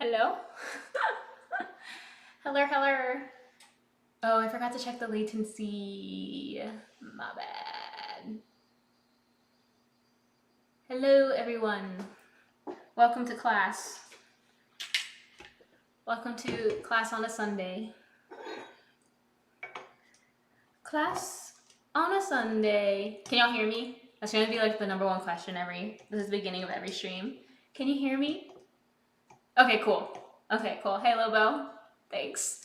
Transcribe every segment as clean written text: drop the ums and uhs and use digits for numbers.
Hello? Hello. Oh, I forgot to check the latency. My bad. Hello, everyone. Welcome to class. Welcome to class on a Sunday. Class on a Sunday. Can y'all hear me? That's gonna be like the number one question this is the beginning of every stream. Can you hear me? Okay, cool. Hey, Lobo. Thanks.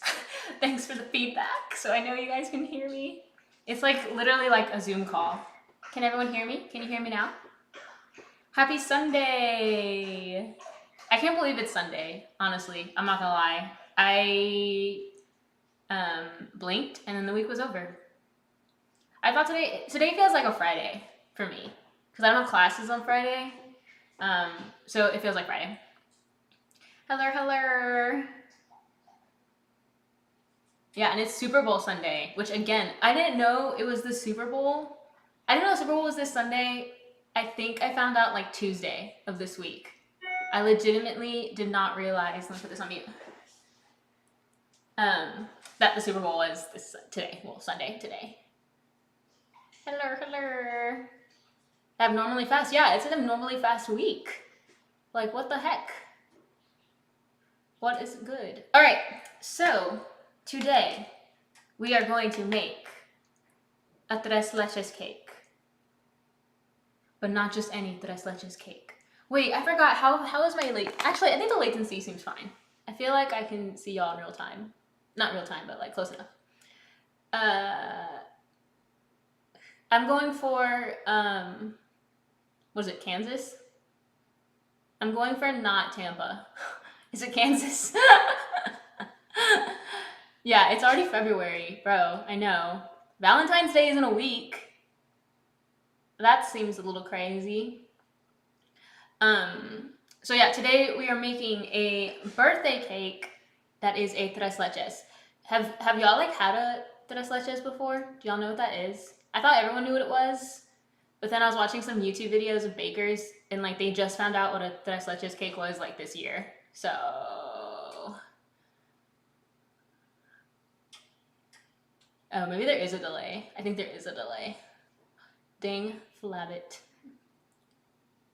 Thanks for the feedback. So I know you guys can hear me. It's like literally like a Zoom call. Can everyone hear me? Can you hear me now? Happy Sunday. I can't believe it's Sunday, honestly. I'm not gonna lie. I blinked and then the week was over. I thought today feels like a Friday for me because I don't have classes on Friday. So it feels like Friday. Hello. Yeah, and it's Super Bowl Sunday, which again, I didn't know it was the Super Bowl. I didn't know the Super Bowl was this Sunday. I think I found out like Tuesday of this week. I legitimately did not realize, let me put this on mute, that the Super Bowl was Sunday today. Hello. Abnormally fast. Yeah, it's an abnormally fast week. Like, what the heck? What is good? All right, so today we are going to make a tres leches cake. But not just any tres leches cake. Wait, I forgot, how is my actually, I think the latency seems fine. I feel like I can see y'all in real time. Not real time, but like close enough. I'm going for, what is it, Kansas? I'm going for not Tampa. Is it Kansas? Yeah, it's already February, bro, I know. Valentine's Day is in a week. That seems a little crazy. So yeah, today we are making a birthday cake that is a tres leches. Have y'all like had a tres leches before? Do y'all know what that is? I thought everyone knew what it was, but then I was watching some YouTube videos of bakers and like they just found out what a tres leches cake was like this year. So oh, maybe there is a delay. I think there is a delay. Dang flabbit.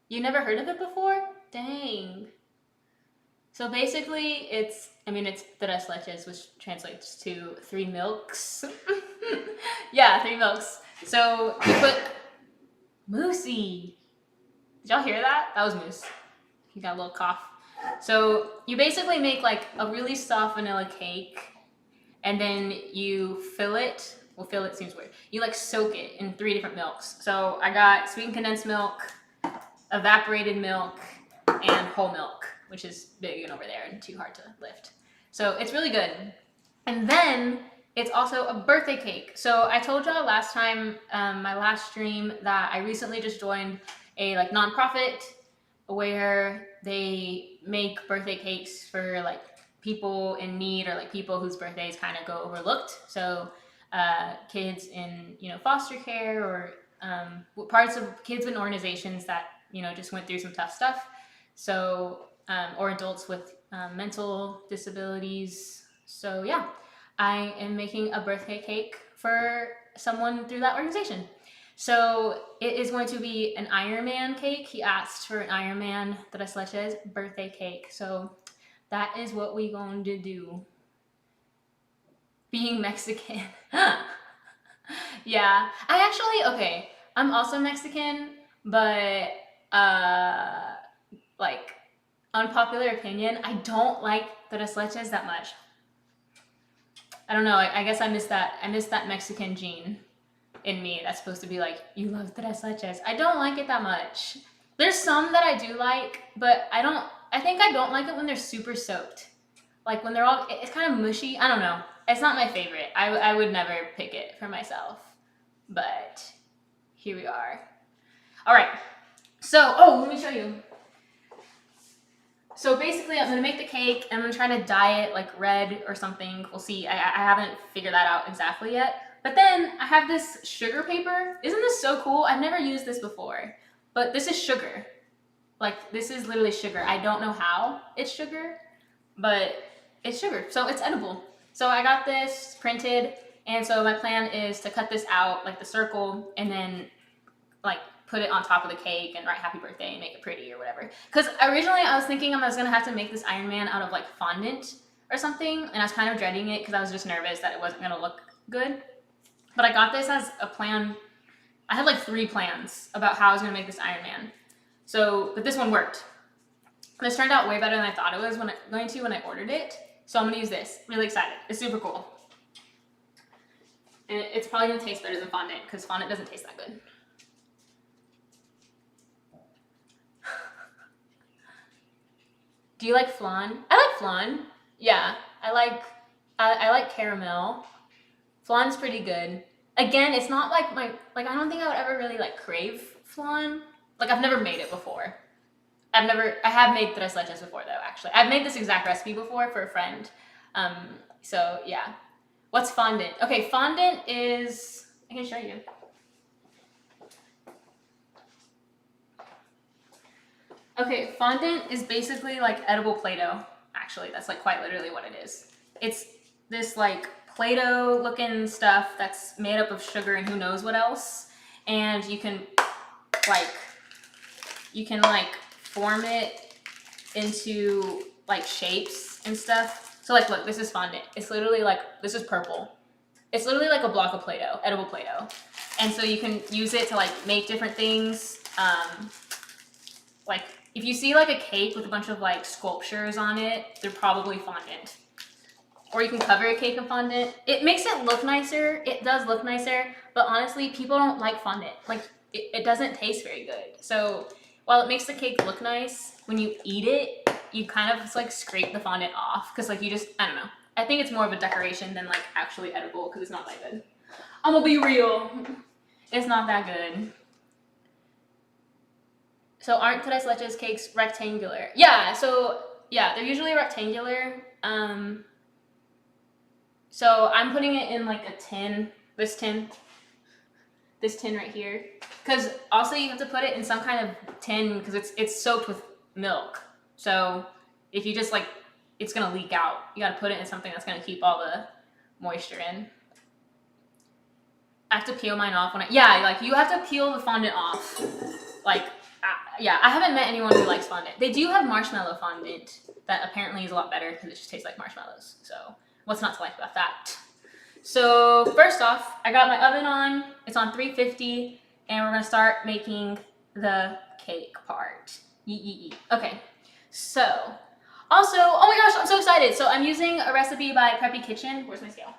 You never heard of it before? Dang. So basically it's tres leches, which translates to 3 milks. Yeah, 3 milks. So you put Moosey. Did y'all hear that? That was Moose. He got a little cough. So you basically make like a really soft vanilla cake and then you fill it. Well, fill it seems weird. You like soak it in 3 different milks. So I got sweetened condensed milk, evaporated milk, and whole milk, which is big and over there and too hard to lift. So it's really good. And then it's also a birthday cake. So I told y'all last time, my last stream, that I recently just joined a like nonprofit where they make birthday cakes for like people in need or like people whose birthdays kind of go overlooked. So kids in foster care or parts of kids in organizations that just went through some tough stuff. So or adults with mental disabilities. So yeah, I am making a birthday cake for someone through that organization. So it is going to be an Iron Man cake. He asked for an Iron Man tres leches birthday cake. So that is what we're going to do. Being Mexican. Yeah, okay, I'm also Mexican, but like unpopular opinion, I don't like tres leches that much. I don't know, I guess I miss that Mexican gene in me that's supposed to be like, you love tres leches. I don't like it that much. There's some that I do like, but I think I don't like it when they're super soaked. Like when it's kind of mushy. I don't know. It's not my favorite. I would never pick it for myself, but here we are. All right. So, let me show you. So basically, I'm gonna make the cake and I'm gonna try to dye it like red or something. We'll see. I haven't figured that out exactly yet. But then I have this sugar paper. Isn't this so cool? I've never used this before, but this is sugar. Like this is literally sugar. I don't know how it's sugar, but it's sugar, so it's edible. So I got this printed, and so my plan is to cut this out, like the circle, and then like put it on top of the cake and write happy birthday and make it pretty or whatever. Because originally I was thinking I was gonna have to make this Iron Man out of like fondant or something, and I was kind of dreading it because I was just nervous that it wasn't gonna look good. But I got this as a plan. I had like 3 plans about how I was gonna make this Iron Man. So, but this one worked. This turned out way better than I thought it was when I ordered it. So I'm gonna use this. Really excited. It's super cool. And it's probably gonna taste better than fondant because fondant doesn't taste that good. Do you like flan? I like flan. Yeah, I like caramel. Flan's pretty good. Again, it's not like I don't think I would ever really like crave flan. Like I've never made it before. I have made tres leches before though, actually. I've made this exact recipe before for a friend. So yeah. What's fondant? Okay, fondant is, I can show you. Okay, fondant is basically like edible Play-Doh. Actually, that's like quite literally what it is. It's this like Play-Doh looking stuff that's made up of sugar and who knows what else. And you can like form it into like shapes and stuff. So like look, this is fondant. It's literally like, this is purple. It's literally like a block of Play-Doh, edible Play-Doh. And so you can use it to like make different things. Like if you see like a cake with a bunch of like sculptures on it, they're probably fondant. Or you can cover a cake in fondant. It makes it look nicer. It does look nicer, but honestly, people don't like fondant. Like it doesn't taste very good. So while it makes the cake look nice, when you eat it, you kind of just like scrape the fondant off because like you just, I don't know. I think it's more of a decoration than like actually edible because it's not that good. I'm gonna be real. It's not that good. So aren't tres leches cakes rectangular? Yeah, so yeah, they're usually rectangular. So I'm putting it in like a tin, this tin right here. Because also you have to put it in some kind of tin because it's soaked with milk. So if you just like, it's gonna leak out. You gotta put it in something that's gonna keep all the moisture in. I have to peel mine off like you have to peel the fondant off. Like, yeah, I haven't met anyone who likes fondant. They do have marshmallow fondant that apparently is a lot better because it just tastes like marshmallows. So what's not to like about that? So first off, I got my oven on. It's on 350, and we're gonna start making the cake part. Okay, so also, oh my gosh, I'm so excited. So I'm using a recipe by Preppy Kitchen. Where's my scale?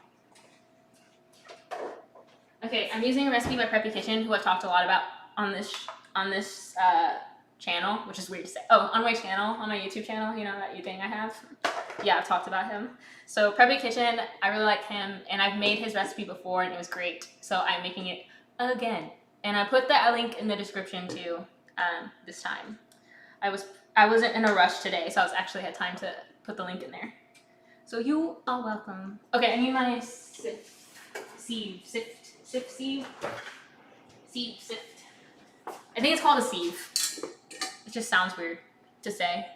Okay, I'm using a recipe by Preppy Kitchen, who I've talked a lot about on this channel, which is weird to say. Oh, on my channel, on my YouTube channel, you know, that you thing I have. Yeah, I've talked about him. So Preppy Kitchen, I really like him, and I've made his recipe before, and it was great. So I'm making it again, and I put that link in the description too. This time, I wasn't in a rush today, so I actually had time to put the link in there. So you are welcome. Okay, I need my sieve. I think it's called a sieve. It just sounds weird to say.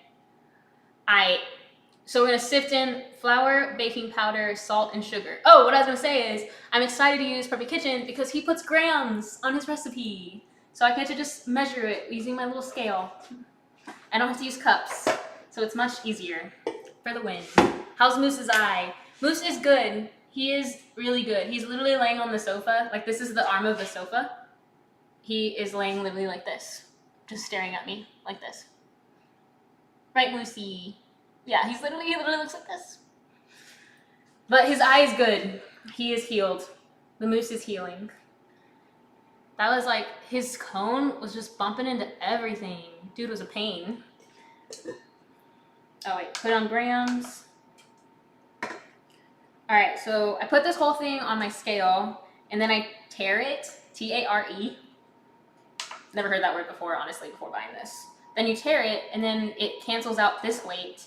So we're gonna sift in flour, baking powder, salt, and sugar. Oh, what I was gonna say is I'm excited to use Preppy Kitchen because he puts grams on his recipe. So I get to just measure it using my little scale. I don't have to use cups, so it's much easier for the win. How's Moose's eye? Moose is good. He is really good. He's literally laying on the sofa. Like this is the arm of the sofa. He is laying literally like this, just staring at me like this. Right, Moosey? Yeah, he literally looks like this. But his eye is good. He is healed. The moose is healing. That was like, his cone was just bumping into everything. Dude was a pain. Oh wait, put on grams. All right, so I put this whole thing on my scale and then I tare it, T-A-R-E. Never heard that word before, honestly, before buying this. Then you tare it and then it cancels out this weight.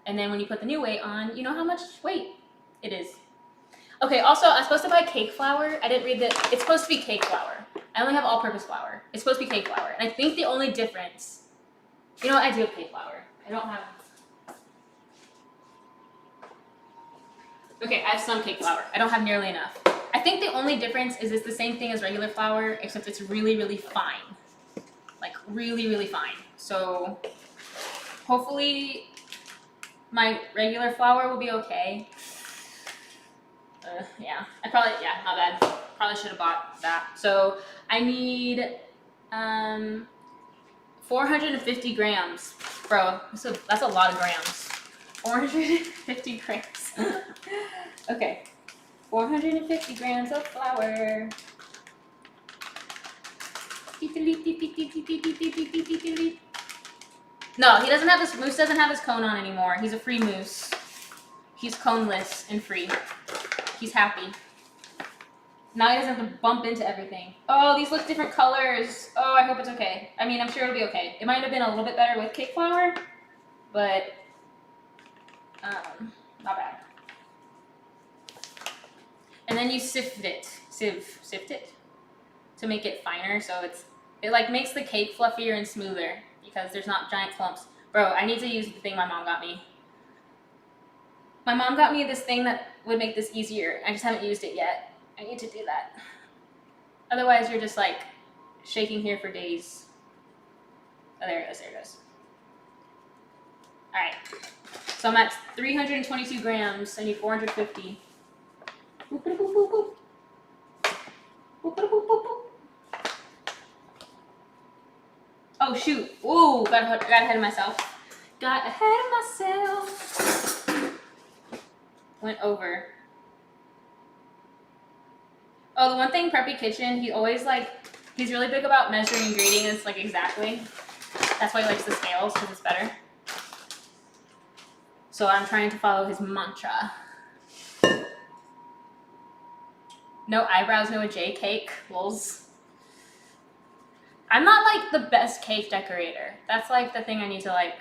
And then when you put the new weight on, you know how much weight it is. Okay, also, I'm supposed to buy cake flour. I didn't read that. It's supposed to be cake flour. I only have all-purpose flour. It's supposed to be cake flour. And I think the only difference, you know what, I do have cake flour. I don't have, Okay, I have some cake flour. I don't have nearly enough. I think the only difference is it's the same thing as regular flour, except it's really, really fine. Like, really, really fine. So, hopefully, my regular flour will be okay. Yeah, not bad. Probably should have bought that. So, I need 450 grams. Bro, that's a lot of grams. 450 grams. Okay. 450 grams of flour. No, he doesn't have his moose doesn't have his cone on anymore. He's a free moose. He's coneless and free. He's happy. Now he doesn't have to bump into everything. Oh, these look different colors. Oh, I hope it's okay. I mean, I'm sure it'll be okay. It might have been a little bit better with cake flour, but not bad. And then you sift it to make it finer, so it like makes the cake fluffier and smoother because there's not giant clumps. Bro, I need to use the thing my mom got me. My mom got me this thing that would make this easier. I just haven't used it yet. I need to do that. Otherwise, you're just like shaking here for days. Oh, there it goes, there it goes. All right, so I'm at 322 grams. I need 450. Boop, boop, boop, boop, boop. Boop, boop, boop, boop, boop. Oh shoot! Ooh, got ahead of myself. Got ahead of myself. Went over. Oh, the one thing, Preppy Kitchen, he's really big about measuring ingredients like exactly. That's why he likes the scales, because it's better. So I'm trying to follow his mantra. No eyebrows, no J cake. Lulz. I'm not like the best cake decorator. That's like the thing I need to like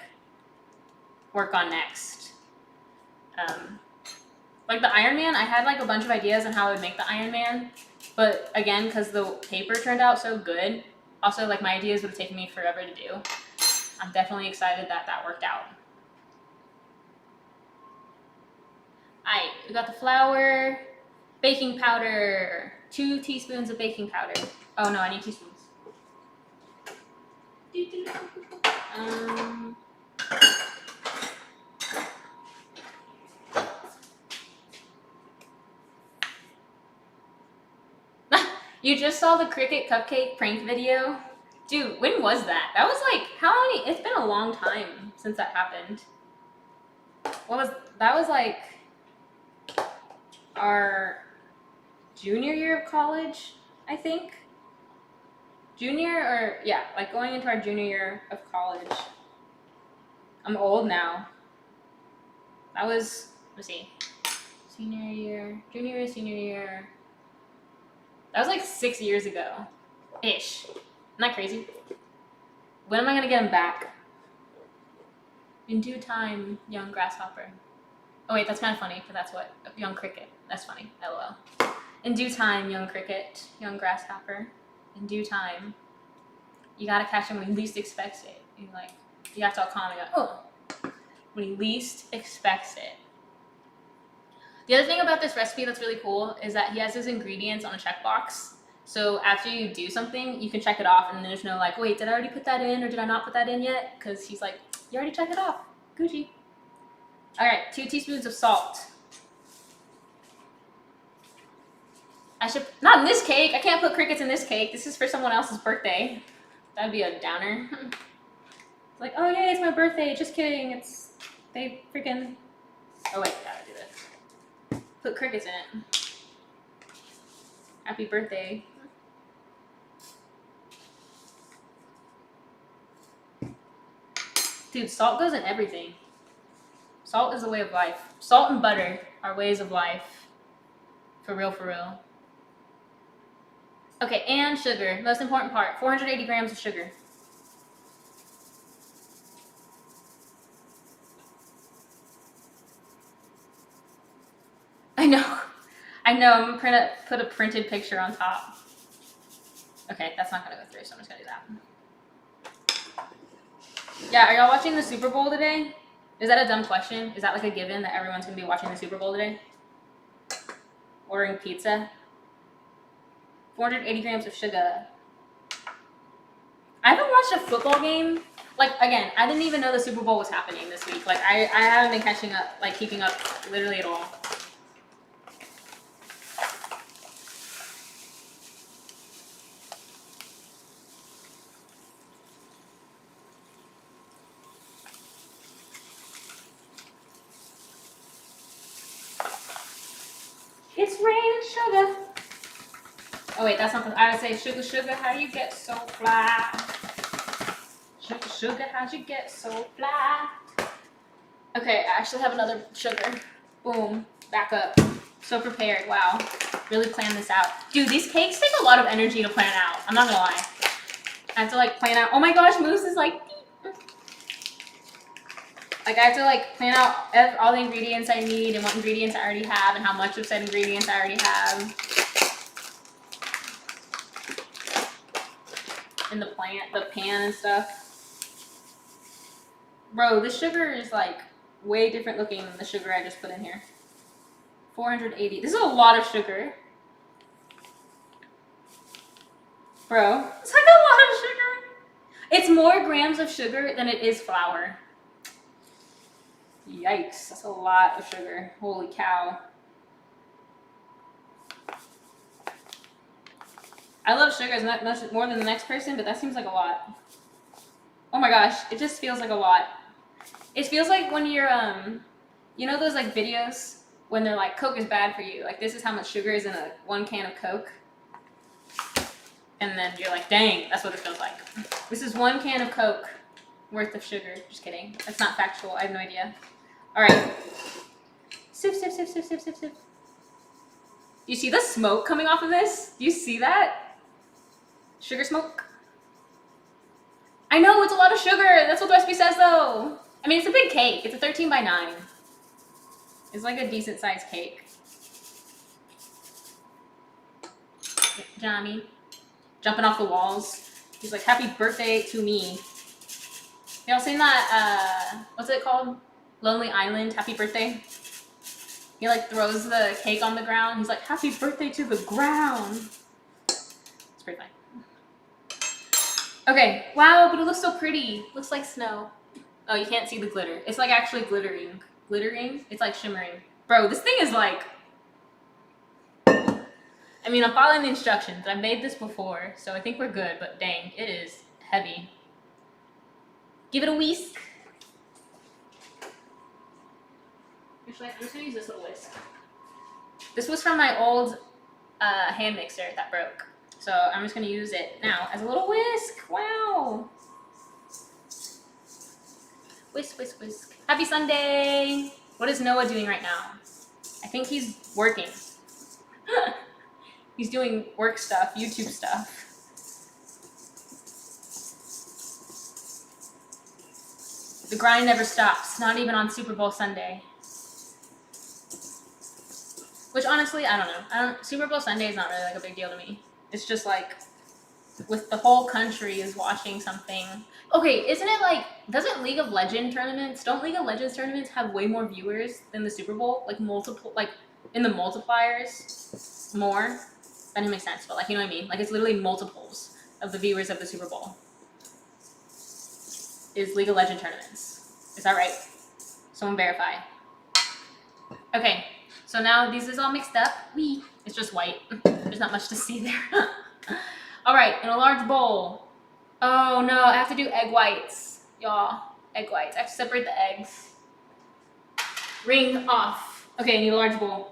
work on next. Like the Iron Man, I had like a bunch of ideas on how I would make the Iron Man, but again, because the paper turned out so good, also like my ideas would have taken me forever to do. I'm definitely excited that that worked out. Alright, we got the flour, baking powder, 2 teaspoons of baking powder. Oh no, I need teaspoons. You just saw the cricket cupcake prank video? Dude, when was that? That was like, it's been a long time since that happened. That was like our junior year of college, I think. Like going into our junior year of college. I'm old now. That was, let's see, junior year. That was like 6 years ago, ish. Isn't that crazy? When am I gonna get him back? In due time, young grasshopper. Oh wait, that's kind of funny, but that's what, young cricket. That's funny, LOL. In due time, young cricket, young grasshopper. In due time. You gotta catch him when he least expects it. You have to all calm and go, oh, when he least expects it. The other thing about this recipe that's really cool is that he has his ingredients on a checkbox. So after you do something, you can check it off, and then there's no like, wait, did I already put that in or did I not put that in yet? Because he's like, you already checked it off. Gucci. All right, 2 teaspoons of salt. I should, not in this cake. I can't put crickets in this cake. This is for someone else's birthday. That'd be a downer. Like, oh yay, it's my birthday. Just kidding. They freaking, oh wait, gotta do this. Put crickets in it. Happy birthday. Dude, salt goes in everything. Salt is a way of life. Salt and butter are ways of life. For real, for real. Okay, and sugar. Most important part. 480 grams of sugar. I know. I'm gonna put a printed picture on top. Okay, that's not gonna go through, so I'm just gonna do that. Yeah, are y'all watching the Super Bowl today? Is that a dumb question? Is that like a given that everyone's gonna be watching the Super Bowl today? Ordering pizza. 480 grams of sugar. I haven't watched a football game. Like, again, I didn't even know the Super Bowl was happening this week. Like, I haven't been catching up, like, keeping up literally at all. It's raining sugar. Oh, wait, that's not the... I would say, sugar, sugar, how you get so fly? Sugar, sugar, how'd you get so fly? Okay, I actually have another sugar. Boom. Back up. So prepared. Wow. Really planned this out. Dude, these cakes take a lot of energy to plan out. I'm not gonna lie. I have to, like, plan out... Oh my gosh, Moose is, like... Like, I have to, like, plan out all the ingredients I need and what ingredients I already have and how much of said ingredients I already have. In the pan and stuff. Bro, this sugar is, like, way different looking than the sugar I just put in here. 480. This is a lot of sugar. Bro, it's like a lot of sugar. It's more grams of sugar than it is flour. Yikes, that's a lot of sugar. Holy cow. I love sugar as much more than the next person, but that seems like a lot. Oh my gosh, it just feels like a lot. It feels like when you're, you know those, like, videos when they're like, Coke is bad for you. Like, this is how much sugar is in one can of Coke. And then you're like, dang, that's what it feels like. This is 1 can of Coke worth of sugar. Just kidding. That's not factual. I have no idea. All right. Sip, sip, sip, sip, sip, sip, sip. You see the smoke coming off of this? Do you see that? Sugar smoke? I know, it's a lot of sugar. That's what the recipe says, though. I mean, it's a big cake. It's a 13 by 9. It's like a decent sized cake. Johnny. Jumping off the walls. He's like, happy birthday to me. Y'all seen that, what's it called? Lonely Island, happy birthday. He, like, throws the cake on the ground. He's like, happy birthday to the ground. It's pretty fun. Okay, wow, but it looks so pretty. Looks like snow. Oh, you can't see the glitter. It's, like, actually glittering. Glittering? It's, like, shimmering. Bro, this thing is, like... I mean, I'm following the instructions. I've made this before, so I think we're good, but dang, it is heavy. Give it a whisk. Actually, I'm just gonna use this little whisk. This was from my old hand mixer that broke. So I'm just gonna use it now as a little whisk. Wow. Whisk, whisk, whisk. Happy Sunday. What is Noah doing right now? I think he's working. He's doing work stuff, YouTube stuff. The grind never stops, not even on Super Bowl Sunday. Which honestly, I don't know. Super Bowl Sunday is not really like a big deal to me. It's just like, with the whole country is watching something. Okay, isn't it like, don't League of Legends tournaments have way more viewers than the Super Bowl? Like multiple, like in the multipliers more? That doesn't make sense, but like, you know what I mean? Like it's literally multiples of the viewers of the Super Bowl. Is League of Legends tournaments. Is that right? Someone verify. Okay, so now this is all mixed up. It's just white. There's not much to see there. All right, in a large bowl. Oh no, I have to do egg whites. Y'all, egg whites. I have to separate the eggs. Ring off. Okay, I need a large bowl.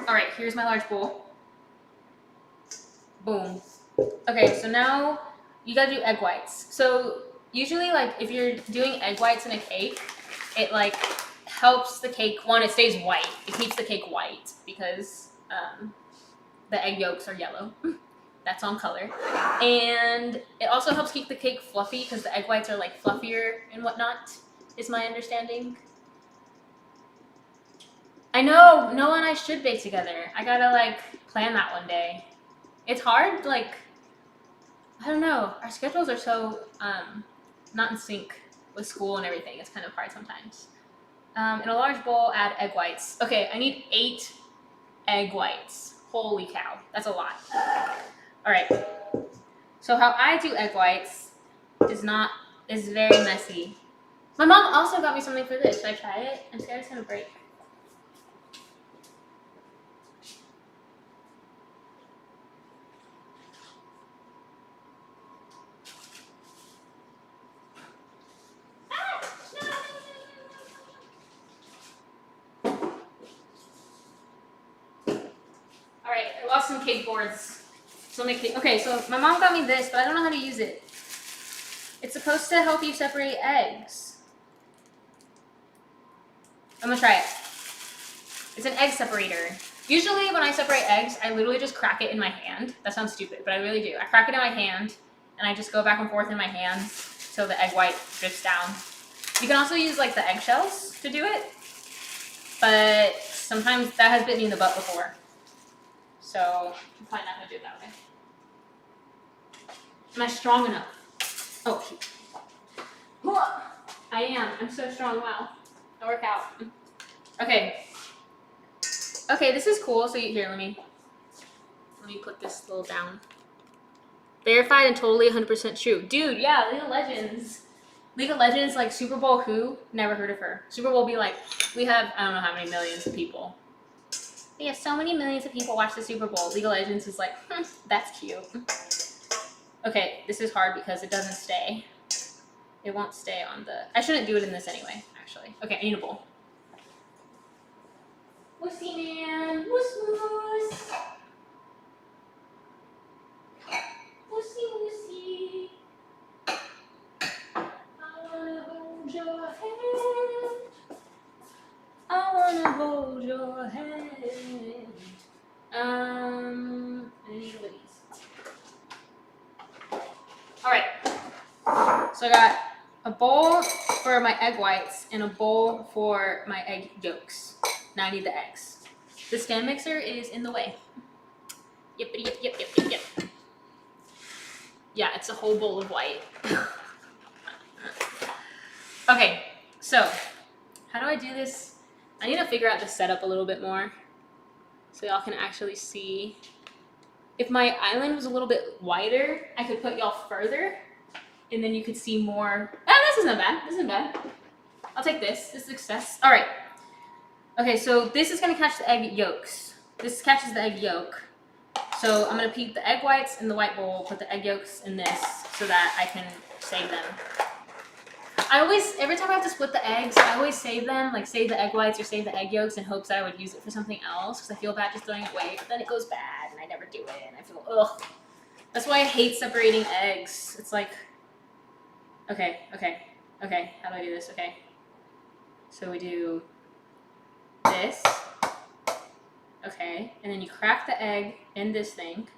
All right, here's my large bowl. Boom. Okay, so now you gotta do egg whites. So usually, like, if you're doing egg whites in a cake, it like helps the cake, one, it stays white. It keeps the cake white because the egg yolks are yellow. That's on color. And it also helps keep the cake fluffy because the egg whites are like fluffier and whatnot, is my understanding. I know, Noah and I should bake together. I gotta like plan that one day. It's hard, like, I don't know. Our schedules are so not in sync with school and everything. It's kind of hard sometimes. In a large bowl, add egg whites. Okay, I need 8 egg whites. Holy cow, that's a lot. All right. So how I do egg whites is very messy. My mom also got me something for this. Should I try it? I'm scared it's gonna break. Alright, I lost some cake boards. So make cake. Okay, so my mom got me this, but I don't know how to use it. It's supposed to help you separate eggs. I'm gonna try it. It's an egg separator. Usually when I separate eggs, I literally just crack it in my hand. That sounds stupid, but I really do. I crack it in my hand, and I just go back and forth in my hands till the egg white drifts down. You can also use like the eggshells to do it, but sometimes that has bit me in the butt before. So I'm probably not gonna do it that way. Am I strong enough? Oh, shoot. I am. I'm so strong. Wow. I work out. Okay. Okay, this is cool. So here, let me put this little down. Verified and totally 100% true. Dude, yeah, League of Legends. League of Legends, like Super Bowl who? Never heard of her. Super Bowl be like, we have, I don't know how many millions of people. We have so many millions of people watch the Super Bowl. League of Legends is like, that's cute. Okay, this is hard because it doesn't stay. It won't stay on the... I shouldn't do it in this anyway, actually. Okay, I need a bowl. Wussy man, wuss wuss. Wussy wussy. I wanna hold your hand. I wanna hold your hand. I need one of these. Alright. So I got a bowl for my egg whites and a bowl for my egg yolks. Now I need the eggs. The stand mixer is in the way. Yep. Yeah, it's a whole bowl of white. Okay, so how do I do this? I need to figure out the setup a little bit more so y'all can actually see. If my island was a little bit wider, I could put y'all further and then you could see more. Ah, this isn't bad. This isn't bad. I'll take this. This is success. All right. Okay, so this is gonna catch the egg yolks. This catches the egg yolk. So I'm gonna keep the egg whites in the white bowl, put the egg yolks in this so that I can save them. Every time I have to split the eggs, I always save them, like save the egg whites or save the egg yolks in hopes that I would use it for something else because I feel bad just throwing it away, but then it goes bad and I never do it and I feel, ugh. That's why I hate separating eggs. It's like, okay, how do I do this? Okay. So we do this. Okay, and then you crack the egg in this thing.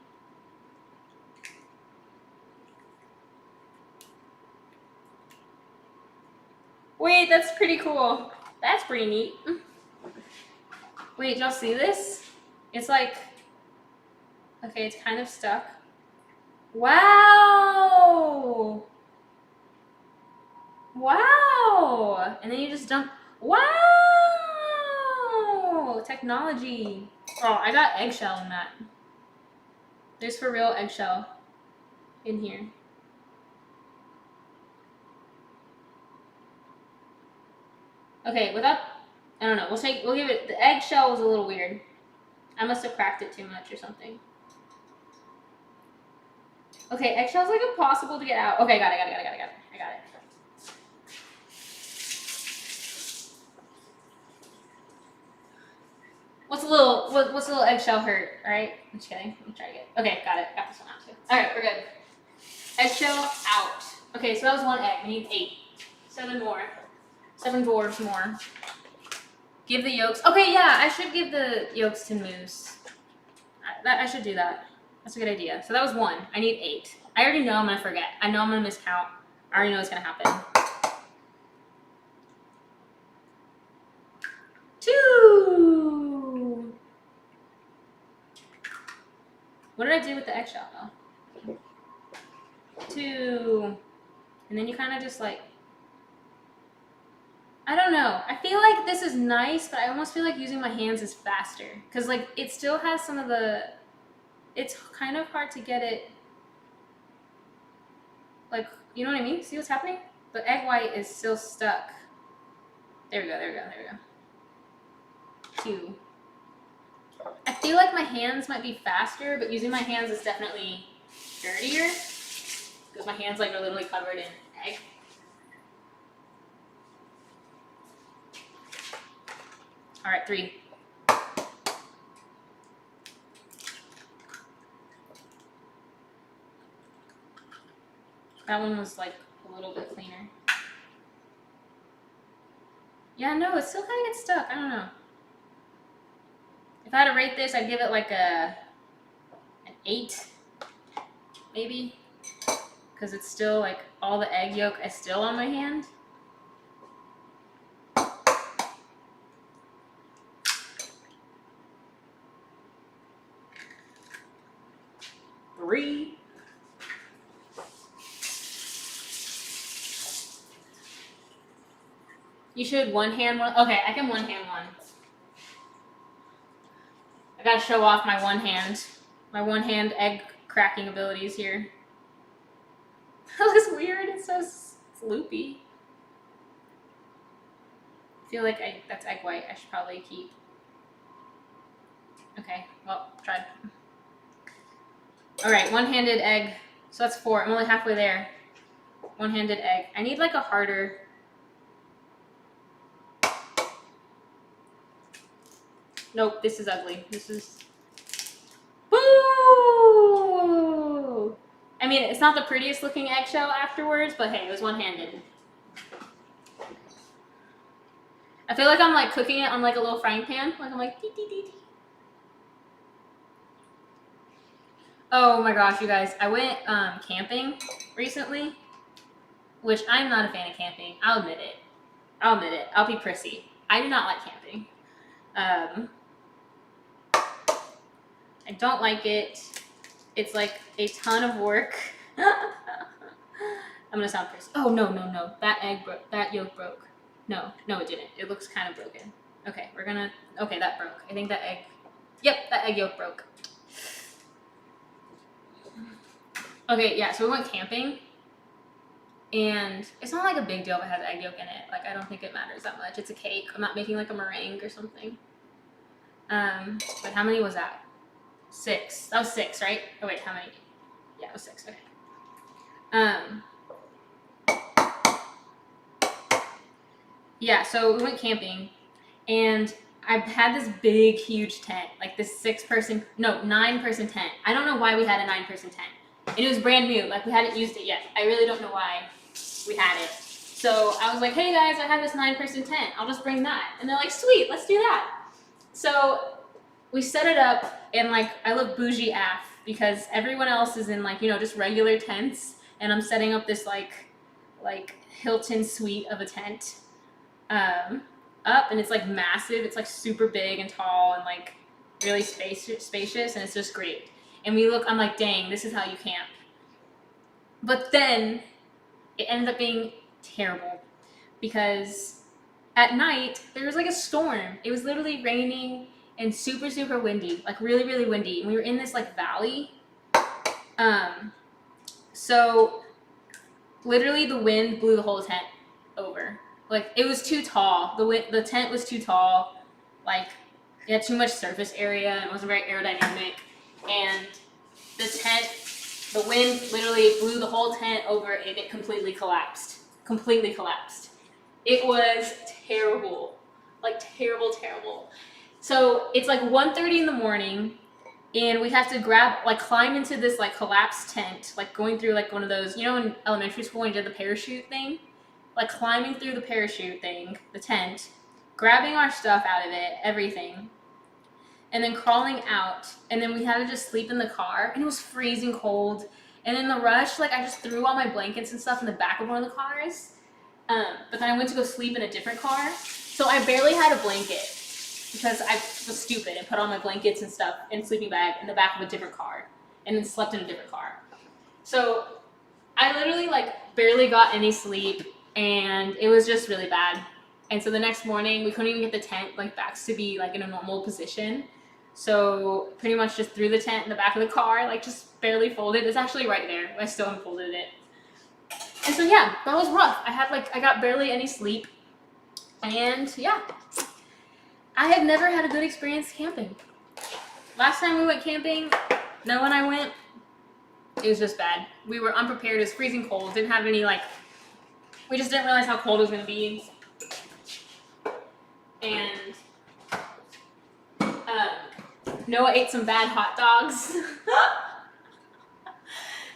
Wait, that's pretty cool. That's pretty neat. Wait, y'all see this? It's like, okay, it's kind of stuck. Wow! Wow! And then you just dump, wow! Technology. Oh, I got eggshell in that. There's for real eggshell in here. Okay, without, I don't know, we'll give it, the eggshell was a little weird. I must have cracked it too much or something. Okay, eggshell's like impossible to get out. Okay, got it. I got it. What's a little eggshell hurt, alright? I'm just kidding. Let me try again. Okay, got it. Got this one out too. Alright, we're good. Eggshell out. Okay, so that was 1 egg. We need 8. 7 more. 7 dwarves more. Give the yolks. Okay, yeah, I should give the yolks to Moose. I should do that. That's a good idea. So that was 1. I need 8. I already know I'm gonna forget. I know I'm gonna miscount. I already know what's gonna happen. 2. What did I do with the eggshell though? 2. And then you kind of just like, I don't know. I feel like this is nice, but I almost feel like using my hands is faster. Because like it still has some of the, it's kind of hard to get it, like, you know what I mean? See what's happening? The egg white is still stuck. There we go, there we go, there we go. 2. I feel like my hands might be faster, but using my hands is definitely dirtier. Because my hands like are literally covered in egg. All right, 3. That one was like a little bit cleaner. Yeah, no, it still kind of gets stuck. I don't know. If I had to rate this, I'd give it like an 8, maybe. Because it's still like all the egg yolk is still on my hand. You should one hand one. Okay, I can one hand one. I gotta show off my one hand egg cracking abilities here. That looks weird. It's so loopy. I feel like that's egg white. I should probably keep. Okay, well, tried. All right, one-handed egg. So that's 4. I'm only halfway there. One-handed egg. I need like a harder. Nope, this is ugly. This is. Boo! I mean, it's not the prettiest looking eggshell afterwards, but hey, it was one-handed. I feel like I'm like cooking it on like a little frying pan. Like I'm like, dee, dee, dee, dee. Oh my gosh, you guys. I went camping recently, which I'm not a fan of camping. I'll admit it. I'll be prissy. I do not like camping. I don't like it. It's like a ton of work. I'm gonna sound prissy. Oh no. That egg broke. That yolk broke. No, it didn't. It looks kind of broken. Okay, okay, that broke. I think that egg, yep, that egg yolk broke. Okay, yeah, so we went camping, and it's not like a big deal if it has egg yolk in it. Like, I don't think it matters that much. It's a cake. I'm not making like a meringue or something. But how many was that? 6. That was 6, right? Oh wait, how many? Yeah, it was 6, okay. Yeah, so we went camping, and I had this big, huge tent, like this 9-person tent. I don't know why we had a 9-person tent. And it was brand new, like we hadn't used it yet. I really don't know why we had it. So I was like, hey guys, I have this 9-person tent. I'll just bring that. And they're like, sweet, let's do that. So we set it up, and like I look bougie AF because everyone else is in like, you know, just regular tents. And I'm setting up this like Hilton suite of a tent. Up, and it's like massive. It's like super big and tall and like really spacious, and it's just great. And I'm like, dang, this is how you camp. But then it ended up being terrible because at night there was like a storm. It was literally raining and super, super windy, like really, really windy. And we were in this like valley. So literally the wind blew the whole tent over. Like, it was too tall. The tent was too tall. Like, it had too much surface area, and it wasn't very aerodynamic. And the wind literally blew the whole tent over, and it completely collapsed. It was terrible. Like, terrible, terrible. So, it's like 1:30 in the morning, and we have to climb into this, like, collapsed tent, like, going through, like, one of those, you know, in elementary school when you did the parachute thing? Like climbing through the parachute thing, the tent, grabbing our stuff out of it, everything, and then crawling out. And then we had to just sleep in the car, and it was freezing cold. And in the rush, like I just threw all my blankets and stuff in the back of one of the cars. But then I went to go sleep in a different car. So I barely had a blanket because I was stupid and put all my blankets and stuff in a sleeping bag in the back of a different car and then slept in a different car. So I literally like barely got any sleep, and it was just really bad. And so the next morning, we couldn't even get the tent like back to be like in a normal position. So pretty much just threw the tent in the back of the car, like just barely folded. It's actually right there. I still unfolded it. And so yeah, that was rough. I got barely any sleep, and yeah, I have never had a good experience camping. Last time we went camping, Noah and I went, it was just bad. We were unprepared. It was freezing cold. Didn't have any like. We just didn't realize how cold it was gonna be. And Noah ate some bad hot dogs.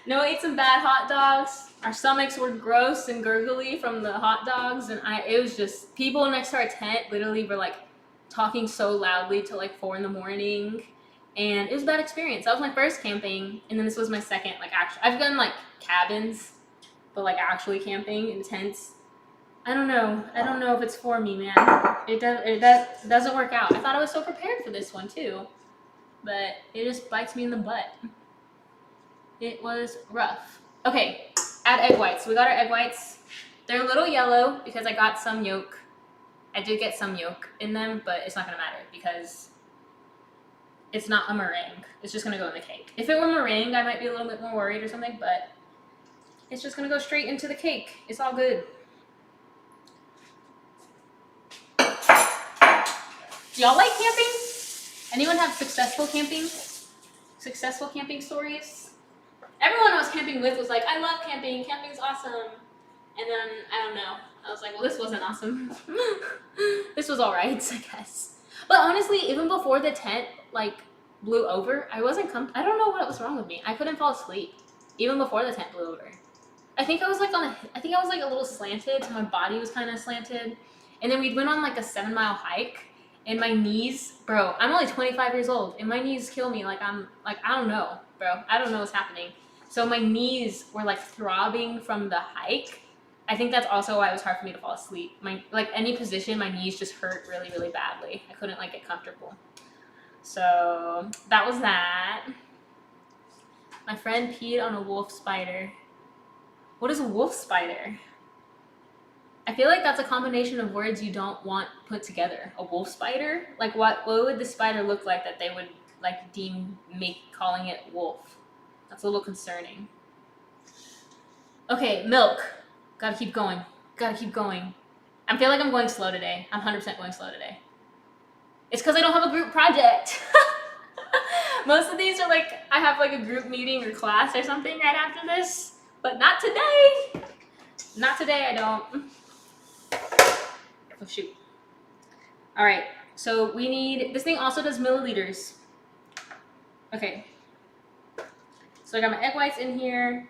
Noah ate some bad hot dogs. Our stomachs were gross and gurgly from the hot dogs, and it was just people next to our tent literally were like talking so loudly till like 4 a.m. And it was a bad experience. That was my first camping, and then this was my second like actual. I've done like cabins, but like actually camping in tents. I don't know if it's for me, man. It doesn't work out. I thought I was so prepared for this one too, but it just bites me in the butt. It was rough. Okay, add egg whites. We got our egg whites. They're a little yellow because I got some yolk. I did get some yolk in them, but it's not gonna matter because it's not a meringue. It's just gonna go in the cake. If it were meringue, I might be a little bit more worried or something, but it's just gonna go straight into the cake. It's all good. Do y'all like camping? Anyone have successful camping stories? Everyone I was camping with was like, I love camping. Camping's awesome. And then, I don't know. I was like, well, this wasn't awesome. This was all right, I guess. But honestly, even before the tent, like, blew over, I wasn't I don't know what was wrong with me. I couldn't fall asleep. Even before the tent blew over. I think I was like a little slanted, so my body was kind of slanted. And then we went on like a 7-mile hike. And my knees, bro, I'm only 25 years old, and my knees kill me. Like, I don't know, bro. I don't know what's happening. So my knees were like throbbing from the hike. I think that's also why it was hard for me to fall asleep. Like any position, my knees just hurt really, really badly. I couldn't like get comfortable. So that was that. My friend peed on a wolf spider. What is a wolf spider? I feel like that's a combination of words you don't want put together. A wolf spider? Like what would the spider look like that they would like calling it wolf? That's a little concerning. Okay, milk. Gotta keep going. I feel like I'm going slow today. I'm 100% going slow today. It's because I don't have a group project. Most of these are like, I have like a group meeting or class or something right after this. But not today. Not today, I don't. Oh, shoot. All right, so we need, this thing also does milliliters. Okay. So I got my egg whites in here.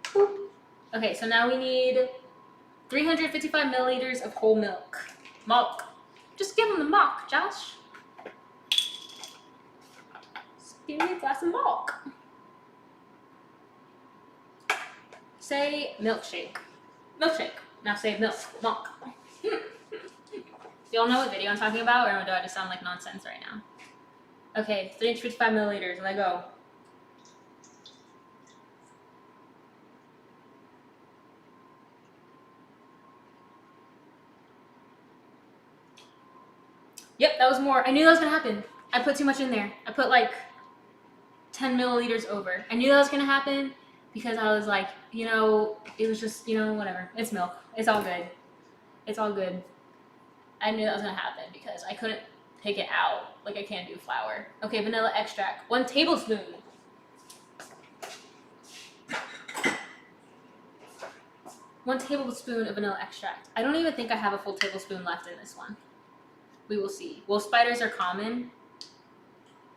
Boop. Okay, so now we need 355 milliliters of whole milk. Milk. Just give them the milk, Josh. Just give me a glass of milk. Say milkshake. Milkshake. Now say milk. Milk. Do y'all know what video I'm talking about, or do I just sound like nonsense right now? Okay, 355 milliliters. Let go. Yep, that was more. I knew that was gonna happen. I put too much in there. I put like 10 milliliters over. I knew that was gonna happen because I was like, you know, it was just, you know, whatever. It's milk. It's all good. It's all good. I knew that was gonna happen because I couldn't take it out like I can do flour. Okay, vanilla extract. 1 tablespoon. One tablespoon of vanilla extract. I don't even think I have a full tablespoon left in this one. We will see. Wolf spiders are common.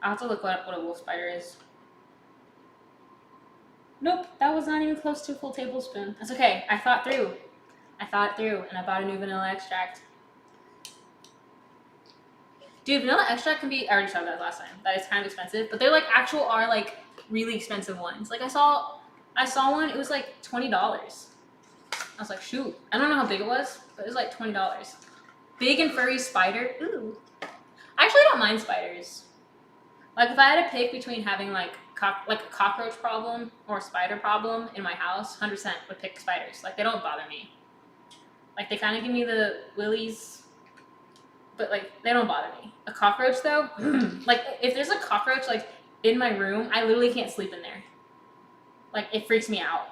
I'll have to look up what a wolf spider is. Nope, that was not even close to a full tablespoon. That's okay. I thought through. And I bought a new vanilla extract. Dude, vanilla extract can be, I already showed that last time, that it's kind of expensive, but they're like are like really expensive ones. Like I saw one, it was like $20. I was like, shoot. I don't know how big it was, but it was like $20. Big and furry spider. Ooh. I actually don't mind spiders. Like if I had to pick between having like like a cockroach problem or a spider problem in my house, 100% would pick spiders. Like, they don't bother me. Like, they kind of give me the willies, but like, they don't bother me. A cockroach though, like, if there's a cockroach like in my room, I literally can't sleep in there. Like, it freaks me out.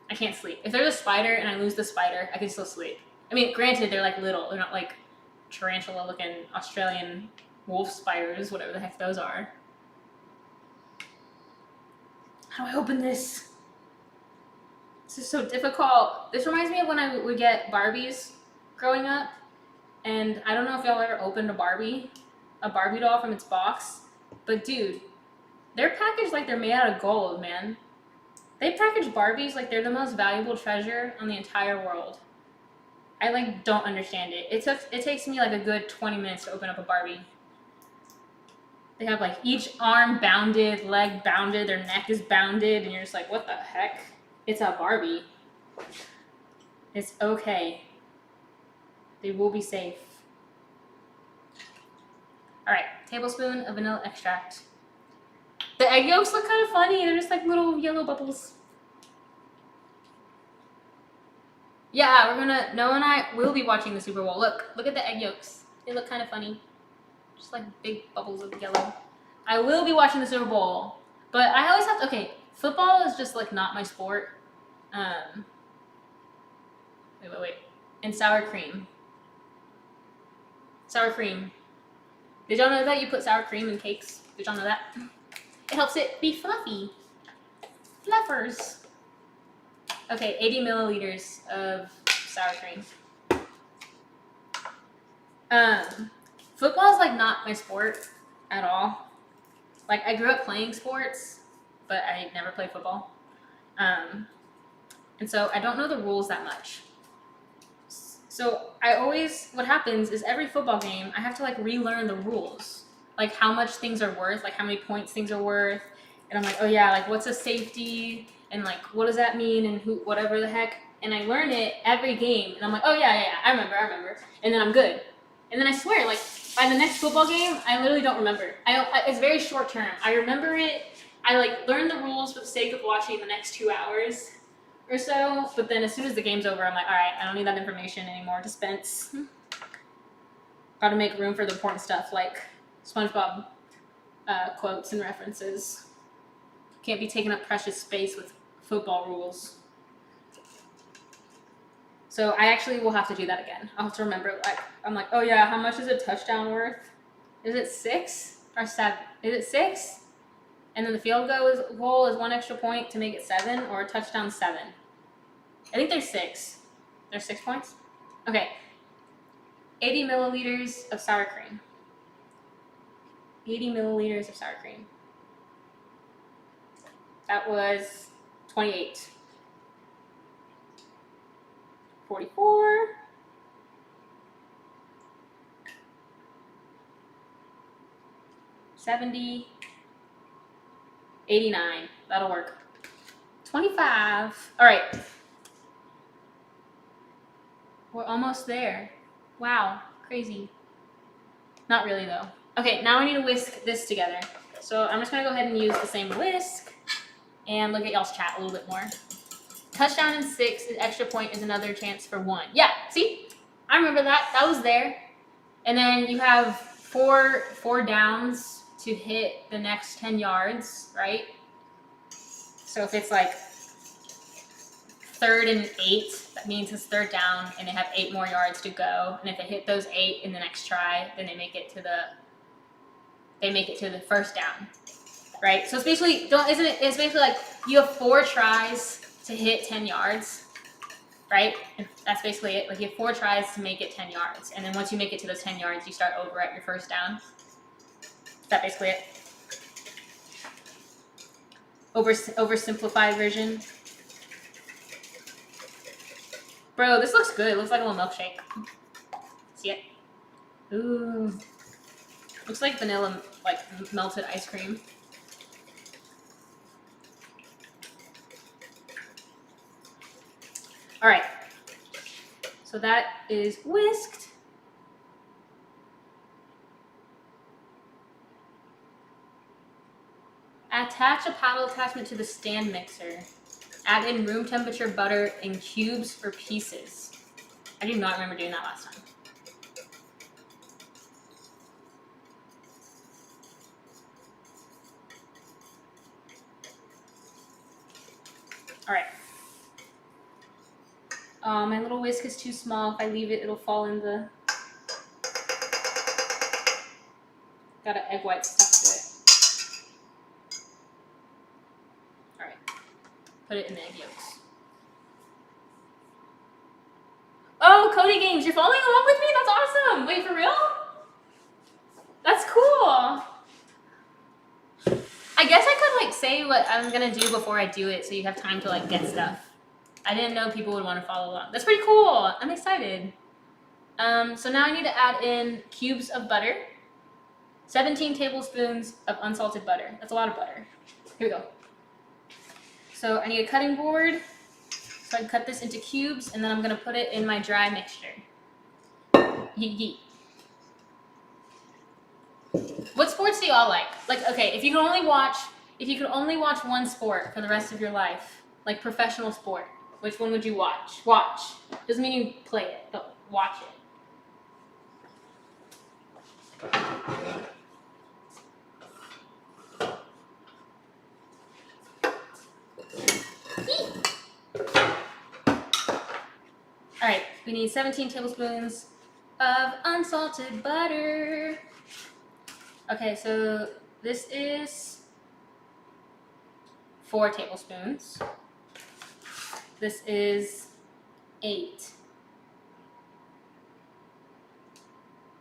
I can't sleep. If there's a spider and I lose the spider, I can still sleep. I mean, granted, they're like little. They're not like tarantula-looking Australian wolf spiders, whatever the heck those are. How do I open this? This is so difficult. This reminds me of when I would get Barbies growing up. And I don't know if y'all ever opened a Barbie doll from its box. But dude, they're packaged like they're made out of gold, man. They package Barbies like they're the most valuable treasure on the entire world. I like don't understand it. It takes me like a good 20 minutes to open up a Barbie. They have like each arm bounded, leg bounded, their neck is bounded, and you're just like, what the heck? It's a Barbie. It's okay. They will be safe. All right, tablespoon of vanilla extract. The egg yolks look kind of funny. They're just like little yellow bubbles. Yeah, Noah and I will be watching the Super Bowl. Look at the egg yolks. They look kind of funny. Just like big bubbles of yellow. I will be watching the Super Bowl. But I always have to, okay, football is just like not my sport. Wait. And sour cream. Sour cream. Did y'all know that you put sour cream in cakes? Did y'all know that? It helps it be fluffy. Fluffers. Okay, 80 milliliters of sour cream. Football is like not my sport at all. Like, I grew up playing sports, but I never played football. And so I don't know the rules that much. So what happens is every football game, I have to like relearn the rules. Like how much things are worth, like how many points things are worth. And I'm like, oh yeah, like what's a safety? And like, what does that mean? And whatever the heck. And I learn it every game. And I'm like, oh yeah, I remember. And then I'm good. And then I swear, like by the next football game, I literally don't remember. It's very short term. I remember it. I like learn the rules for the sake of watching the next 2 hours or so. But then as soon as the game's over, I'm like, all right, I don't need that information anymore. Dispense. Got to make room for the important stuff like SpongeBob quotes and references. Can't be taking up precious space with football rules. So I actually will have to do that again. I'll have to remember, like, I'm like, oh yeah, how much is a touchdown worth? Is it 6 or 7? Is it 6? And then the field goal is 1 extra point to make it 7, or a touchdown 7? I think there's 6. There's 6 points? Okay. 80 milliliters of sour cream. 80 milliliters of sour cream. That was 28. 44. 70. 89. That'll work. 25. All right. We're almost there. Wow. Crazy. Not really, though. Okay, now I need to whisk this together. So I'm just going to go ahead and use the same whisk and look at y'all's chat a little bit more. Touchdown in 6, an extra point is another chance for 1. Yeah, see? I remember that. That was there. And then you have four downs to hit the next 10 yards, right? So if it's like 3rd and 8, that means it's 3rd down and they have 8 more yards to go. And if they hit those 8 in the next try, then they make it to the first down, right? So it's basically, it's basically like you have 4 tries to hit 10 yards, right? And that's basically it. Like you have 4 tries to make it 10 yards. And then once you make it to those 10 yards, you start over at your first down. Is that basically it? Oversimplified version. Bro, this looks good. It looks like a little milkshake. See it? Ooh. Looks like vanilla, like melted ice cream. All right. So that is whisked. Add Attach a paddle attachment to the stand mixer. Add in room temperature butter in cubes or pieces. I do not remember doing that last time. All right. Oh, my little whisk is too small. If I leave it, it'll fall in the... Got an egg white stuck to it. All right. Put it in the egg yolks. Oh, Cody Games, you're following along with me? That's awesome. Wait, for real? That's cool. I guess I could like say what I'm gonna do before I do it so you have time to like get stuff. I didn't know people would want to follow along. That's pretty cool. I'm excited. So now I need to add in cubes of butter. 17 tablespoons of unsalted butter. That's a lot of butter. Here we go. So I need a cutting board. So I can cut this into cubes, and then I'm gonna put it in my dry mixture. Yeet yeet. What sports do y'all like? Like, okay, if you could only watch one sport for the rest of your life, like professional sport, which one would you watch? Watch. Doesn't mean you play it, but watch it. All right, we need 17 tablespoons of unsalted butter. Okay, so this is 4 tablespoons. This is 8.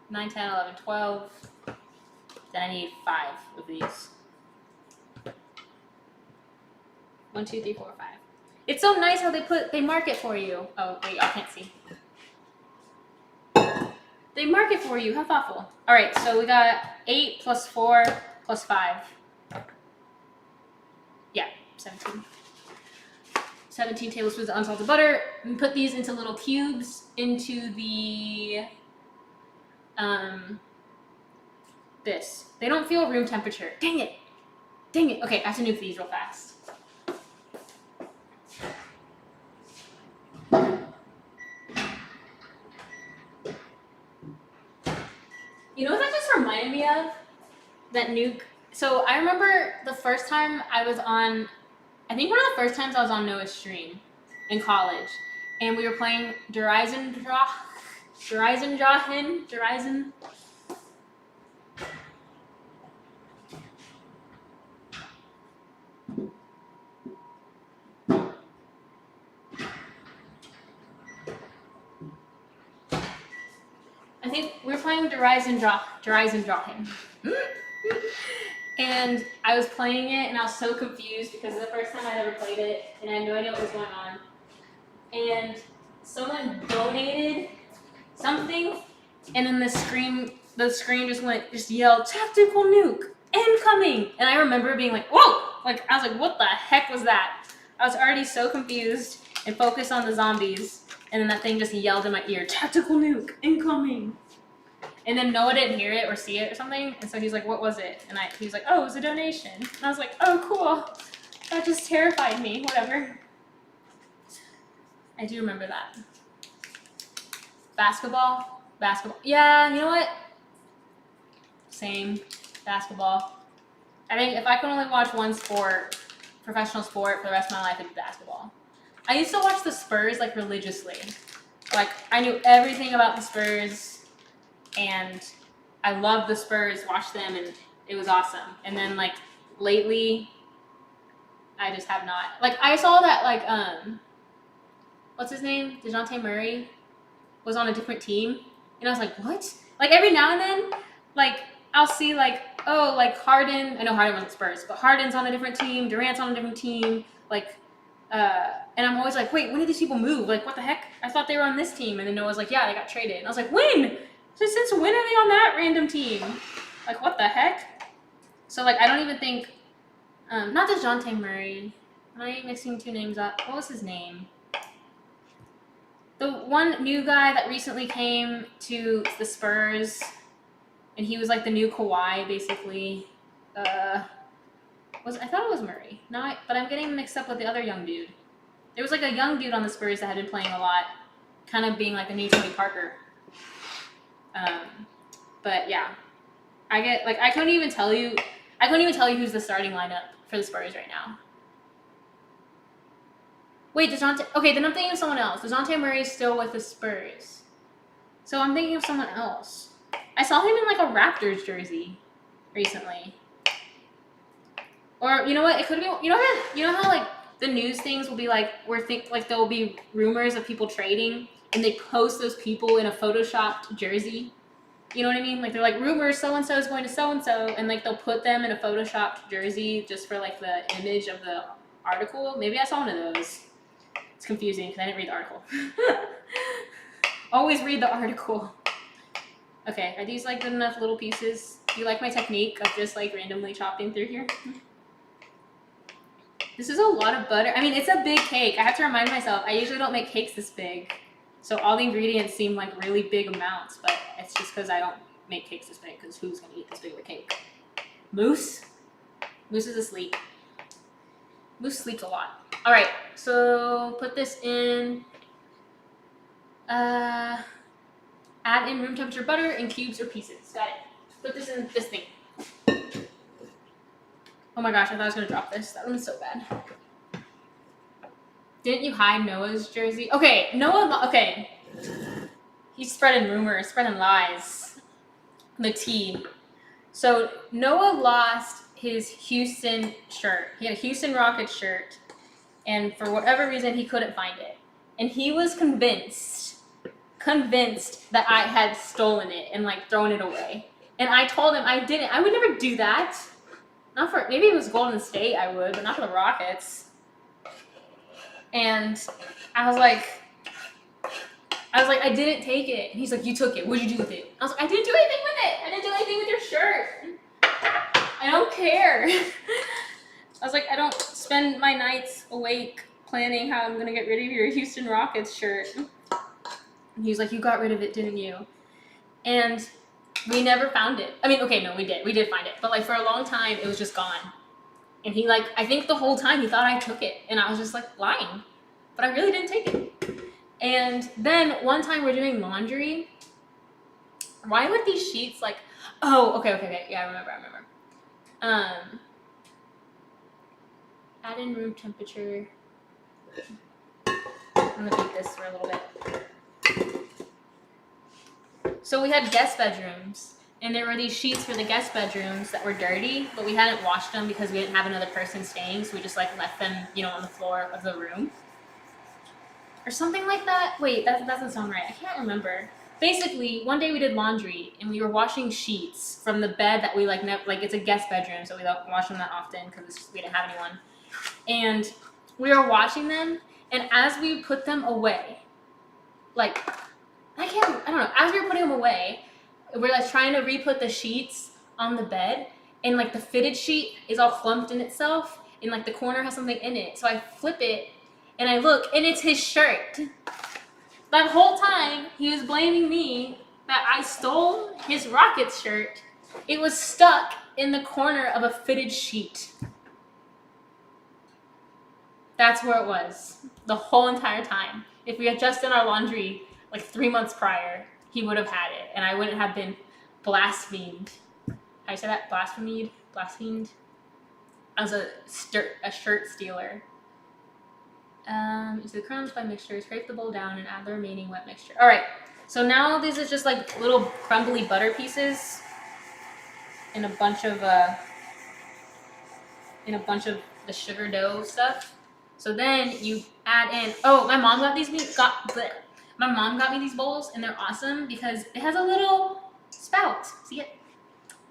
9, 10, 11, 12. Then I need 5 of these. 1, 2, 3, 4, 5. It's so nice how they mark it for you. Oh, wait, y'all can't see. They mark it for you. How thoughtful. All right, so we got 8 plus 4 plus 5. Yeah, 17. 17 tablespoons of unsalted butter. And put these into little cubes into the this. They don't feel room temperature. Dang it. Dang it. Okay, I have to nuke these real fast. You know what that just reminded me of? That nuke. So I remember the first time I was on, I think one of the first times I was on Noah's stream in college, and we were playing Horizon. I think we were playing Horizon Draw Him. And I was playing it, and I was so confused because it was the first time I'd ever played it, and I had no idea what was going on. And someone donated something, and then the screen just yelled, "Tactical nuke, incoming!" And I remember being like, "Whoa!" Like, I was like, what the heck was that? I was already so confused and focused on the zombies, and then that thing just yelled in my ear, "Tactical nuke, incoming!" And then Noah didn't hear it or see it or something, and so he's like, "What was it?" And he was like, "Oh, it was a donation." And I was like, "Oh, cool." That just terrified me. Whatever. I do remember that. Basketball. Yeah, you know what? Same. Basketball. I think if I could only watch one sport, professional sport, for the rest of my life, it'd be basketball. I used to watch the Spurs like religiously. Like, I knew everything about the Spurs. And I loved the Spurs, watched them, and it was awesome. And then, like, lately, I just have not. Like, I saw that, like, what's his name? DeJounte Murray was on a different team. And I was like, what? Like, every now and then, like, I'll see, like, oh, like, Harden. I know Harden wasn't Spurs, but Harden's on a different team. Durant's on a different team. Like, and I'm always like, wait, when did these people move? Like, what the heck? I thought they were on this team. And then Noah's like, yeah, they got traded. And I was like, when? Since when are they on that random team? Like, what the heck? So, like, I don't even think, not DeJounte Murray. Am I mixing two names up? What was his name? The one new guy that recently came to the Spurs, and he was like the new Kawhi, basically. I thought it was Murray. No, but I'm getting mixed up with the other young dude. There was like a young dude on the Spurs that had been playing a lot, kind of being like a new Tony Parker. But yeah, I couldn't even tell you who's the starting lineup for the Spurs right now. Wait, okay, then I'm thinking of someone else. DeJounte Murray's still with the Spurs. So I'm thinking of someone else. I saw him in like a Raptors jersey recently. Or you know what? It could be. You know how like the news things will be like there will be rumors of people trading, and they post those people in a photoshopped jersey. You know what I mean? Like they're like rumors so and so is going to so and so, and like they'll put them in a photoshopped jersey just for like the image of the article. Maybe I saw one of those. It's confusing because I didn't read the article. Always read the article. Okay, are these like good enough little pieces? Do you like my technique of just like randomly chopping through here? This is a lot of butter. I mean, it's a big cake. I have to remind myself, I usually don't make cakes this big. So all the ingredients seem like really big amounts, but it's just because I don't make cakes this big, because who's going to eat this big of a cake? Moose? Moose is asleep. Moose sleeps a lot. All right, so put this in. Add in room temperature butter in cubes or pieces. Got it. Put this in this thing. Oh my gosh, I thought I was going to drop this. That one's so bad. Didn't you hide Noah's jersey? Okay, Noah, okay. He's spreading rumors, spreading lies. The tea. So Noah lost his Houston shirt. He had a Houston Rockets shirt, and for whatever reason, he couldn't find it. And he was convinced that I had stolen it and like thrown it away. And I told him I didn't. I would never do that. Not for, maybe if it was Golden State, I would, but not for the Rockets. And I was like, I didn't take it. And he's like, you took it. What'd you do with it? I was like, I didn't do anything with it. I didn't do anything with your shirt. I don't care. I was like, I don't spend my nights awake planning how I'm going to get rid of your Houston Rockets shirt. And he was like, you got rid of it, didn't you? And we never found it. I mean, okay, no, we did. We did find it. But like for a long time, it was just gone. And he like, I think the whole time he thought I took it. And I was just like lying. But I really didn't take it. And then one time we're doing laundry. Why would these sheets like, oh, okay. Yeah, I remember. Add in room temperature. I'm gonna beat this for a little bit. So we had guest bedrooms, and there were these sheets for the guest bedrooms that were dirty, but we hadn't washed them because we didn't have another person staying, so we just like left them, on the floor of the room. Or something like that. Wait, that doesn't sound right. I can't remember. Basically, one day we did laundry, and we were washing sheets from the bed that we like it's a guest bedroom, so we don't wash them that often because we didn't have anyone. And we were washing them, and as we put them away, as we were putting them away, we're like trying to re-put the sheets on the bed, and like the fitted sheet is all clumped in itself, and like the corner has something in it. So I flip it, and I look, and it's his shirt. That whole time, he was blaming me that I stole his Rockets shirt. It was stuck in the corner of a fitted sheet. That's where it was the whole entire time. If we had just done our laundry like 3 months prior, he would have had it, and I wouldn't have been blasphemed. How do you say that? Blasphemed? As a shirt stealer. Use the crumbs by mixture, scrape the bowl down, and add the remaining wet mixture. All right, so now these are just like little crumbly butter pieces in a bunch of the sugar dough stuff. So then you add in. Oh, my mom got me these bowls, and they're awesome because it has a little spout. See it?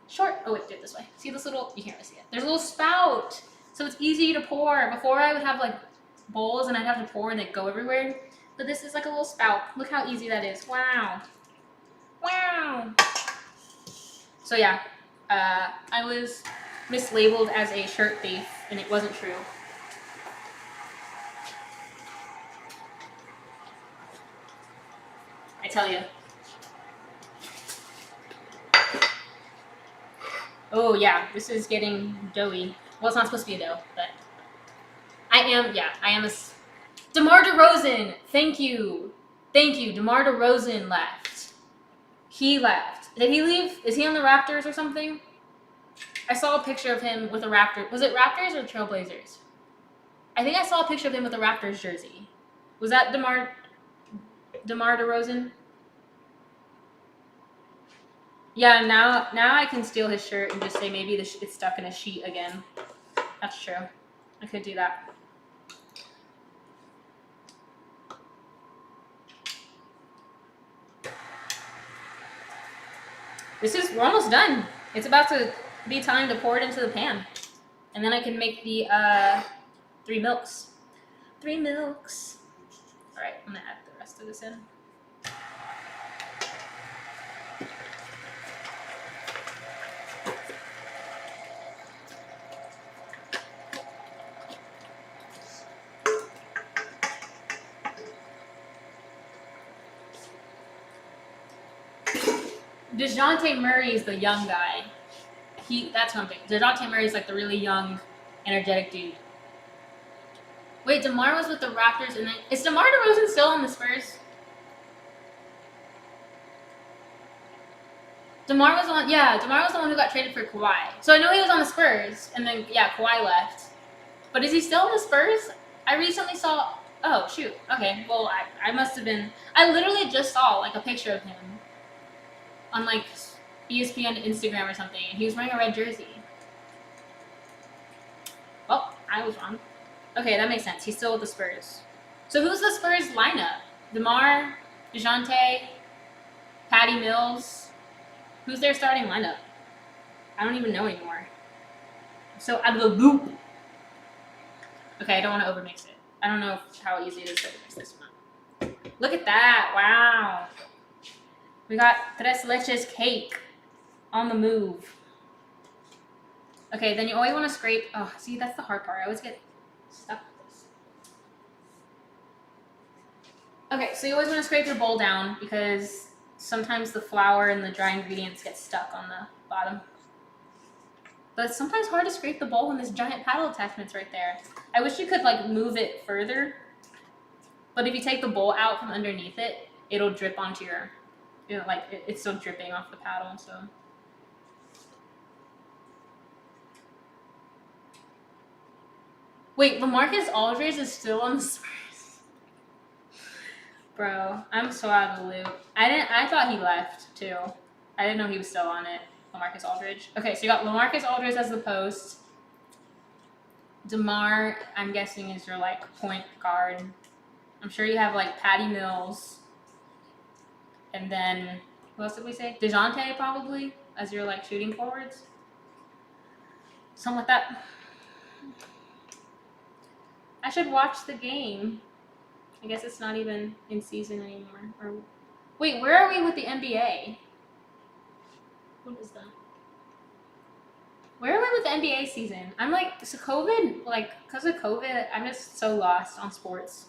Short. Oh wait, do it this way. See this little? You can't really see it. There's a little spout, so it's easy to pour. Before I would have like bowls and I'd have to pour and they'd go everywhere, but this is like a little spout. Look how easy that is. Wow. So yeah, I was mislabeled as a shirt thief, and it wasn't true. I tell you. Oh yeah, this is getting doughy. Well, it's not supposed to be a doe, but I am a... DeMar DeRozan! Thank you. DeMar DeRozan left. He left. Did he leave? Is he on the Raptors or something? I saw a picture of him with a Raptor. Was it Raptors or Trailblazers? I think I saw a picture of him with a Raptors jersey. Was that DeMar DeRozan? Yeah, now I can steal his shirt and just say maybe it's stuck in a sheet again. That's true. I could do that. We're almost done. It's about to be time to pour it into the pan. And then I can make the 3 milks. 3 milks. All right, I'm gonna add the rest of this in. DeJounte Murray is the young guy. That's one thing. DeJounte Murray is like the really young, energetic dude. Wait, DeMar was with the Raptors, and then is DeMar DeRozan still on the Spurs? DeMar was the one who got traded for Kawhi. So I know he was on the Spurs, and then Kawhi left. But is he still on the Spurs? I recently saw. Oh shoot. Okay. Well, I must have been. I literally just saw like a picture of him on like ESPN Instagram or something, and he was wearing a red jersey. Well, I was wrong. Okay, that makes sense. He's still with the Spurs. So who's the Spurs lineup? DeMar, DeJounte, Patty Mills. Who's their starting lineup? I don't even know anymore. I'm so out of the loop. Okay, I don't want to overmix it. I don't know how easy it is to overmix this one. Look at that. Wow. We got Tres Leches cake on the move. Okay, then you always want to scrape. Oh, see, that's the hard part. I always get stuck with this. Okay, so you always want to scrape your bowl down because sometimes the flour and the dry ingredients get stuck on the bottom. But it's sometimes hard to scrape the bowl when this giant paddle attachment's right there. I wish you could like move it further. But if you take the bowl out from underneath it, it'll drip onto your, like it's still dripping off the paddle, so. Wait, LaMarcus Aldridge is still on the Spurs? Bro, I'm so out of the loop. I thought he left too. I didn't know he was still on it. LaMarcus Aldridge. Okay, so you got LaMarcus Aldridge as the post. DeMar, I'm guessing, is your like point guard. I'm sure you have like Patty Mills. And then who else did we say? DeJounte probably as your like shooting forwards. Something like that. I should watch the game. I guess it's not even in season anymore. Or wait, where are we with the NBA? What is that? Where are we with the NBA season? I'm like, so COVID, like, because of COVID, I'm just so lost on sports.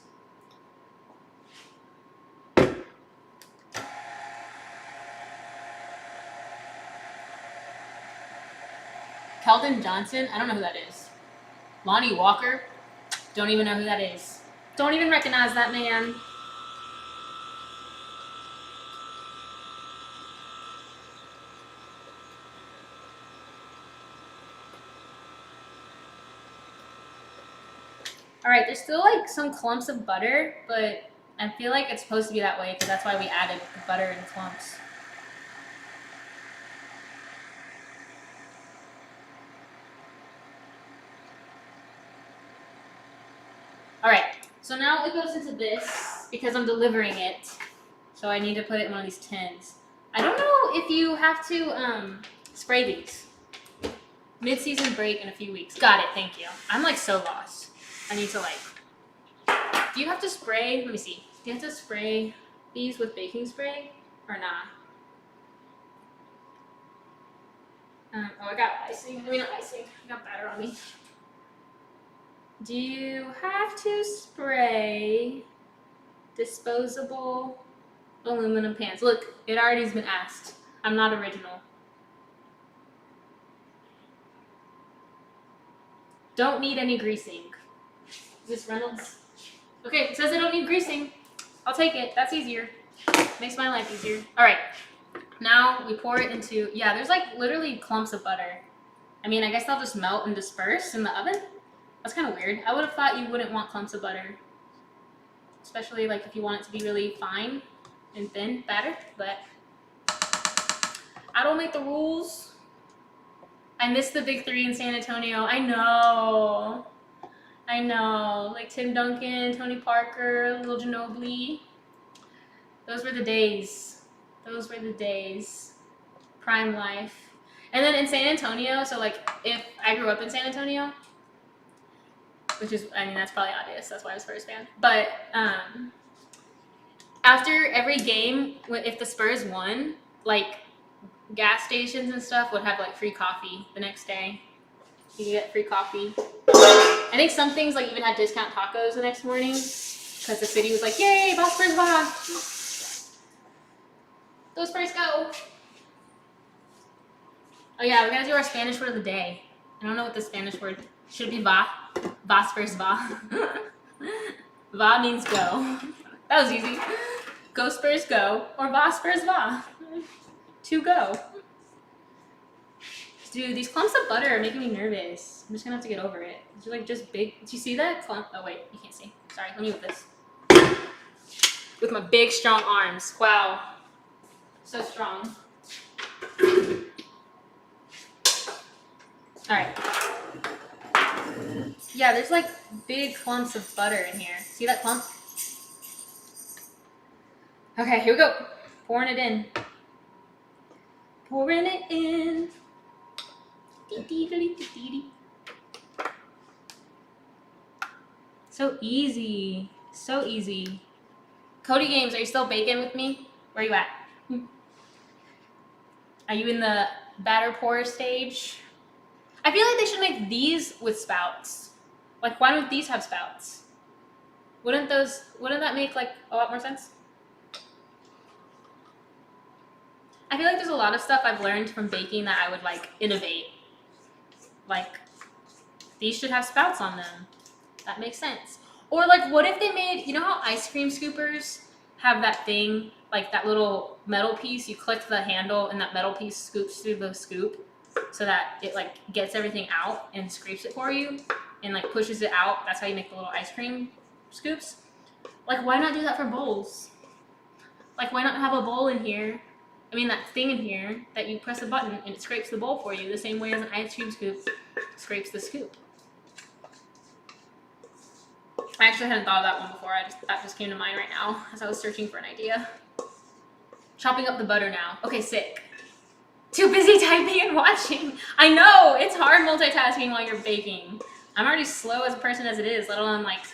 Keldon Johnson? I don't know who that is. Lonnie Walker? Don't even know who that is. Don't even recognize that man. Alright, there's still like some clumps of butter, but I feel like it's supposed to be that way because that's why we added butter in clumps. Alright, so now it goes into this because I'm delivering it. So I need to put it in one of these tins. I don't know if you have to spray these. Mid-season break in a few weeks. Got it, thank you. I'm like so lost. I need to like, do you have to spray, let me see. Do you have to spray these with baking spray or not? Oh, I got icing. I mean, not icing. I got batter on me. Do you have to spray disposable aluminum pans? Look, it already has been asked. I'm not original. Don't need any greasing. Is this Reynolds? Okay, it says I don't need greasing. I'll take it. That's easier. Makes my life easier. All right. Now we pour it into, yeah, there's like literally clumps of butter. I mean, I guess they'll just melt and disperse in the oven. That's kind of weird. I would have thought you wouldn't want clumps of butter. Especially like if you want it to be really fine and thin batter, but I don't make the rules. I missed the big three in San Antonio. I know. Like Tim Duncan, Tony Parker, Little Ginobili. Those were the days. Prime life. And then in San Antonio, so like if I grew up in San Antonio, which is, I mean, that's probably obvious. That's why I was Spurs fan. But after every game, if the Spurs won, like gas stations and stuff would have like free coffee the next day. You could get free coffee. I think some things like even had discount tacos the next morning because the city was like, yay, va Spurs va. Go Spurs go. Oh yeah, we gotta do our Spanish word of the day. I don't know what the Spanish word should be. Va. Va Spurs va. Va means go. That was easy. Go Spurs go or va Spurs va. To go. Dude, these clumps of butter are making me nervous. I'm just gonna have to get over it. They're like just big. Do you see that clump? Oh wait, you can't see. Sorry, let me with this. With my big strong arms. Wow. So strong. Alright. Yeah, there's like big clumps of butter in here. See that clump? Okay, here we go. Pouring it in. Pouring it in. So easy. So easy. Cody Games, are you still baking with me? Where are you at? Are you in the batter pour stage? I feel like they should make these with spouts. Like, why don't these have spouts? Wouldn't that make like a lot more sense? I feel like there's a lot of stuff I've learned from baking that I would like innovate. Like, these should have spouts on them. That makes sense. Or like, what if they made, you know how ice cream scoopers have that thing, like that little metal piece, you click the handle and that metal piece scoops through the scoop so that it like gets everything out and scrapes it for you and like pushes it out. That's how you make the little ice cream scoops. Like, why not do that for bowls? Like, why not have a bowl in here? I mean, that thing in here that you press a button and it scrapes the bowl for you the same way as an ice cream scoop scrapes the scoop. I actually hadn't thought of that one before. That just came to mind right now as I was searching for an idea. Chopping up the butter now. Okay, sick. Too busy typing and watching. I know, it's hard multitasking while you're baking. I'm already slow as a person as it is, let alone like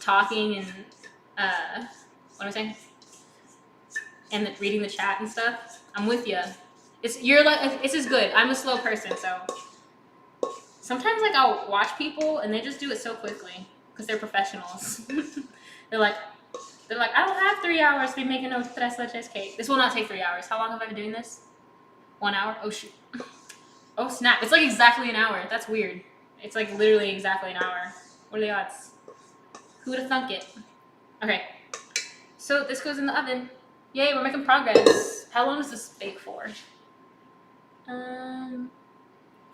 talking and what am I saying? And reading the chat and stuff. I'm with you. It's as good. I'm a slow person, so sometimes like I'll watch people and they just do it so quickly because they're professionals. they're like, I don't have 3 hours to be making a tres leches cake. This will not take 3 hours. How long have I been doing this? 1 hour? Oh shoot. Oh snap. It's like exactly an hour. That's weird. It's like literally exactly an hour. What are the odds? Who would have thunk it? Okay. So this goes in the oven. Yay, we're making progress. How long does this bake for?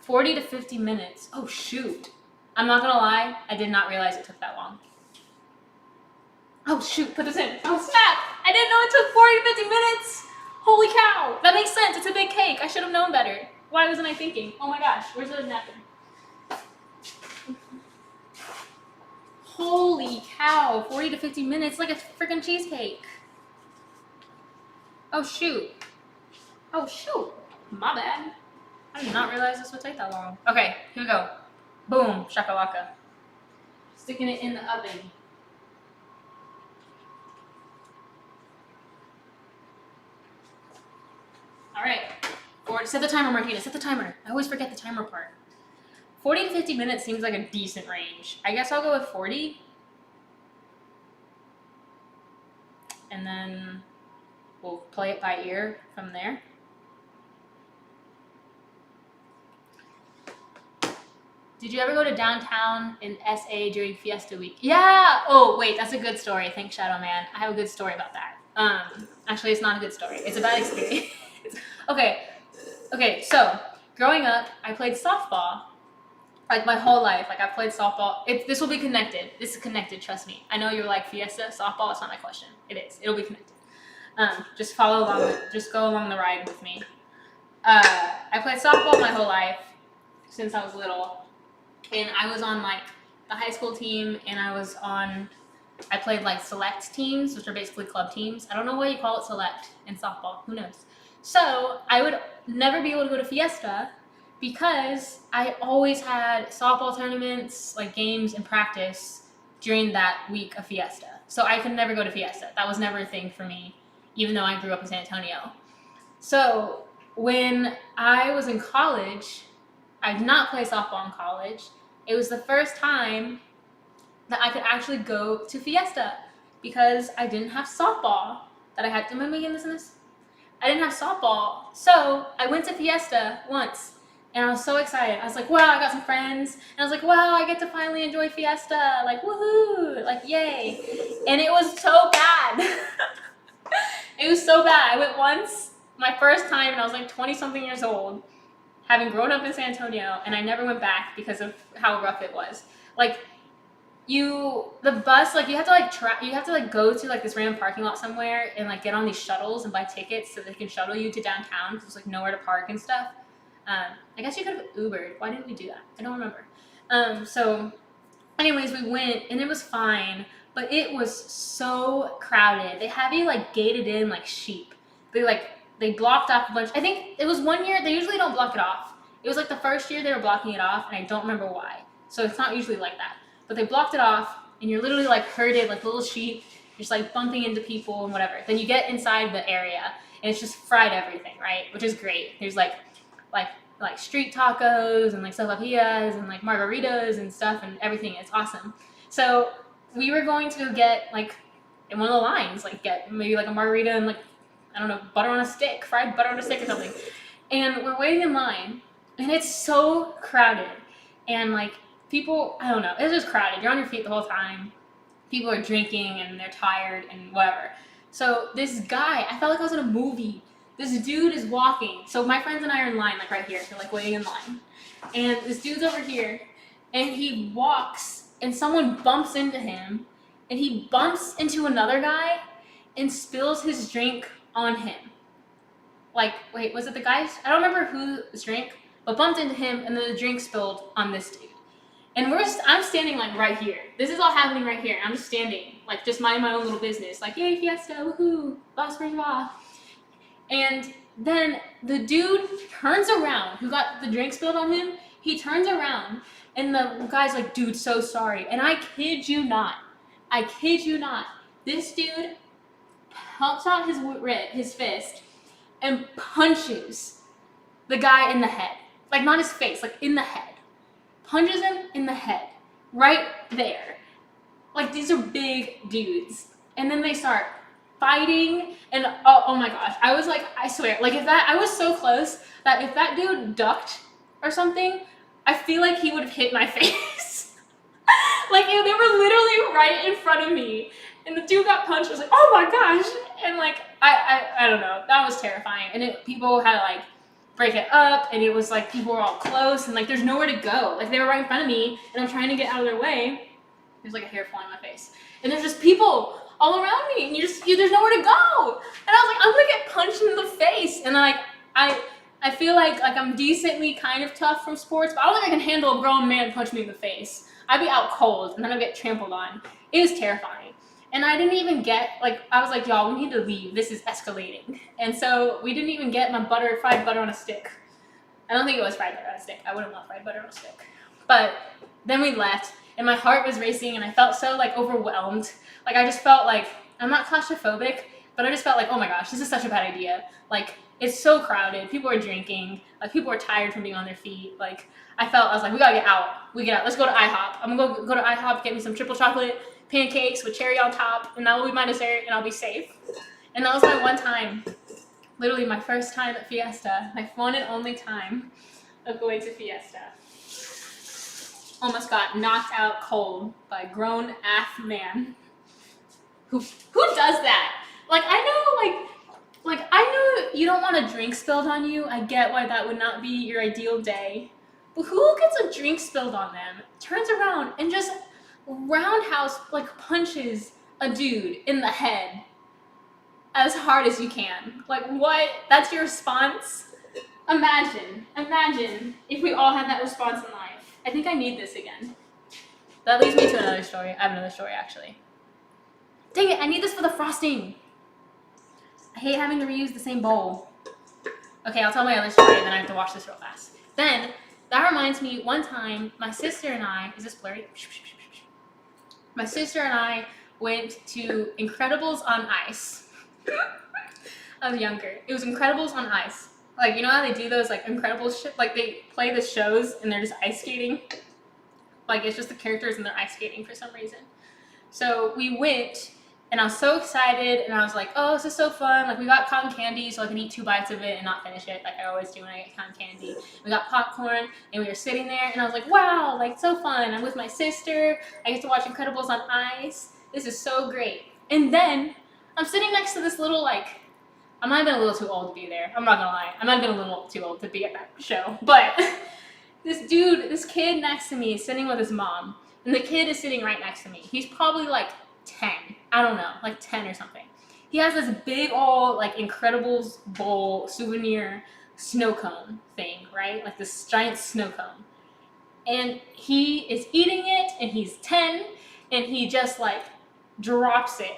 40 to 50 minutes. Oh shoot. I'm not gonna lie, I did not realize it took that long. Oh shoot, put this in. Oh snap! I didn't know it took 40 to 50 minutes! Holy cow! That makes sense, it's a big cake. I should have known better. Why wasn't I thinking? Oh my gosh, where's the napkin? Holy cow, 40 to 50 minutes, like a freaking cheesecake. Oh shoot. Oh shoot. My bad. I did not realize this would take that long. Okay, here we go. Boom, shakalaka. Sticking it in the oven. Alright. Set the timer, Martina. Set the timer. I always forget the timer part. 40 to 50 minutes seems like a decent range. I guess I'll go with 40. And then we'll play it by ear from there. Did you ever go to downtown in SA during Fiesta Week? Yeah. Oh wait, that's a good story. Thanks, Shadow Man. I have a good story about that. Actually, it's not a good story. It's a bad experience. Okay. So growing up, I played softball like my whole life. Like I played softball. This will be connected. This is connected. Trust me. I know you're like Fiesta softball. It's not my question. It is. It'll be connected. Just follow along. Just go along the ride with me. I played softball my whole life since I was little. And I was on like the high school team, and I played like select teams, which are basically club teams. I don't know why you call it select in softball. Who knows? So I would never be able to go to Fiesta because I always had softball tournaments, like games and practice during that week of Fiesta. So I could never go to Fiesta. That was never a thing for me, even though I grew up in San Antonio. So when I was in college, I did not play softball in college. It was the first time that I could actually go to Fiesta because I didn't have softball that I had. Am I making this in this? I didn't have softball. So I went to Fiesta once and I was so excited. I was like, wow, I got some friends. And I was like, wow, I get to finally enjoy Fiesta. Like, woohoo, like, yay. And it was so bad. It was so bad. I went once, my first time, and I was like 20-something years old, having grown up in San Antonio, and I never went back because of how rough it was. Like, the bus, like, you have to like go to like this random parking lot somewhere and like get on these shuttles and buy tickets so they can shuttle you to downtown because there's like nowhere to park and stuff. I guess you could have Ubered. Why didn't we do that? I don't remember. So anyways, we went and it was fine, but it was so crowded. They have you like gated in like sheep. They blocked off a bunch. I think it was one year. They usually don't block it off. It was like the first year they were blocking it off, and I don't remember why. So it's not usually like that. But they blocked it off, and you're literally like herded like little sheep, just like bumping into people and whatever. Then you get inside the area, and it's just fried everything, right? Which is great. There's like street tacos and like sopapillas and like margaritas and stuff and everything. It's awesome. So we were going to get like in one of the lines, like get maybe like a margarita and like, I don't know, butter on a stick, fried butter on a stick or something. And we're waiting in line, and it's so crowded. And like people, I don't know, it's just crowded. You're on your feet the whole time. People are drinking and they're tired and whatever. So this guy, I felt like I was in a movie. This dude is walking. So my friends and I are in line, like right here. They're like waiting in line. And this dude's over here, and he walks, and someone bumps into him, and he bumps into another guy and spills his drink on him. Like, wait, was it the guy? I don't remember whose drink, but bumped into him, and then the drink spilled on this dude. And I'm standing like right here. This is all happening right here. I'm just standing, like just minding my own little business. Like, yay, Fiesta, woohoo, Las Vegas. And then the dude turns around, who got the drink spilled on him, he turns around, and the guy's like, dude, so sorry. And I kid you not, this dude pumps out his fist and punches the guy in the head. Like, not his face, like in the head. Punches him in the head. Right there. Like, these are big dudes. And then they start fighting, and oh my gosh. I was like, I swear, like I was so close that if that dude ducked or something, I feel like he would have hit my face. Like, they were literally right in front of me. And the dude got punched. I was like, oh my gosh. And like, I don't know. That was terrifying. And people had to like break it up. And it was like, people were all close. And like, there's nowhere to go. Like, they were right in front of me. And I'm trying to get out of their way. There's like a hair flying in my face. And there's just people all around me. And there's nowhere to go. And I was like, I'm going to get punched in the face. And like, I feel like I'm decently kind of tough from sports. But I don't think I can handle a grown man punch me in the face. I'd be out cold. And then I'd get trampled on. It was terrifying. And I didn't even get, like, I was like, y'all, we need to leave. This is escalating. And so we didn't even get my fried butter on a stick. I don't think it was fried butter on a stick. I wouldn't want fried butter on a stick. But then we left, and my heart was racing, and I felt so, like, overwhelmed. Like, I just felt like, I'm not claustrophobic, but I just felt like, oh my gosh, this is such a bad idea. Like, it's so crowded. People are drinking. Like, people are tired from being on their feet. Like, I was like, we gotta get out. Let's go to IHOP. I'm gonna go to IHOP, get me some triple chocolate pancakes with cherry on top, and that will be my dessert, and I'll be safe. And that was my one time, literally my first time at Fiesta, my one and only time of going to Fiesta. almost got knocked out cold by a grown-ass man. Who does that? Like, I know you don't want a drink spilled on you. I get why that would not be your ideal day. But who gets a drink spilled on them, turns around, and just roundhouse, like, punches a dude in the head as hard as you can? Like, what? That's your response? Imagine if we all had that response in life. I think I need this again. That leads me to another story. I have another story, actually. Dang it, I need this for the frosting. I hate having to reuse the same bowl. Okay, I'll tell my other story, and then I have to watch this real fast. Then, that reminds me, one time, my sister and I, is this blurry? My sister and I went to Incredibles on Ice. I was younger. It was Incredibles on Ice. Like, you know how they do those, like, Incredibles shit? Like, they play the shows, and they're just ice skating? Like, it's just the characters, and they're ice skating for some reason. So, we went, and I was so excited, and I was like, oh, this is so fun. Like, we got cotton candy, so I can eat 2 bites of it and not finish it, like I always do when I get cotton candy. We got popcorn, and we were sitting there, and I was like, wow, like, so fun. I'm with my sister. I get to watch Incredibles on Ice. This is so great. And then, I'm sitting next to this little, like, I might have been a little too old to be there. I'm not gonna lie. I might have been a little too old to be at that show. But this kid next to me is sitting with his mom, and the kid is sitting right next to me. He's probably, like, 10. I don't know, like 10 or something. He has this big old, like, Incredibles bowl souvenir snow cone thing, right? Like this giant snow cone. And he is eating it, and he's 10, and he just, like, drops it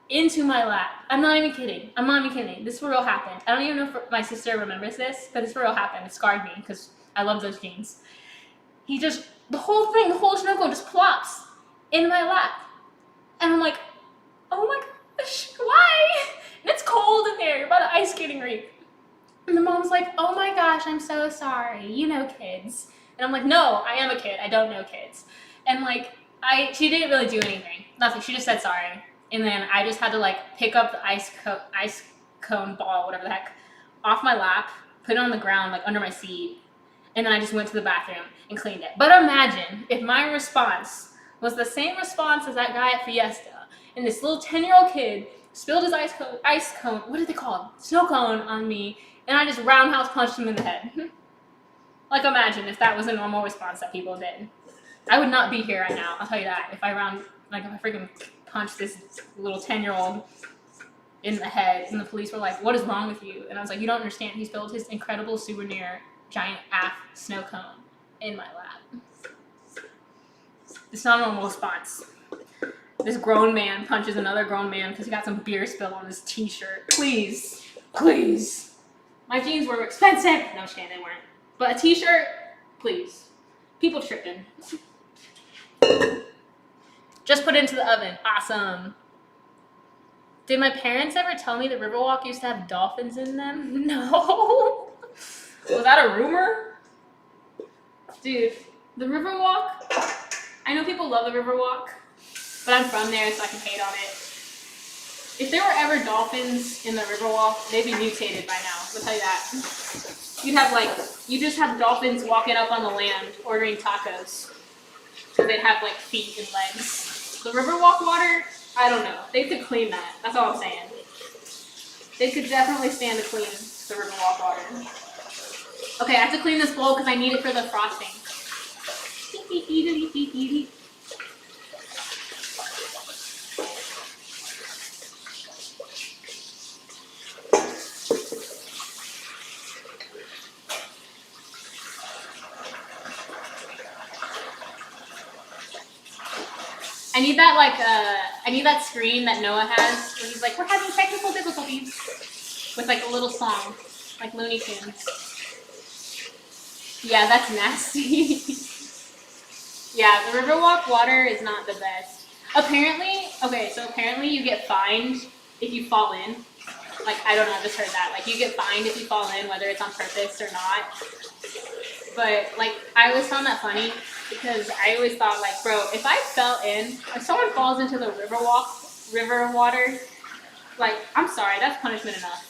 into my lap. I'm not even kidding. This for real happened. I don't even know if my sister remembers this, but this for real happened. It scarred me because I love those jeans. He just, the whole snow cone just plops in my lap. And I'm like, oh my gosh, why? And it's cold in there. You're by the ice skating rink. And the mom's like, oh my gosh, I'm so sorry. You know kids. And I'm like, no, I am a kid. I don't know kids. And like, she didn't really do anything. Nothing. She just said sorry. And then I just had to like pick up the ice cone ball, whatever the heck, off my lap, put it on the ground, like under my seat. And then I just went to the bathroom and cleaned it. But imagine if my response was the same response as that guy at Fiesta. And this little 10-year-old kid spilled his ice cone, what did they call it? Snow cone on me. And I just roundhouse punched him in the head. Like, imagine if that was a normal response that people did. I would not be here right now, I'll tell you that. If I freaking punched this little 10-year-old in the head, and the police were like, what is wrong with you? And I was like, you don't understand. He spilled his incredible souvenir giant AF snow cone in my lap. It's not a normal response. This grown man punches another grown man because he got some beer spill on his t-shirt. Please. My jeans were expensive. No, just kidding, they weren't. But a t-shirt, please. People tripping. Just put it into the oven. Awesome. Did my parents ever tell me the Riverwalk used to have dolphins in them? No. Was that a rumor? Dude, the Riverwalk, I know people love the Riverwalk, but I'm from there, so I can hate on it. If there were ever dolphins in the Riverwalk, they'd be mutated by now. I'll tell you that. You just have dolphins walking up on the land ordering tacos. So they'd have like feet and legs. The Riverwalk water, I don't know. They could clean that. That's all I'm saying. They could definitely stand to clean the Riverwalk water. Okay, I have to clean this bowl because I need it for the frosting. I need that screen that Noah has where he's like, we're having technical difficulties with like a little song, like Looney Tunes. Yeah, that's nasty. Yeah, the Riverwalk water is not the best. Apparently you get fined if you fall in. Like, I don't know, I just heard that. Like, you get fined if you fall in, whether it's on purpose or not. But, like, I always found that funny because I always thought, like, bro, if I fell in, if someone falls into the river water, like, I'm sorry, that's punishment enough.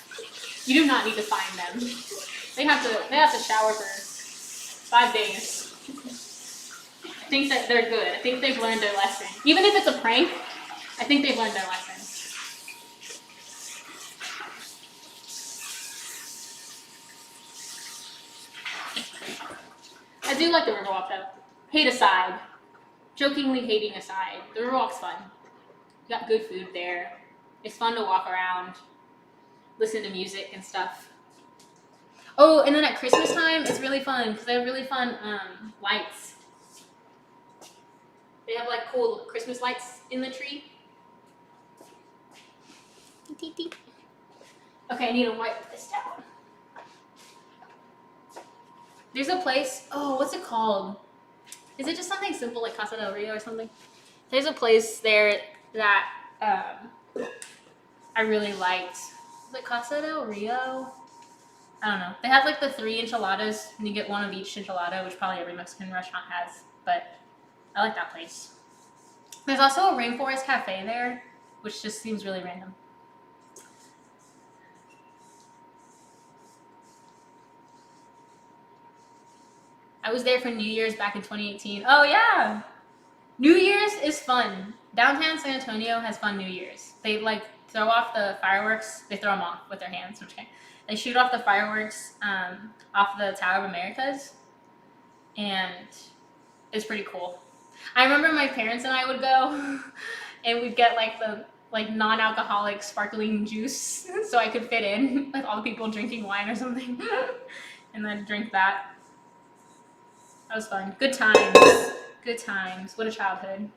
You do not need to fine them. They have to shower for 5 days. think that they're good. I think they've learned their lesson. Even if it's a prank, I think they've learned their lesson. I do like the Riverwalk though. Hate aside. Jokingly hating aside. The Riverwalk's fun. You got good food there. It's fun to walk around, listen to music and stuff. Oh, and then at Christmas time, it's really fun because they have really fun lights. They have like cool Christmas lights in the tree. Okay, I need to wipe this down. There's a place, oh, what's it called? Is it just something simple like Casa del Rio or something? There's a place there that I really liked. Is it Casa del Rio? I don't know. They have like the 3 enchiladas, and you get one of each enchilada, which probably every Mexican restaurant has, but I like that place. There's also a Rainforest Cafe there, which just seems really random. I was there for New Year's back in 2018. Oh yeah! New Year's is fun. Downtown San Antonio has fun New Year's. They like throw off the fireworks. They throw them off with their hands. Okay. They shoot off the fireworks off the Tower of Americas, and it's pretty cool. I remember my parents and I would go, and we'd get like the non-alcoholic sparkling juice, so I could fit in with all the people drinking wine or something, and then drink that. That was fun. Good times. Good times. What a childhood.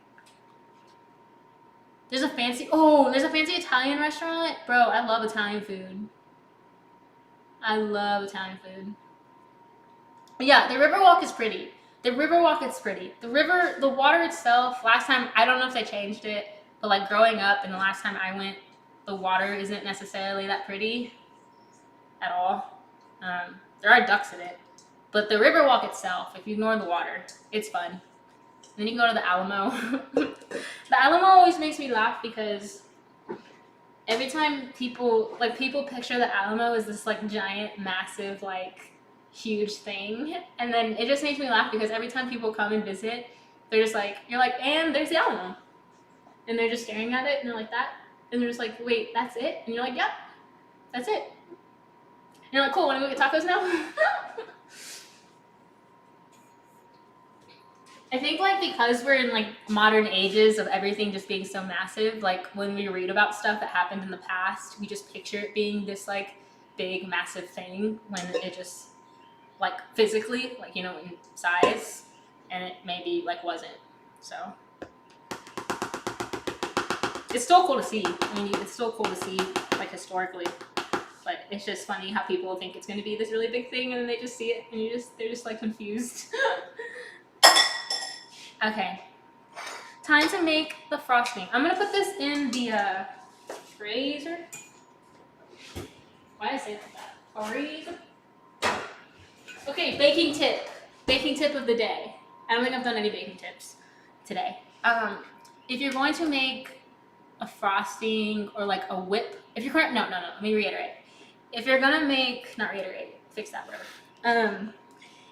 There's a fancy Italian restaurant. Bro, I love Italian food. I love Italian food. But yeah, the Riverwalk is pretty. The water itself, last time, I don't know if they changed it, but like growing up and the last time I went, the water isn't necessarily that pretty at all. There are ducks in it. But the Riverwalk itself, if you ignore the water, it's fun. And then you can go to the Alamo. The Alamo always makes me laugh because every time people picture the Alamo as this like giant, massive, like huge thing. And then it just makes me laugh because every time people come and visit, they're just like, you're like, and there's the Alamo. And they're just staring at it and they're like that. And they're just like, wait, that's it? And you're like, yep, that's it. And you're like, cool, wanna go get tacos now? I think like because we're in like modern ages of everything just being so massive, like when we read about stuff that happened in the past, we just picture it being this like big massive thing when it just like physically, like, you know, in size, and it maybe like wasn't. So it's still cool to see. I mean, it's still cool to see like historically, but it's just funny how people think it's going to be this really big thing and then they just see it and they're just like confused. Okay, time to make the frosting. I'm gonna put this in the freezer. Why did I say it like that? Freezer. Okay, baking tip of the day. I don't think I've done any baking tips today. If you're going to make a frosting or like a whip, if you're no, let me reiterate. If you're gonna make, not reiterate, fix that word.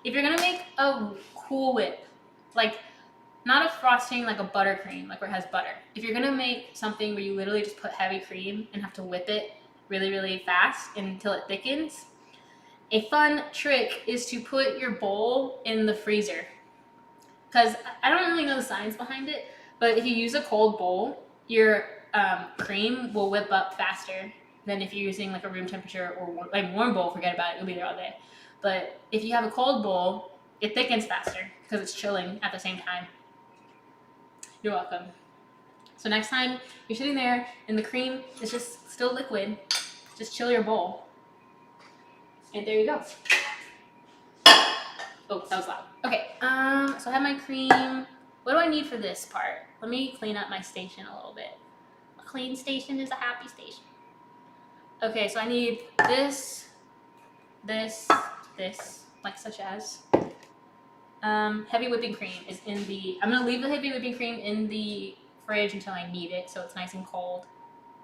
If you're gonna make a Cool Whip, like not a frosting like a buttercream, like where it has butter. If you're gonna make something where you literally just put heavy cream and have to whip it really, really fast until it thickens, a fun trick is to put your bowl in the freezer. Because I don't really know the science behind it, but if you use a cold bowl, your cream will whip up faster than if you're using like a room temperature or like warm bowl. Forget about it, you'll be there all day. But if you have a cold bowl, it thickens faster because it's chilling at the same time. You're welcome. So next time you're sitting there and the cream is just still liquid, just chill your bowl. And there you go. Oh, that was loud. Okay, so I have my cream. What do I need for this part? Let me clean up my station a little bit. A clean station is a happy station. Okay, so I need this, like such as. Heavy whipping cream is in the, I'm going to leave the heavy whipping cream in the fridge until I need it so it's nice and cold.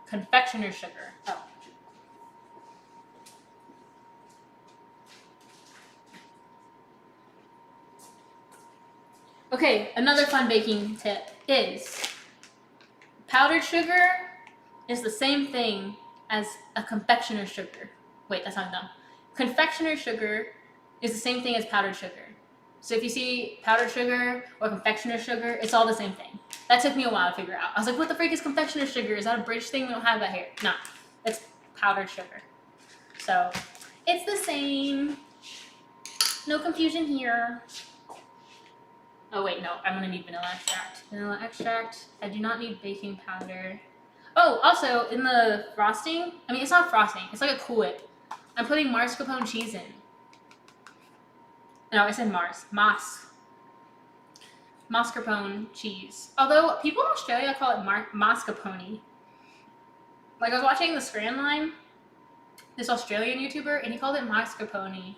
Confectioner's sugar. Oh. Okay, another fun baking tip is powdered sugar is the same thing as a confectioner's sugar. Wait, that's not done. Confectioner's sugar is the same thing as powdered sugar. So if you see powdered sugar or confectioner's sugar, it's all the same thing. That took me a while to figure out. I was like, what the freak is confectioner's sugar? Is that a British thing? We don't have that here. No, it's powdered sugar. So it's the same. No confusion here. Oh wait, no, I'm gonna need vanilla extract. Vanilla extract. I do not need baking powder. Oh, also in the frosting, I mean it's not frosting, it's like a Cool Whip. I'm putting mascarpone cheese in. No, I said mascarpone cheese. Although people in Australia call it mascarpone. Like I was watching the Scranline, this Australian YouTuber, and he called it mascarpone.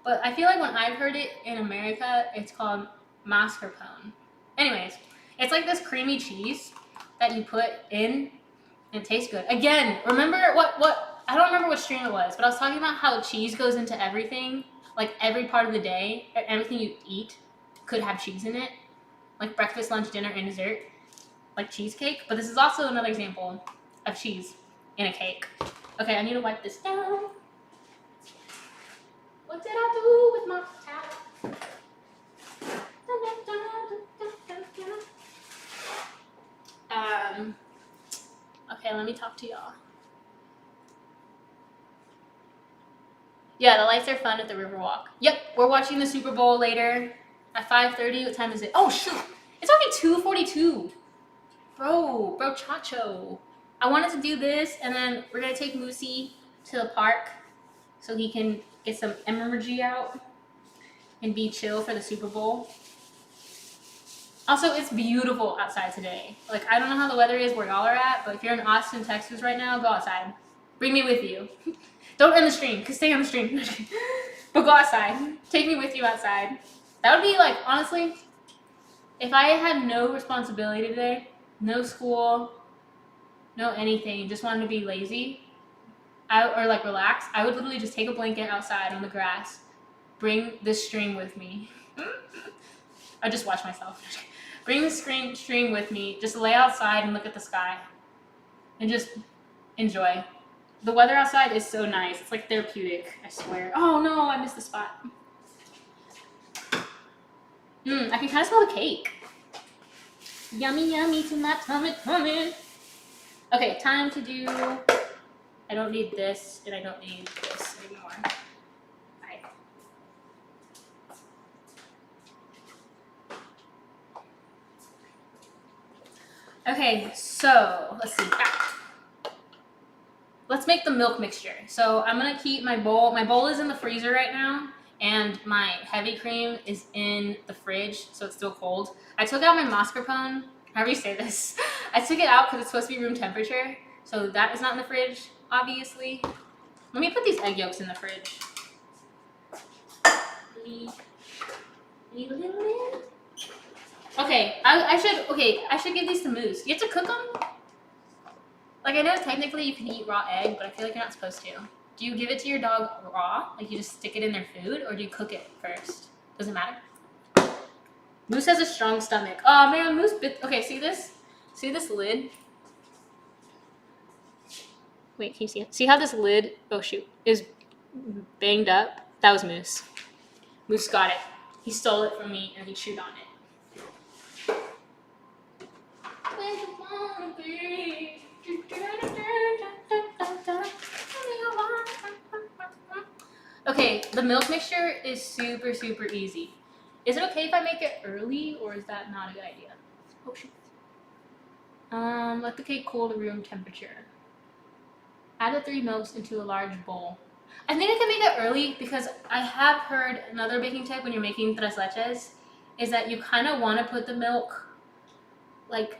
But I feel like when I've heard it in America, it's called mascarpone. Anyways, it's like this creamy cheese that you put in and it tastes good. Again, remember what I don't remember what stream it was, but I was talking about how cheese goes into everything, like every part of the day, everything you eat could have cheese in it, like breakfast, lunch, dinner, and dessert, like cheesecake. But this is also another example of cheese in a cake. Okay, I need to wipe this down. What did I do with my towel? Okay, let me talk to y'all. Yeah, the lights are fun at the Riverwalk. Yep, we're watching the Super Bowl later at 5:30. What time is it? Oh shoot, it's only 2:42. Bro, chacho. I wanted to do this, and then we're gonna take Moosey to the park so he can get some energy out and be chill for the Super Bowl. Also, it's beautiful outside today. Like, I don't know how the weather is where y'all are at, but if you're in Austin, Texas right now, go outside. Bring me with you. Don't end the stream, because stay on the stream. But go outside. Take me with you outside. That would be like, honestly, if I had no responsibility today, no school, no anything, just wanted to be lazy, or like relax, I would literally just take a blanket outside on the grass, bring this stream with me. I just watch myself. Bring the stream with me, just lay outside and look at the sky, and just enjoy. The weather outside is so nice. It's like therapeutic, I swear. Oh no, I missed the spot. I can kind of smell the cake. Yummy, yummy to my tummy, tummy. Okay, time to do, I don't need this, and I don't need this anymore. Bye. Okay, so let's see. Let's make the milk mixture. So I'm gonna keep my bowl. My bowl is in the freezer right now, and my heavy cream is in the fridge, so it's still cold. I took out my mascarpone, however you say this. I took it out because it's supposed to be room temperature, so that is not in the fridge, obviously. Let me put these egg yolks in the fridge. Okay, I should give these to Moose. You have to cook them? Like, I know technically you can eat raw egg, but I feel like you're not supposed to. Do you give it to your dog raw? Like, you just stick it in their food? Or do you cook it first? Does it matter? Moose has a strong stomach. Oh, man, Moose bit... Okay, see this? See this lid? Wait, can you see it? See how this lid, oh shoot, is banged up? That was Moose. Moose got it. He stole it from me and he chewed on it. Where you wanna be? Okay, the milk mixture is super, super easy. Is it okay if I make it early, or is that not a good idea? Oh shoot. Let the cake cool to room temperature. Add the 3 milks into a large bowl. I think I can make it early because I have heard another baking tip when you're making tres leches is that you kind of want to put the milk, like,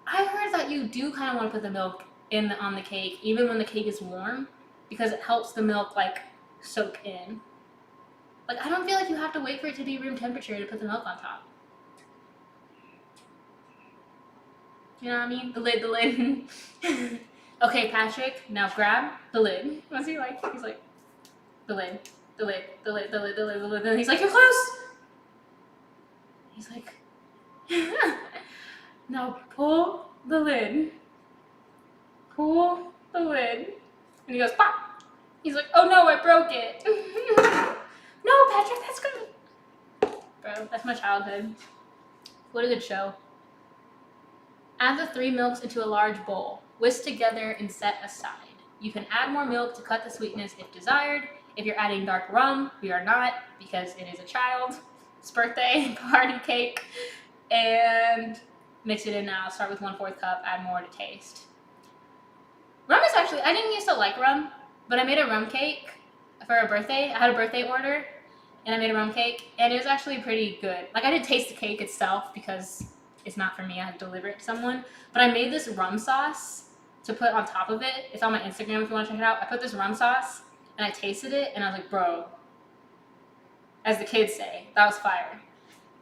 I heard that you do kind of want to put the milk on the cake even when the cake is warm because it helps the milk like soak in. Like, I don't feel like you have to wait for it to be room temperature to put the milk on top. You know what I mean? The lid. Okay, Patrick, now grab the lid. What's he like? He's like, the lid. And he's like, you're close. He's like, Now pull the lid. Pull the lid. And he goes, pop. He's like, oh no, I broke it. No, Patrick, that's good. Bro, that's my childhood. What a good show. Add the 3 milks into a large bowl. Whisk together and set aside. You can add more milk to cut the sweetness if desired. If you're adding dark rum, we are not, because it is a child's birthday party cake. And mix it in now. Start with 1/4 cup, add more to taste. Rum is actually, I didn't used to like rum, but I made a rum cake for a birthday. I had a birthday order, and I made a rum cake, and it was actually pretty good. Like, I didn't taste the cake itself because it's not for me. I had to deliver it to someone. But I made this rum sauce to put on top of it. It's on my Instagram if you want to check it out. I put this rum sauce, and I tasted it, and I was like, bro, as the kids say, that was fire.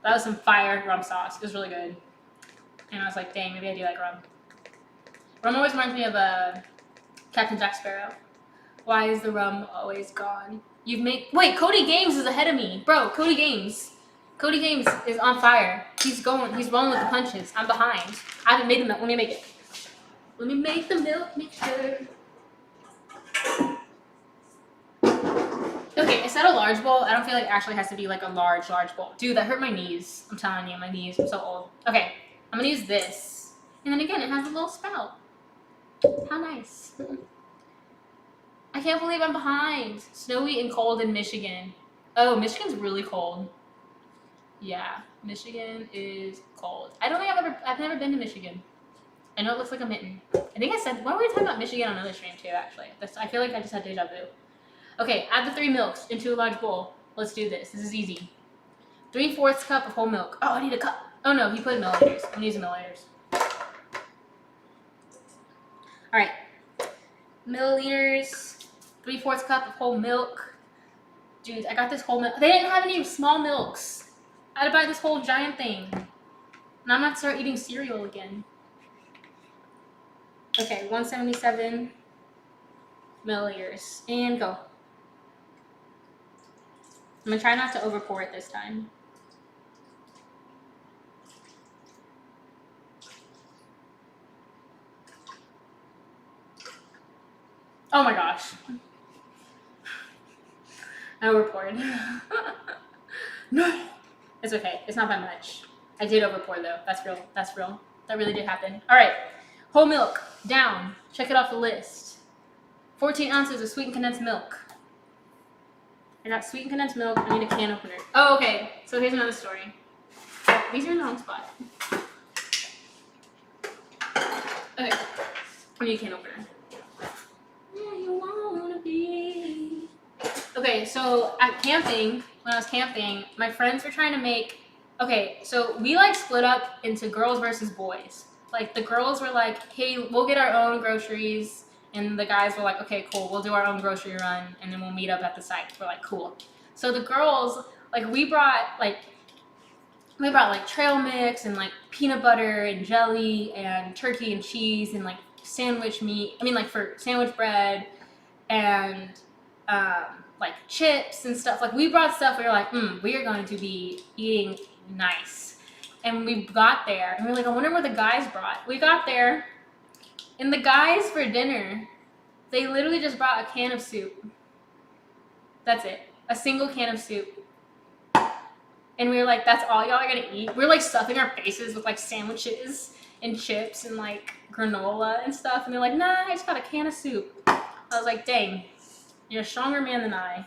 That was some fire rum sauce. It was really good. And I was like, dang, maybe I do like rum. Rum always reminds me of Captain Jack Sparrow. Why is the rum always gone? Wait, Cody Games is ahead of me. Bro, Cody Games. Cody Games is on fire. He's rolling with the punches. I'm behind. I haven't made the milk. Let me make it. Let me make the milk mixture. Okay, I said a large bowl. I don't feel like it actually has to be like a large bowl. Dude, that hurt my knees. I'm telling you, my knees. I'm so old. Okay, I'm gonna use this. And then again, it has a little spout. How nice. I can't believe I'm behind. Snowy and cold in Michigan. Oh, Michigan's really cold. Yeah, Michigan is cold. I don't think I've never been to Michigan. I know it looks like a mitten. I think I said, why were we talking about Michigan on another stream too, actually? I feel like I just had deja vu. Okay, add the 3 milks into a large bowl. Let's do this. This is easy. 3/4 cup of whole milk. Oh, I need a cup. Oh no, he put milliliters. I'm using milliliters. All right, milliliters. 3/4 cup of whole milk. Dude, I got this whole milk. They didn't have any small milks. I had to buy this whole giant thing. And I'm gonna start eating cereal again. Okay, 177 milliliters. And go. I'm gonna try not to over pour it this time. Oh my gosh. I over poured. No. It's okay. It's not by much. I did over pour though. That's real. That's real. That really did happen. All right. Whole milk. Down. Check it off the list. 14 ounces of sweetened condensed milk. I got sweetened condensed milk. I need a can opener. Oh, okay. So here's another story. These are in the wrong spot. Okay. I need a can opener. Where you wanna be? Okay, so at camping, when I was camping, my friends were trying to make. Okay, so we like split up into girls versus boys. Like the girls were like, hey, we'll get our own groceries. And the guys were like, okay, cool, we'll do our own grocery run, and then we'll meet up at the site. We're like, cool. So the girls, like, we brought trail mix and like peanut butter and jelly and turkey and cheese and like sandwich meat. I mean, like for sandwich bread and like chips and stuff. Like we brought stuff. We were like, we are going to be eating nice. And we got there, and we were like, I wonder what the guys brought. We got there. And the guys for dinner, they literally just brought a can of soup. That's it. A single can of soup. And we were like, that's all y'all are gonna eat? We're like stuffing our faces with like sandwiches and chips and like granola and stuff. And they're like, nah, I just got a can of soup. I was like, dang, you're a stronger man than I.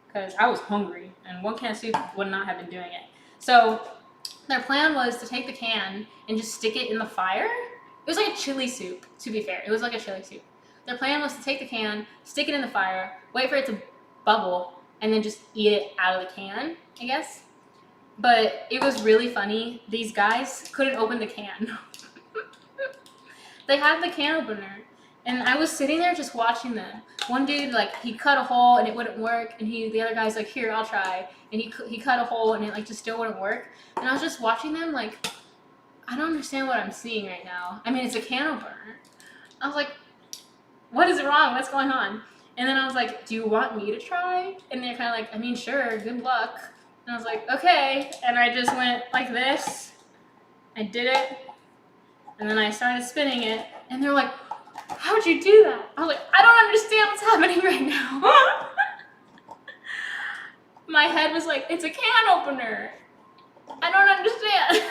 Because I was hungry, and 1 can of soup would not have been doing it. So their plan was to take the can and just stick it in the fire. It was like a chili soup, to be fair. It was like a chili soup. Their plan was to take the can, stick it in the fire, wait for it to bubble, and then just eat it out of the can, I guess. But it was really funny. These guys couldn't open the can. They had the can opener, and I was sitting there just watching them. One dude, like, he cut a hole and it wouldn't work, and the other guy's like, here, I'll try. And he cut a hole and it like just still wouldn't work. And I was just watching them like, I don't understand what I'm seeing right now. I mean, it's a can opener. I was like, what is wrong? What's going on? And then I was like, do you want me to try? And they're kind of like, I mean, sure, good luck. And I was like, okay. And I just went like this. I did it. And then I started spinning it, and they're like, how'd you do that? I was like, I don't understand what's happening right now. My head was like, it's a can opener. I don't understand.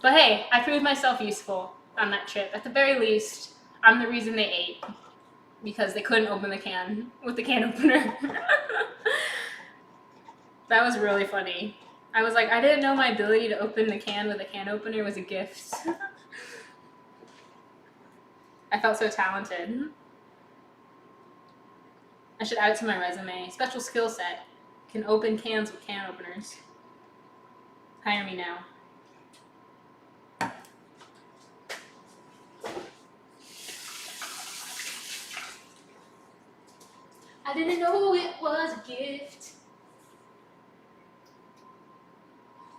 But hey, I proved myself useful on that trip. At the very least, I'm the reason they ate. Because they couldn't open the can with the can opener. That was really funny. I was like, I didn't know my ability to open the can with a can opener was a gift. I felt so talented. I should add it to my resume. Special skill set. Can open cans with can openers. Hire me now. I didn't know it was a gift.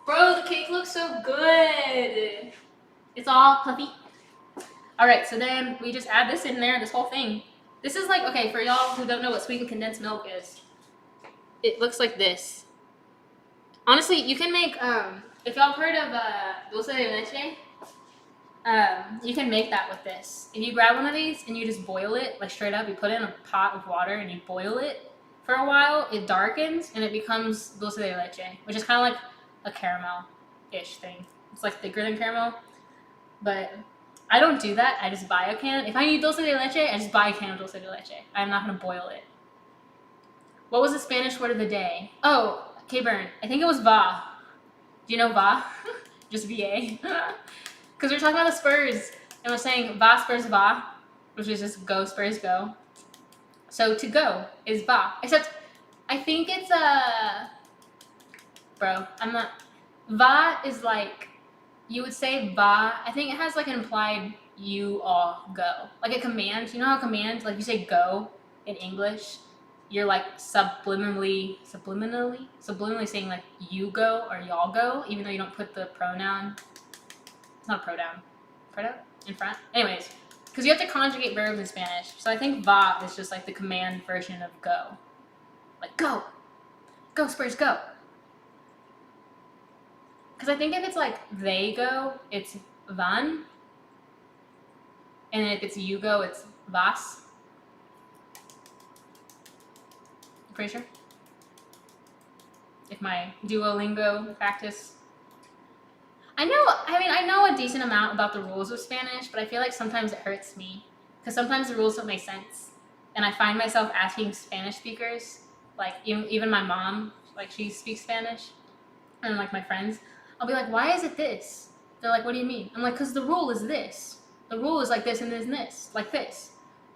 Bro, the cake looks so good. It's all puffy. Alright, so then we just add this in there, this whole thing. This is like, okay, for y'all who don't know what sweetened condensed milk is, it looks like this. Honestly, you can make, if y'all have heard of dulce de leche, you can make that with this. If you grab one of these and you just boil it, like straight up, you put it in a pot of water and you boil it for a while, it darkens and it becomes dulce de leche, which is kind of like a caramel-ish thing. It's like thicker than caramel, but I don't do that. I just buy a can. If I need dulce de leche, I just buy a can of dulce de leche. I'm not going to boil it. What was the Spanish word of the day? Oh, K-Burn. I think it was va. Do you know va? Just V-A. Because we're talking about the Spurs, and we're saying va Spurs va, which is just go Spurs go. So to go is va. Except, I think it's bro, I'm not... Va is like... You would say va. I think it has like an implied you all go. Like a command. You know how commands, like you say go in English, you're like subliminally saying like you go or y'all go, even though you don't put the pronoun. It's not a pronoun. Pronoun in front. Anyways, because you have to conjugate verbs in Spanish. So I think va is just like the command version of go. Like go. Go Spurs, go. Because I think if it's like they go, it's van. And if it's you go, it's vas. I'm pretty sure. If my Duolingo practice. I know a decent amount about the rules of Spanish, but I feel like sometimes it hurts me. Because sometimes the rules don't make sense. And I find myself asking Spanish speakers, like even my mom, like she speaks Spanish, and like my friends, I'll be like, why is it this? They're like, what do you mean? I'm like, because the rule is this. The rule is like this and this and this, like this.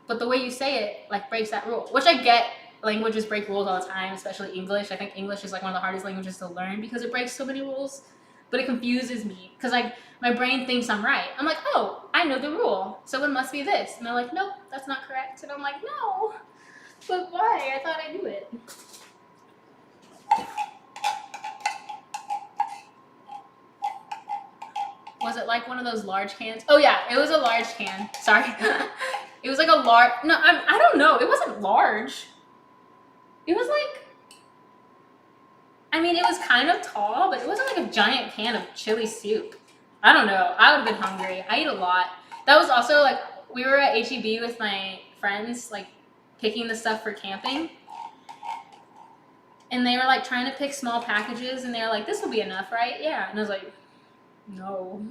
But the way you say it, like, breaks that rule. Which I get, languages break rules all the time, especially English. I think English is like one of the hardest languages to learn because it breaks so many rules. But it confuses me because like my brain thinks I'm right. I'm like, oh, I know the rule, so it must be this. And they're like, nope, that's not correct. And I'm like, no, but why? I thought I knew it. Was it like one of those large cans? Oh yeah, it was a large can. Sorry. It was like a large, no, I don't know. It wasn't large. It was like, I mean, it was kind of tall, but it wasn't like a giant can of chili soup. I don't know. I would have been hungry. I eat a lot. That was also like, we were at HEB with my friends, like picking the stuff for camping. And they were like trying to pick small packages and they were like, this will be enough, right? Yeah. And I was like, no.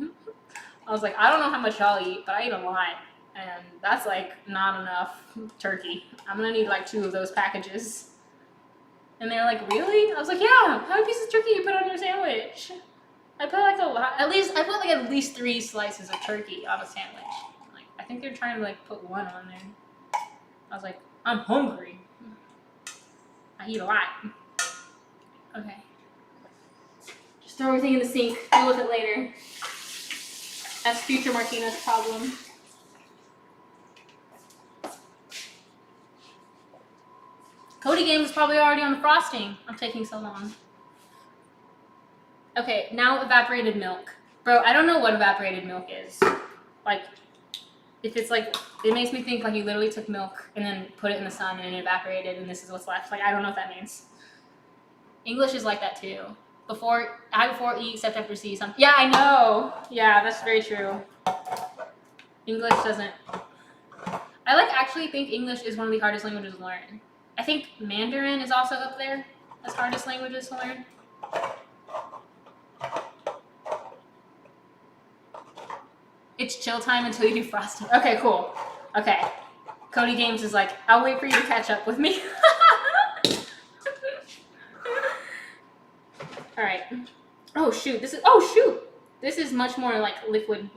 I was like, I don't know how much y'all eat, but I eat a lot. And that's like not enough turkey. I'm gonna need like 2 of those packages. And they're like, really? I was like, yeah, how many pieces of turkey you put on your sandwich? I put like a lot, I put like at least 3 slices of turkey on a sandwich. Like, I think they're trying to like put 1 on there. I was like, I'm hungry. I eat a lot. Okay. Just throw everything in the sink, deal with it later. That's future Martina's problem. Cody game was probably already on the frosting. I'm taking so long. Okay, now evaporated milk. Bro, I don't know what evaporated milk is. Like, if it's like, it makes me think like you literally took milk and then put it in the sun and it evaporated and this is what's left. Like, I don't know what that means. English is like that too. I before E except after C. Some. Yeah, I know. Yeah, that's very true. English doesn't. I actually think English is one of the hardest languages to learn. I think Mandarin is also up there as hardest languages to learn. It's chill time until you do frosting. Okay, cool. Okay. Cody Games is like, I'll wait for you to catch up with me. All right. Oh shoot. This is much more like liquid.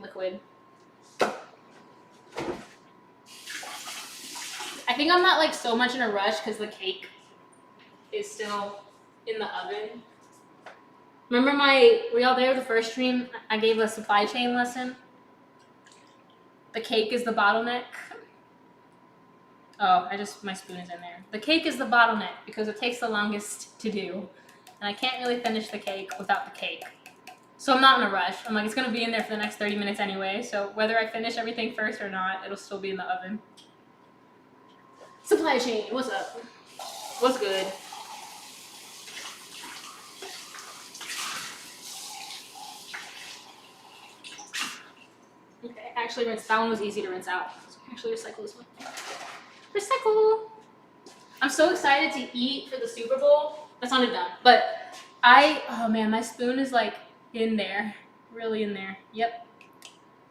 I think I'm not like so much in a rush because the cake is still in the oven. Remember were y'all there the first stream? I gave a supply chain lesson. The cake is the bottleneck. Oh, my spoon is in there. The cake is the bottleneck because it takes the longest to do. And I can't really finish the cake without the cake. So I'm not in a rush. I'm like, it's gonna be in there for the next 30 minutes anyway. So whether I finish everything first or not, it'll still be in the oven. Supply chain, what's up? What's good? Okay, actually that one was easy to rinse out. So actually recycle this one. Recycle! I'm so excited to eat for the Super Bowl. That sounded dumb, but oh man, my spoon is like in there, really in there. Yep,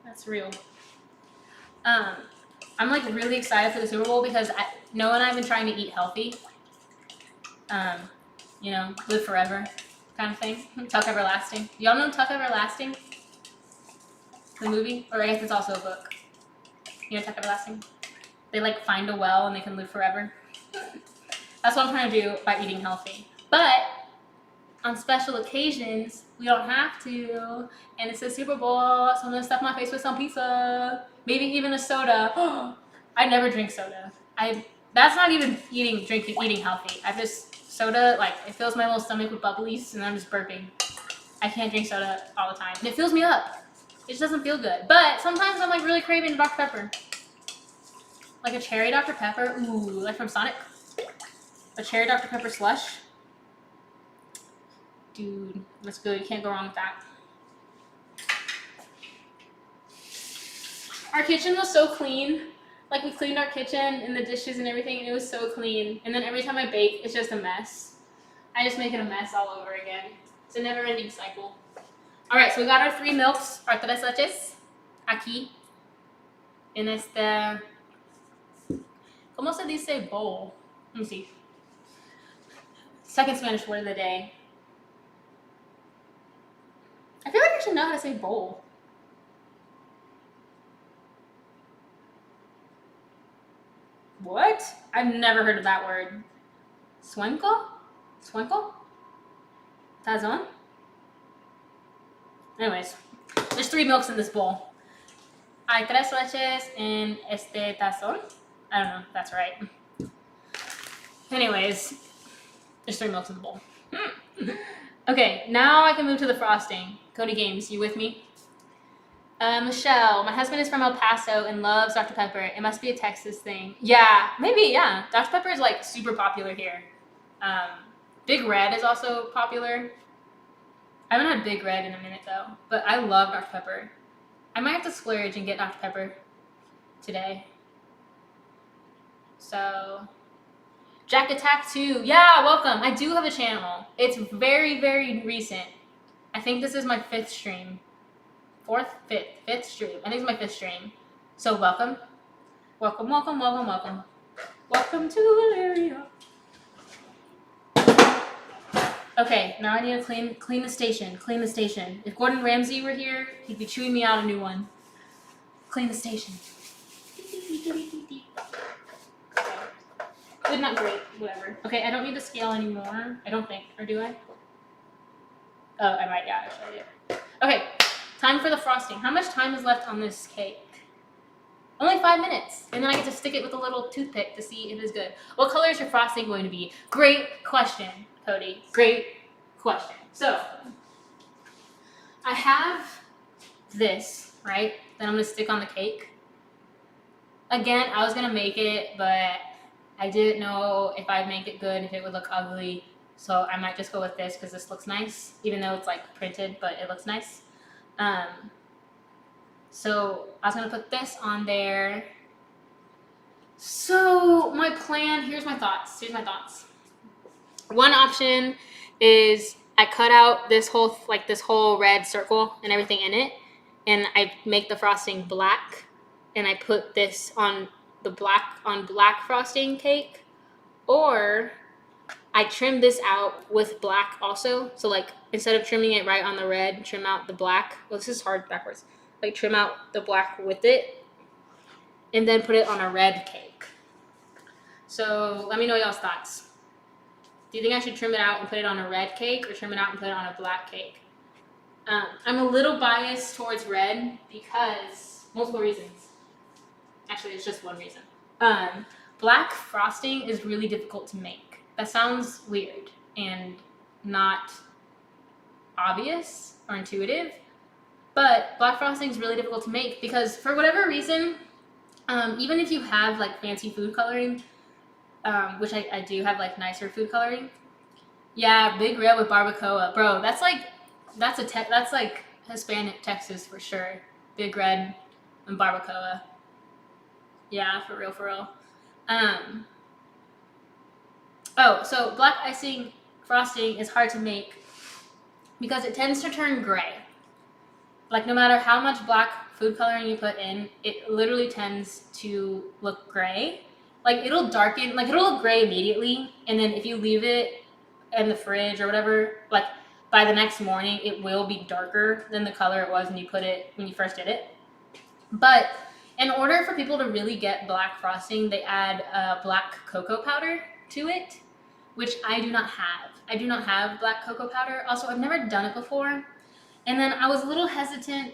that's real. I'm like really excited for the Super Bowl because Noah and I have been trying to eat healthy. You know, live forever kind of thing. Tuck Everlasting. Y'all know Tuck Everlasting? The movie? Or I guess it's also a book. You know Tuck Everlasting? They like find a well and they can live forever. That's what I'm trying to do by eating healthy. But on special occasions, we don't have to. And it's a Super Bowl, so I'm gonna stuff my face with some pizza. Maybe even a soda. I never drink soda. That's not even eating healthy. Soda, like, it fills my little stomach with bubblies and I'm just burping. I can't drink soda all the time. And it fills me up. It just doesn't feel good. But sometimes I'm like really craving Dr. Pepper. Like a cherry Dr. Pepper. Ooh, like from Sonic. A cherry Dr. Pepper slush. Dude, that's good. You can't go wrong with that. Our kitchen was so clean. Like, we cleaned our kitchen and the dishes and everything, and it was so clean. And then every time I bake, it's just a mess. I just make it a mess all over again. It's a never-ending cycle. All right, so we got our 3 milks, our 3 leches, aquí, en este, ¿cómo se dice bowl? Let me see. Second Spanish word of the day. I feel like I should know how to say bowl. What? I've never heard of that word. Suenco? Suenco? Tazon? Anyways, there's 3 milks in this bowl. Hay 3 leches en este tazón. I don't know if that's right. Anyways, there's 3 milks in the bowl. Okay, now I can move to the frosting. Cody Games, you with me? Michelle, my husband is from El Paso and loves Dr. Pepper. It must be a Texas thing. Yeah, maybe, yeah. Dr. Pepper is like super popular here. Big Red is also popular. I haven't had Big Red in a minute though, but I love Dr. Pepper. I might have to splurge and get Dr. Pepper today. So, Jack Attack 2. Yeah, welcome. I do have a channel. It's very, very recent. I think this is my 5th stream. 5th stream. I think it's my 5th stream. So welcome. Welcome, welcome, welcome, welcome. Welcome to Valeria. Okay, now I need to clean the station. Clean the station. If Gordon Ramsay were here, he'd be chewing me out a new one. Clean the station. Good, not great. Whatever. Okay, I don't need the scale anymore. I don't think. Or do I? Oh, I might. Yeah, actually I do. Okay. Time for the frosting. How much time is left on this cake? Only 5 minutes. And then I get to stick it with a little toothpick to see if it's good. What color is your frosting going to be? Great question, Cody. Great question. So, I have this, right? That I'm going to stick on the cake. Again, I was going to make it, but I didn't know if I'd make it good, if it would look ugly. So I might just go with this because this looks nice, even though it's like printed, but it looks nice. So I was gonna put this on there. So my plan, here's my thoughts. One option is I cut out this whole red circle and everything in it, and I make the frosting black, and I put this on the black frosting cake, or I trim this out with black also. So like instead of trimming it right on the red, trim out the black. Well, this is hard backwards. Like trim out the black with it, and then put it on a red cake. So let me know y'all's thoughts. Do you think I should trim it out and put it on a red cake, or trim it out and put it on a black cake? I'm a little biased towards red because multiple reasons. Actually, it's just one reason. Black frosting is really difficult to make. That sounds weird and not obvious or intuitive, but black frosting is really difficult to make because for whatever reason, even if you have like fancy food coloring, which I do have like nicer food coloring. Yeah, big red with barbacoa, bro. That's like Hispanic Texas for sure. Big red and barbacoa. Yeah, for real. So black icing frosting is hard to make because it tends to turn gray. Like no matter how much black food coloring you put in, it literally tends to look gray. Like it'll darken, like it'll look gray immediately, and then if you leave it in the fridge or whatever, like by the next morning, it will be darker than the color it was when you first did it. But in order for people to really get black frosting, they add black cocoa powder to it, which I do not have. I do not have black cocoa powder. Also, I've never done it before. And then I was a little hesitant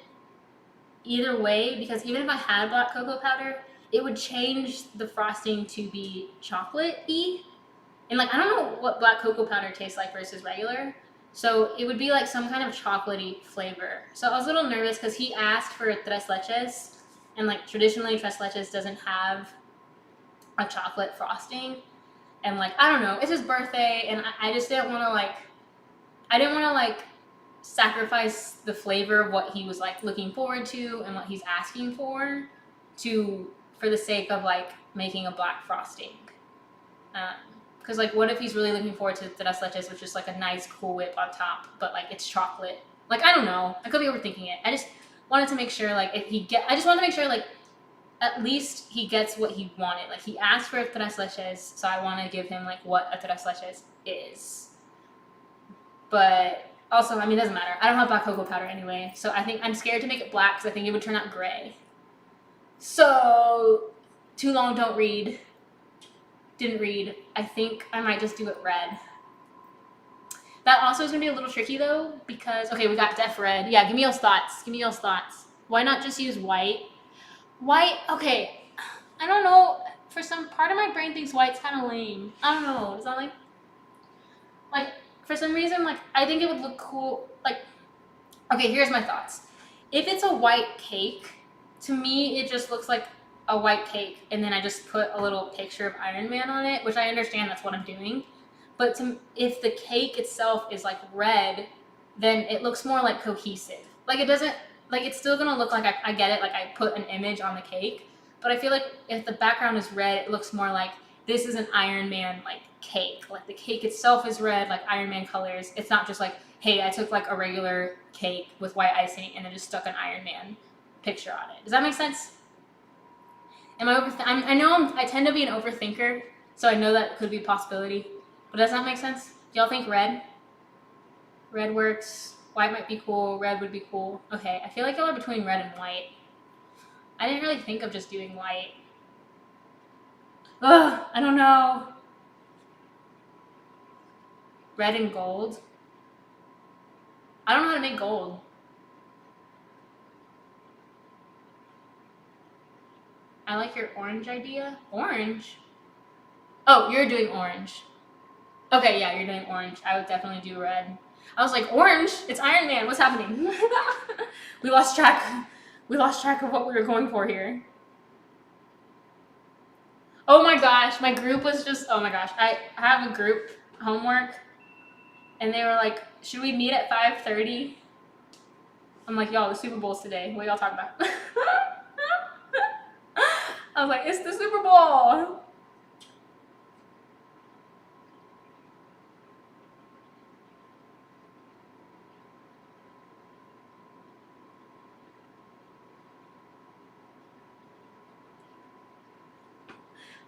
either way because even if I had black cocoa powder, it would change the frosting to be chocolate-y. And like, I don't know what black cocoa powder tastes like versus regular. So it would be like some kind of chocolatey flavor. So I was a little nervous because he asked for tres leches. And like traditionally tres leches doesn't have a chocolate frosting. And like, I don't know, it's his birthday and I just didn't want to sacrifice the flavor of what he was like looking forward to and what he's asking for the sake of like making a black frosting. Because like, what if he's really looking forward to tres leches, which is like a nice Cool Whip on top, but like it's chocolate. Like, I don't know. I could be overthinking it. I just wanted to make sure like at least he gets what he wanted. Like he asked for tres leches, so I want to give him like what a tres leches is. But also, I mean, it doesn't matter. I don't have black cocoa powder anyway, so I think I'm scared to make it black because I think it would turn out gray. So, too long, don't read. Didn't read. I think I might just do it red. That also is going to be a little tricky though, because, okay, we got def red. Yeah, give me y'all's thoughts. Why not just use white? White, okay. I don't know. For some part of my brain thinks white's kind of lame. I don't know. Is that like, for some reason, like, I think it would look cool. Like, okay, here's my thoughts. If it's a white cake, to me, it just looks like a white cake, and then I just put a little picture of Iron Man on it, which I understand that's what I'm doing. But if the cake itself is like red, then it looks more like cohesive. Like it doesn't, like it's still gonna look like I get it, like I put an image on the cake, but I feel like if the background is red, it looks more like this is an Iron Man like cake. Like the cake itself is red, like Iron Man colors. It's not just like, hey, I took like a regular cake with white icing and then just stuck an Iron Man picture on it. Does that make sense? I tend to be an overthinker, so I know that could be a possibility. But does that make sense? Do y'all think red? Red works. White might be cool. Red would be cool. Okay, I feel like y'all are between red and white. I didn't really think of just doing white. Ugh, I don't know. Red and gold. I don't know how to make gold. I like your orange idea. Orange? Oh, you're doing orange. Okay, yeah, you're doing orange. I would definitely do red. I was like, orange? It's Iron Man. What's happening? We lost track. We lost track of what we were going for here. Oh my gosh, my group was just, oh my gosh. I have a group homework and they were like, should we meet at 5:30? I'm like, y'all, the Super Bowl's today. What y'all talking about? I was like, it's the Super Bowl.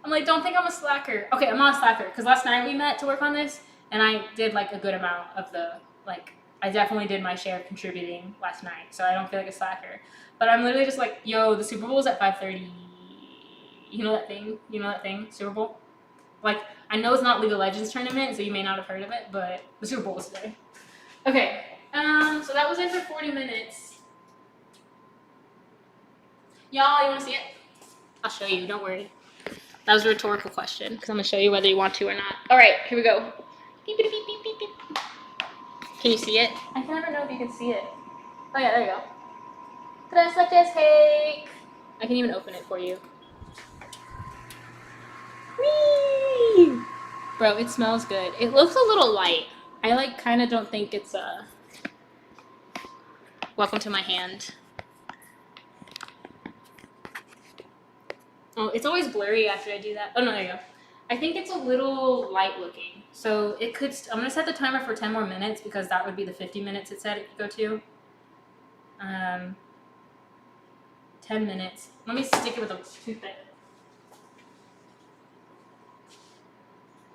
I'm like, don't think I'm a slacker. Okay, I'm not a slacker because last night we met to work on this, and I did like a good amount of the like. I definitely did my share of contributing last night, so I don't feel like a slacker. But I'm literally just like, yo, the Super Bowl is at 5:30. You know that thing? You know that thing? Super Bowl? Like, I know it's not League of Legends tournament, so you may not have heard of it, but the Super Bowl is today. Okay, so that was it for 40 minutes. Y'all, you want to see it? I'll show you, don't worry. That was a rhetorical question, because I'm going to show you whether you want to or not. All right, here we go. Beep, beep, beep, beep, beep, beep. Can you see it? I can never know if you can see it. Oh yeah, there you go. Tres leches cake. I can even open it for you. Whee! Bro, it smells good. It looks a little light. I like kind of don't think it's welcome to my hand. Oh, it's always blurry after I do that. Oh no, there you go. I think it's a little light looking. So it could, I'm gonna set the timer for 10 more minutes because that would be the 50 minutes it said it could go to. 10 minutes. Let me stick it with a toothpick.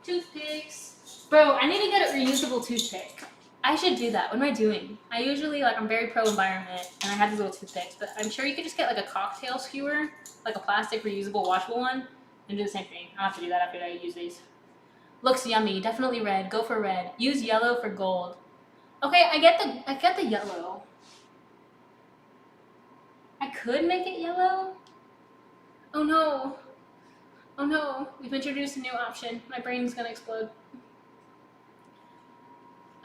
Toothpicks. Bro, I need to get a reusable toothpick. I should do that. What am I doing? I usually, like, I'm very pro-environment, and I have these little toothpicks, but I'm sure you could just get, like, a cocktail skewer, like a plastic reusable washable one, and do the same thing. I'll have to do that after I use these. Looks yummy. Definitely red. Go for red. Use yellow for gold. Okay, I get the yellow. I could make it yellow. Oh no. Oh no. We've introduced a new option. My brain's gonna explode.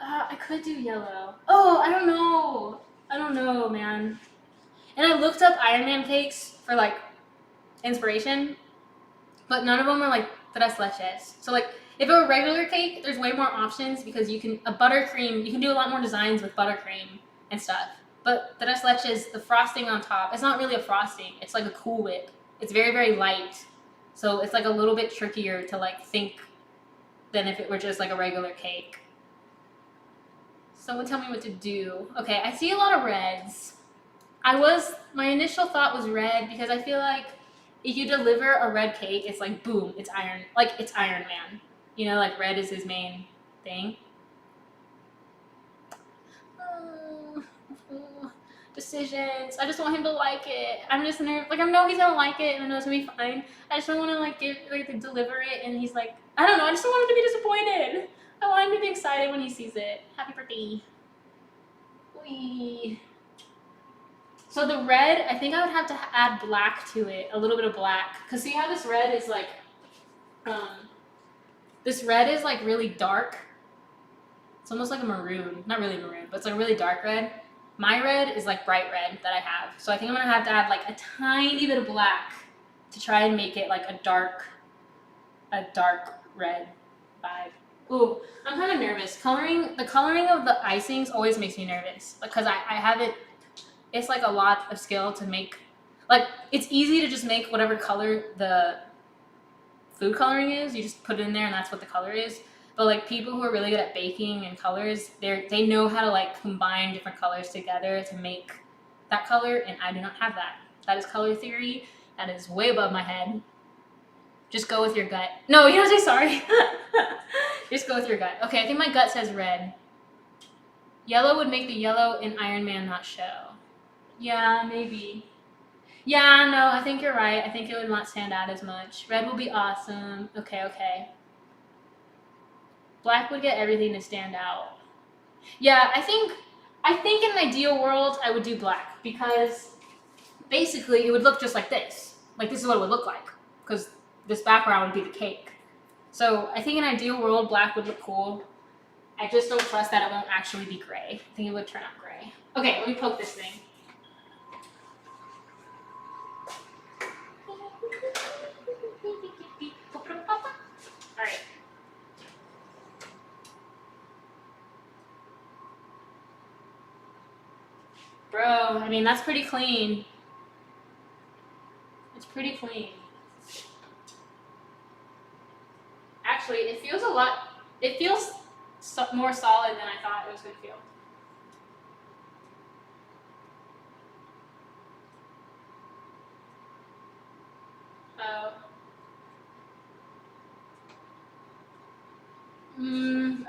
I could do yellow. Oh, I don't know. I don't know, man. And I looked up Iron Man cakes for like inspiration, but none of them are like tres leches. So like if it were regular cake, there's way more options because you can buttercream. You can do a lot more designs with buttercream and stuff. But tres leches, the frosting on top, it's not really a frosting. It's like a Cool Whip. It's very, very light, so it's like a little bit trickier to like think than if it were just like a regular cake. Someone tell me what to do. Okay, I see a lot of reds. My initial thought was red because I feel like if you deliver a red cake, it's like boom, it's Iron Man. You know, like red is his main thing. Decisions. I just want him to like it. I'm just nervous. Like I know he's gonna like it and I know it's gonna be fine. I just don't want to like deliver it and he's like, I don't know. I just don't want him to be disappointed. I want him to be excited when he sees it. Happy birthday. Wee. So the red, I think I would have to add black to it, a little bit of black. Cause see how this red is like, this red is like really dark. It's almost like a maroon. Not really maroon, but it's like a really dark red. My red is like bright red that I have. So I think I'm gonna have to add like a tiny bit of black to try and make it like a dark red vibe. Ooh, I'm kind of nervous. The coloring of the icings always makes me nervous because I have it. It's like a lot of skill to make. Like it's easy to just make whatever color the food coloring is. You just put it in there and that's what the color is. But like people who are really good at baking and colors, they know how to like combine different colors together to make that color, and I do not have that. That is color theory. That is way above my head. Just go with your gut. No, you don't say sorry. Just go with your gut. Okay, I think my gut says red. Yellow would make the yellow in Iron Man not show. Yeah, maybe. Yeah, no, I think you're right. I think it would not stand out as much. Red will be awesome. Okay. Black would get everything to stand out. Yeah, I think in an ideal world, I would do black because basically it would look just like this. Like this is what it would look like because this background would be the cake. So I think in an ideal world, black would look cool. I just don't trust that it won't actually be gray. I think it would turn out gray. Okay, let me poke this thing. All right. go. I mean, that's pretty clean. It's pretty clean. Actually, it feels more solid than I thought it was going to feel.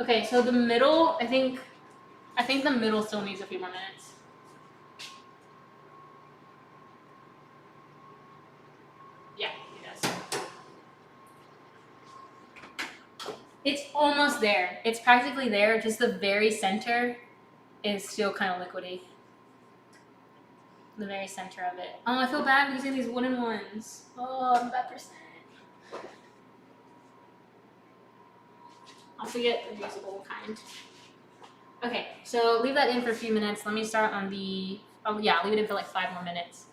Okay, so the middle, I think the middle still needs a few more minutes. Yeah, it does. It's almost there. It's practically there. Just the very center is still kind of liquidy. The very center of it. Oh, I feel bad using these wooden ones. Oh, I'm a bad person. I'll forget the reusable kind. Okay, so leave that in for a few minutes. Let me start on the, oh yeah, leave it in for like 5 more minutes.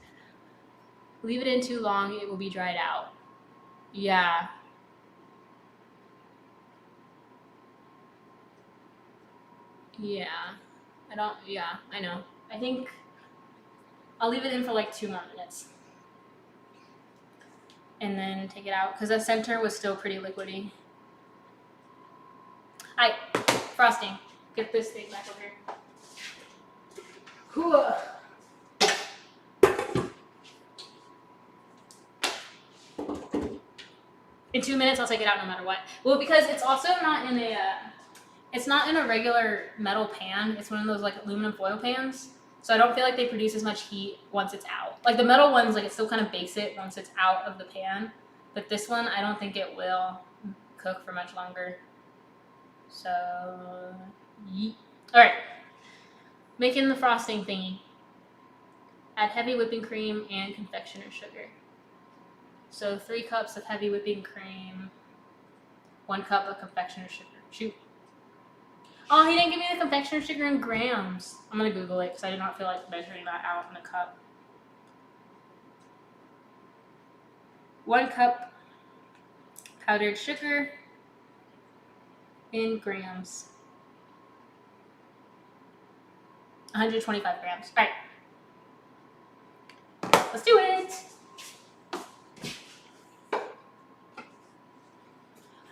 Leave it in too long, it will be dried out. Yeah. Yeah. I know. I think I'll leave it in for like 2 more minutes. And then take it out, because the center was still pretty liquidy. Hi, frosting. Get this thing back over here. In 2 minutes, I'll take it out no matter what. Well, because it's also not in a, it's not in a regular metal pan. It's one of those like aluminum foil pans. So I don't feel like they produce as much heat once it's out. Like the metal ones, like it still kind of bakes it once it's out of the pan. But this one, I don't think it will cook for much longer. So, yeet. All right. Making the frosting thingy. Add heavy whipping cream and confectioner's sugar. So 3 cups of heavy whipping cream, 1 cup of confectioner's sugar. Shoot. Oh, he didn't give me the confectioner's sugar in grams. I'm going to Google it because I did not feel like measuring that out in a cup. 1 cup powdered sugar in grams. 125 grams. All right. Let's do it.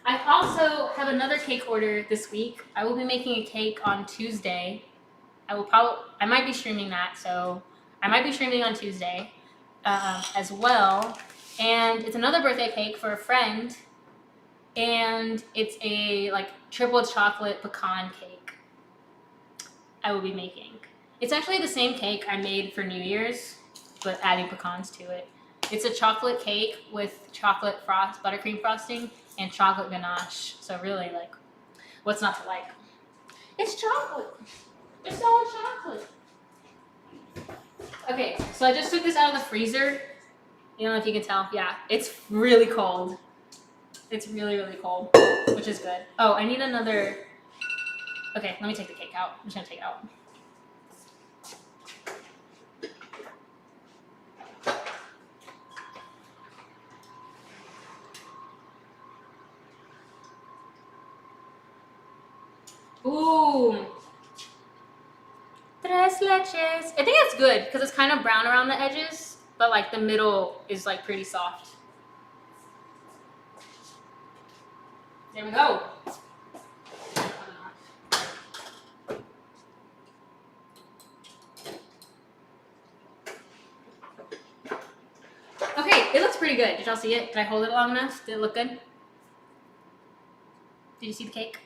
I also have another cake order this week. I will be making a cake on Tuesday. I might be streaming that, so I might be streaming on Tuesday as well. And it's another birthday cake for a friend, and it's a like triple chocolate pecan cake I will be making. It's actually the same cake I made for New Year's, but adding pecans to it. It's a chocolate cake with chocolate buttercream frosting, and chocolate ganache. So really, like, what's not to like? It's chocolate. It's all chocolate. Okay, so I just took this out of the freezer. I don't know if you can tell. Yeah, it's really cold. It's really, really cold, which is good. Oh, I need another. Okay, let me take the cake out. I'm just gonna take it out. Ooh. 3 leches. I think it's good because it's kind of brown around the edges, but like the middle is like pretty soft. There we go. Okay, it looks pretty good. Did y'all see it? Did I hold it long enough? Did it look good? Did you see the cake?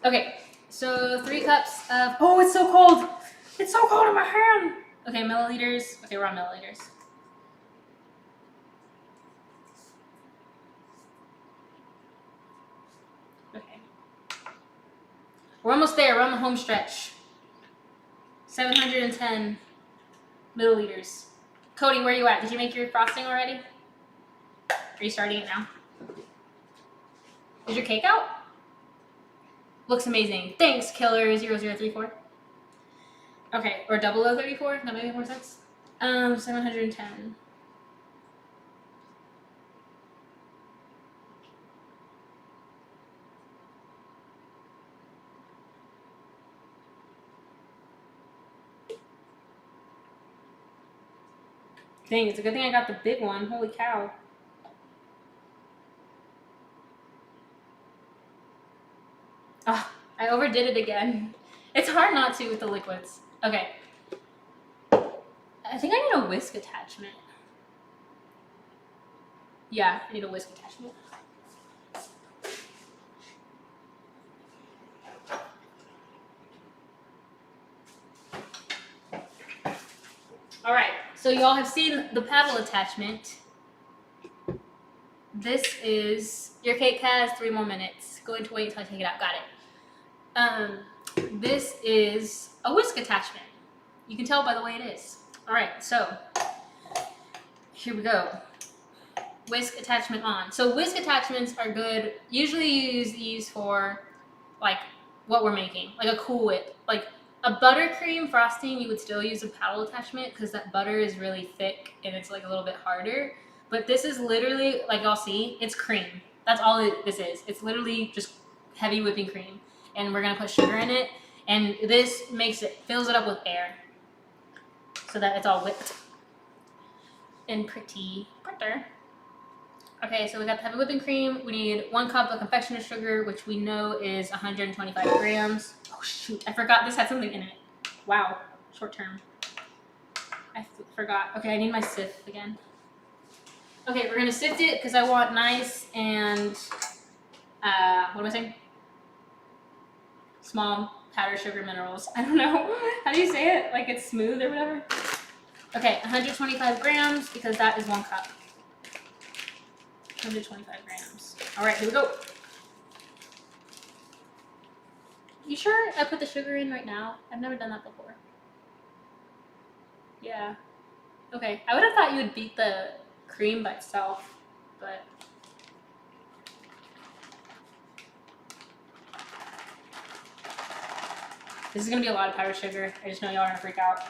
Okay, so 3 cups of, oh, it's so cold. It's so cold in my hand. Okay, milliliters. Okay, we're on milliliters. Okay. We're almost there. We're on the home stretch. 710 milliliters. Cody, where are you at? Did you make your frosting already? Are you starting it now? Is your cake out? Looks amazing. Thanks, Killer0034. Okay, or 0034? That makes more sense. 710. Dang, it's a good thing I got the big one. Holy cow. Oh, I overdid it again. It's hard not to with the liquids. Okay. I think I need a whisk attachment. Yeah, I need a whisk attachment. Alright, so y'all have seen the paddle attachment. This is, your cake has 3 more minutes. Going to wait until I take it out. Got it. This is a whisk attachment. You can tell by the way it is. Alright, so here we go. Whisk attachment on. So whisk attachments are good. Usually you use these for like what we're making, like a Cool Whip. Like a buttercream frosting, you would still use a paddle attachment because that butter is really thick and it's like a little bit harder. But this is literally, like y'all see, it's cream. That's all this is. It's literally just heavy whipping cream. And we're gonna put sugar in it. And this makes it, fills it up with air so that it's all whipped and pretty. Okay, so we got the heavy whipping cream. We need 1 cup of confectioner's sugar, which we know is 125 grams. Oh shoot, I forgot this had something in it. Wow, short term. I forgot. Okay, I need my sift again. Okay, we're gonna sift it because I want nice and, what am I saying? Small powdered sugar minerals. I don't know. How do you say it? Like it's smooth or whatever? Okay, 125 grams because that is 1 cup. 125 grams. All right, here we go. You sure I put the sugar in right now? I've never done that before. Yeah. Okay, I would have thought you would beat the cream by itself, but. This is gonna be a lot of powdered sugar. I just know y'all are gonna freak out.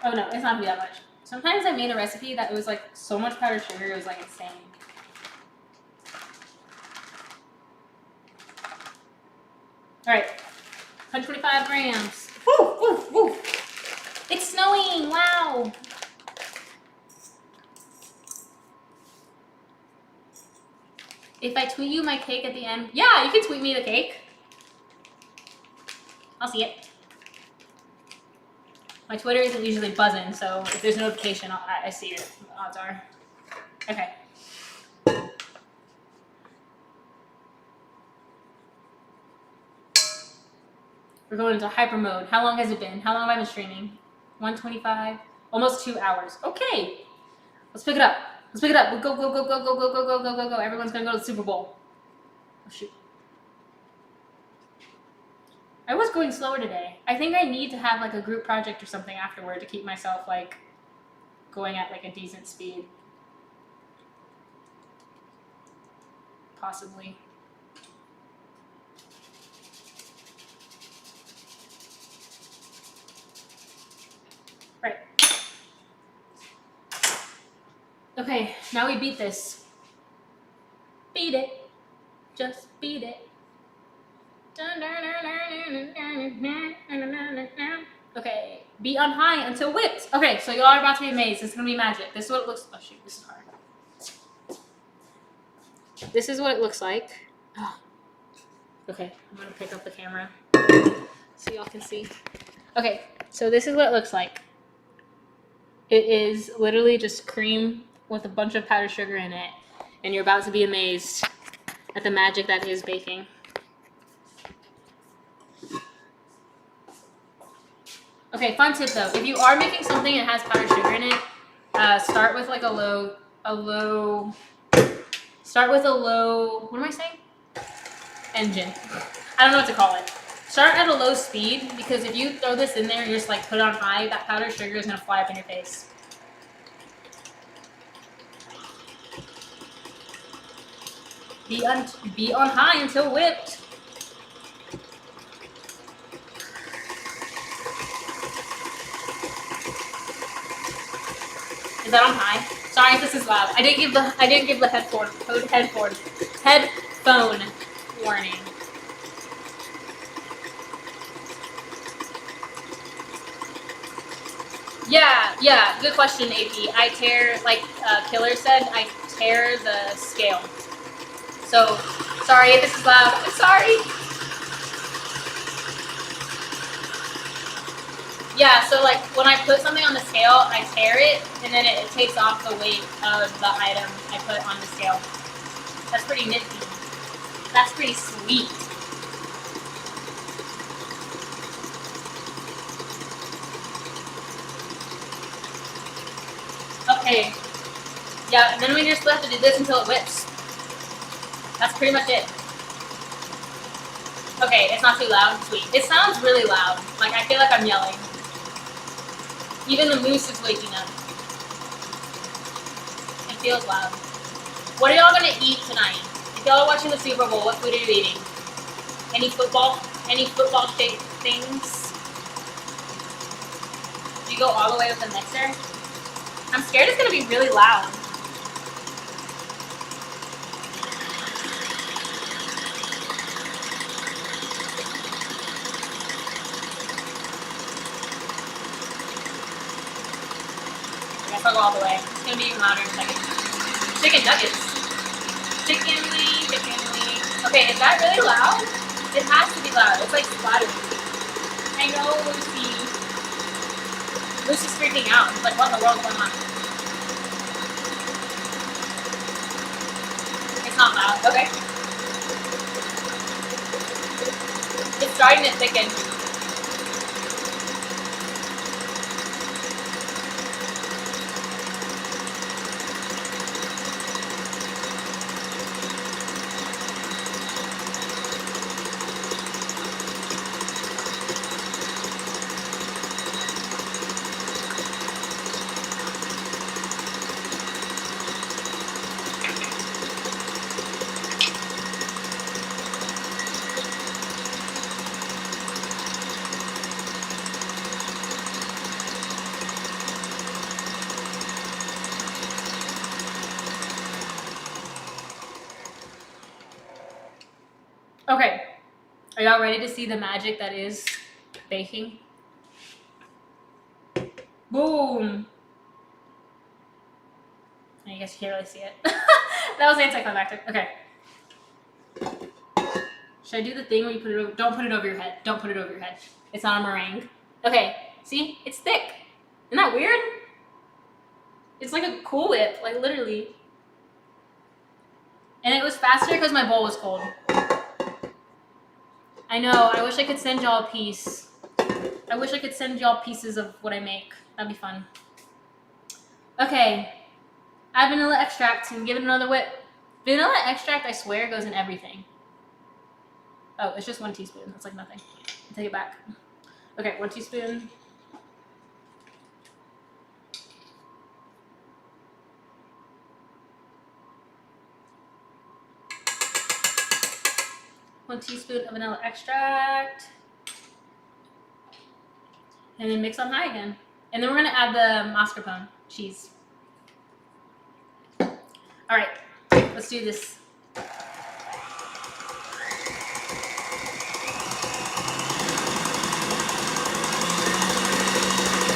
Oh no, it's not gonna be that much. Sometimes I made a recipe that was like so much powdered sugar, it was like insane. All right, 125 grams. Woo, woo, woo. It's snowing, wow. If I tweet you my cake at the end, yeah, you can tweet me the cake. I'll see it. My Twitter isn't usually buzzing, so if there's a notification, I see it. The odds are. Okay. We're going into hyper mode. How long has it been? How long have I been streaming? 125? Almost 2 hours. Okay. Let's pick it up. Let's pick it up. Go, go, go, go, go, go, go, go, go, go, go. Everyone's gonna go to the Super Bowl. Oh, shoot. I was going slower today. I think I need to have like a group project or something afterward to keep myself like going at like a decent speed. Possibly. Right. Okay, now we beat this. Beat it. Just beat it. Okay, beat on high until whipped. Okay, so y'all are about to be amazed. This is gonna be magic. This is what it looks. Oh shoot, this is hard. This is what it looks like. Oh. Okay, I'm gonna pick up the camera so y'all can see. Okay, so this is what it looks like. It is literally just cream with a bunch of powdered sugar in it, and you're about to be amazed at the magic that is baking. Okay, fun tip though. If you are making something that has powdered sugar in it, start with like what am I saying? Engine. I don't know what to call it. Start at a low speed because if you throw this in there and you just like put it on high, that powdered sugar is gonna fly up in your face. Be on high until whipped. Is that on high? Sorry if this is loud. I didn't give the headphone warning. Yeah, good question, AP. I tear, like Killer said, I tear the scale. So, sorry if this is loud. I'm sorry. Yeah, so like when I put something on the scale, I tear it, and then it takes off the weight of the item I put on the scale. That's pretty nifty. That's pretty sweet. Okay. Yeah, and then we just have to do this until it whips. That's pretty much it. Okay, it's not too loud. Sweet. It sounds really loud. Like, I feel like I'm yelling. Even the moose is waking up. It feels loud. What are y'all gonna eat tonight? If y'all are watching the Super Bowl, what food are you eating? Any football-shaped things? Do you go all the way with the mixer? I'm scared it's gonna be really loud. I guess I'll go all the way. It's gonna be even louder in a second. Chicken nuggets. Chicken wing, chicken wing. Okay, is that really loud? It has to be loud. It's like splattering. I know, Lucy. Lucy's freaking out. It's like, what in the world is going on? It's not loud. Okay. It's starting to thicken. Okay. Are y'all ready to see the magic that is baking? Boom. I guess you can't really see it. That was anticlimactic. Okay. Should I do the thing where you put it over? Don't put it over your head. Don't put it over your head. It's not a meringue. Okay. See? It's thick. Isn't that weird? It's like a Cool Whip. Like, literally. And it was faster because my bowl was cold. I know. I wish I could send y'all a piece. I wish I could send y'all pieces of what I make. That'd be fun. Okay. Add vanilla extract and give it another whip. Vanilla extract, I swear, goes in everything. Oh, it's just 1 teaspoon. That's like nothing. I'll take it back. Okay, 1 teaspoon. One teaspoon of vanilla extract. And then mix on high again. And then we're gonna add the mascarpone cheese. All right, let's do this. I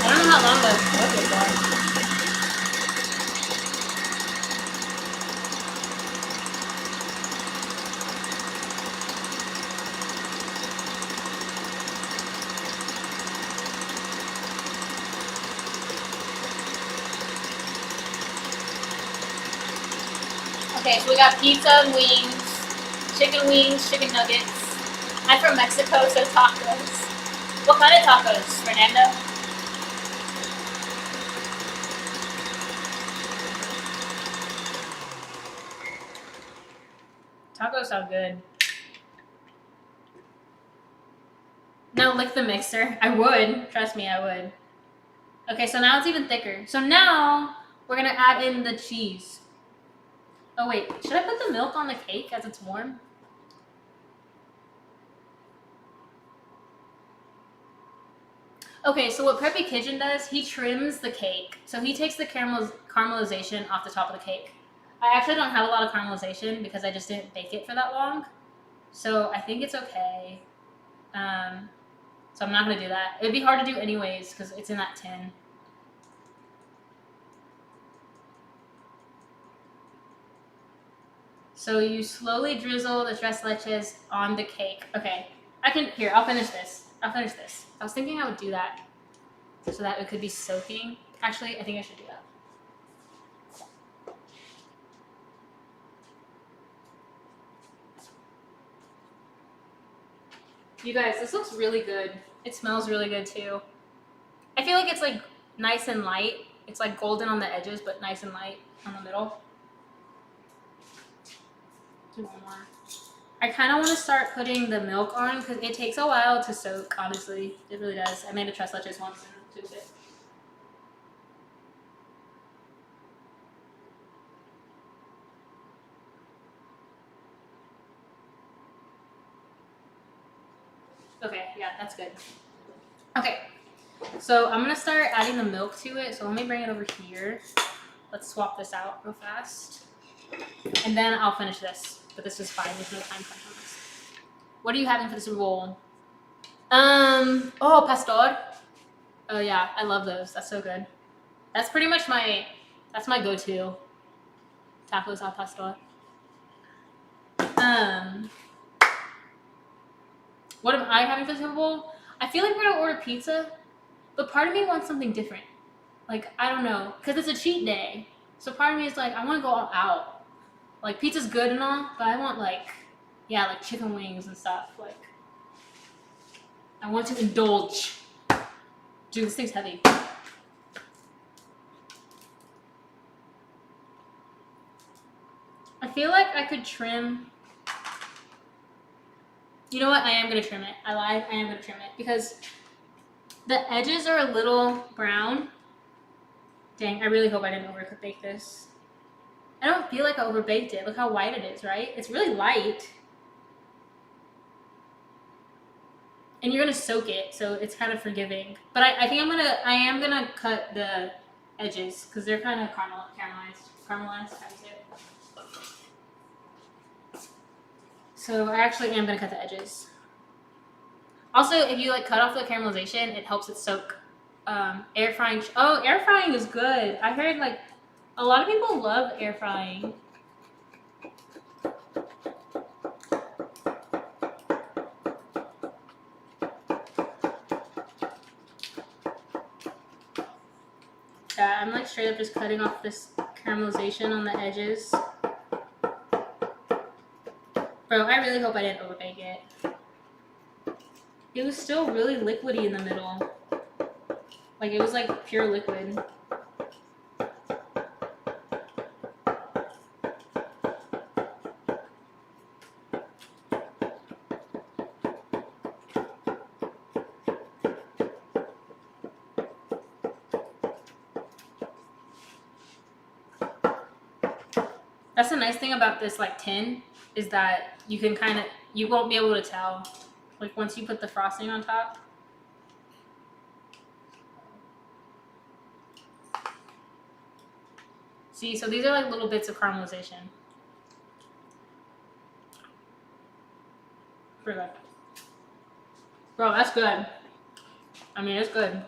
don't know how long the smoke is for. Okay, so we got pizza and wings, chicken nuggets. I'm from Mexico, so tacos. What kind of tacos, Fernando? Tacos sound good. No, lick the mixer. I would. Trust me, I would. Okay, so now it's even thicker. So now we're gonna add in the cheese. Oh wait, should I put the milk on the cake as it's warm? Okay, so what Preppy Kitchen does, he trims the cake. So he takes the caramelization off the top of the cake. I actually don't have a lot of caramelization because I just didn't bake it for that long. So I think it's okay. So I'm not going to do that. It would be hard to do anyways because it's in that tin. So you slowly drizzle the tres leches on the cake. Okay, I'll finish this. I was thinking I would do that so that it could be soaking. Actually, I think I should do that. You guys, this looks really good. It smells really good too. I feel like it's like nice and light. It's like golden on the edges, but nice and light on the middle. Do one more. I kind of want to start putting the milk on because it takes a while to soak, honestly. It really does. I made a tres leches once and took it. Okay, yeah, that's good. Okay, so I'm going to start adding the milk to it. So let me bring it over here. Let's swap this out real fast. And then I'll finish this. But this is fine. There's no time crunch on this. What are you having for the Super Bowl? Oh, pastor. Oh yeah, I love those. That's so good. That's pretty much that's my go-to. Tacos al pastor. What am I having for the Super Bowl? I feel like we're gonna order pizza, but part of me wants something different. Like, I don't know, because it's a cheat day. So part of me is like, I want to go all out. Like, pizza's good and all, but I want like chicken wings and stuff. Like, I want to indulge. Dude, this thing's heavy. I feel like I could trim. You know what? I am going to trim it. I lied. I am going to trim it because the edges are a little brown. Dang, I really hope I didn't overbake this. I don't feel like I overbaked it. Look how white it is, right? It's really light. And you're going to soak it, so it's kind of forgiving. But I think I am going to cut the edges because they're kind of caramelized. Caramelized, how do you say it? So I actually am going to cut the edges. Also, if you like cut off the caramelization, it helps it soak. Air frying. Oh, air frying is good. I heard like a lot of people love air frying. Yeah, I'm like straight up just cutting off this caramelization on the edges. Bro, I really hope I didn't overbake it. It was still really liquidy in the middle. Like, it was like pure liquid. That's the nice thing about this like tin is that you can you won't be able to tell like once you put the frosting on top. See, so these are like little bits of caramelization. Pretty good. Bro, that's good. I mean, it's good.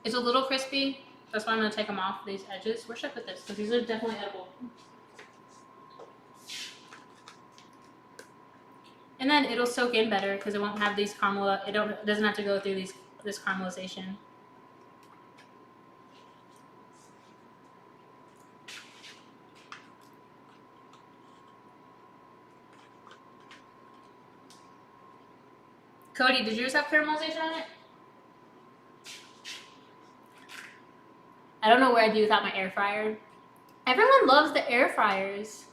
It's a little crispy. That's why I'm going to take them off these edges. Where should I put this? Because these are definitely edible. And then it'll soak in better because it won't have these it doesn't have to go through this caramelization. Cody, did yours have caramelization on it? I don't know where I'd be without my air fryer. Everyone loves the air fryers.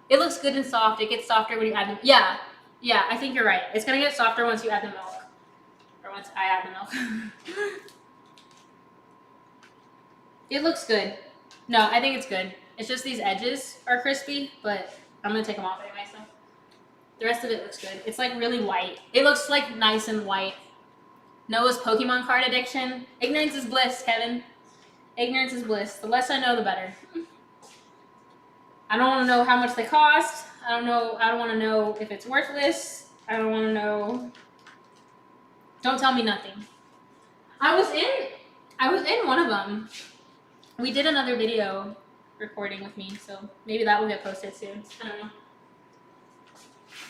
It looks good and soft. It gets softer when you add the Yeah, I think you're right. It's gonna get softer once you add the milk. Or once I add the milk. It looks good. No, I think it's good. It's just these edges are crispy, but I'm gonna take them off anyway, so. The rest of it looks good. It's like really white. It looks like nice and white. Noah's Pokemon card addiction. Ignorance is bliss, Kevin. Ignorance is bliss. The less I know, the better. I don't want to know how much they cost. I don't want to know if it's worthless. I don't want to know. Don't tell me nothing. I was in one of them. We did another video recording with me, so maybe that will get posted soon. I don't know.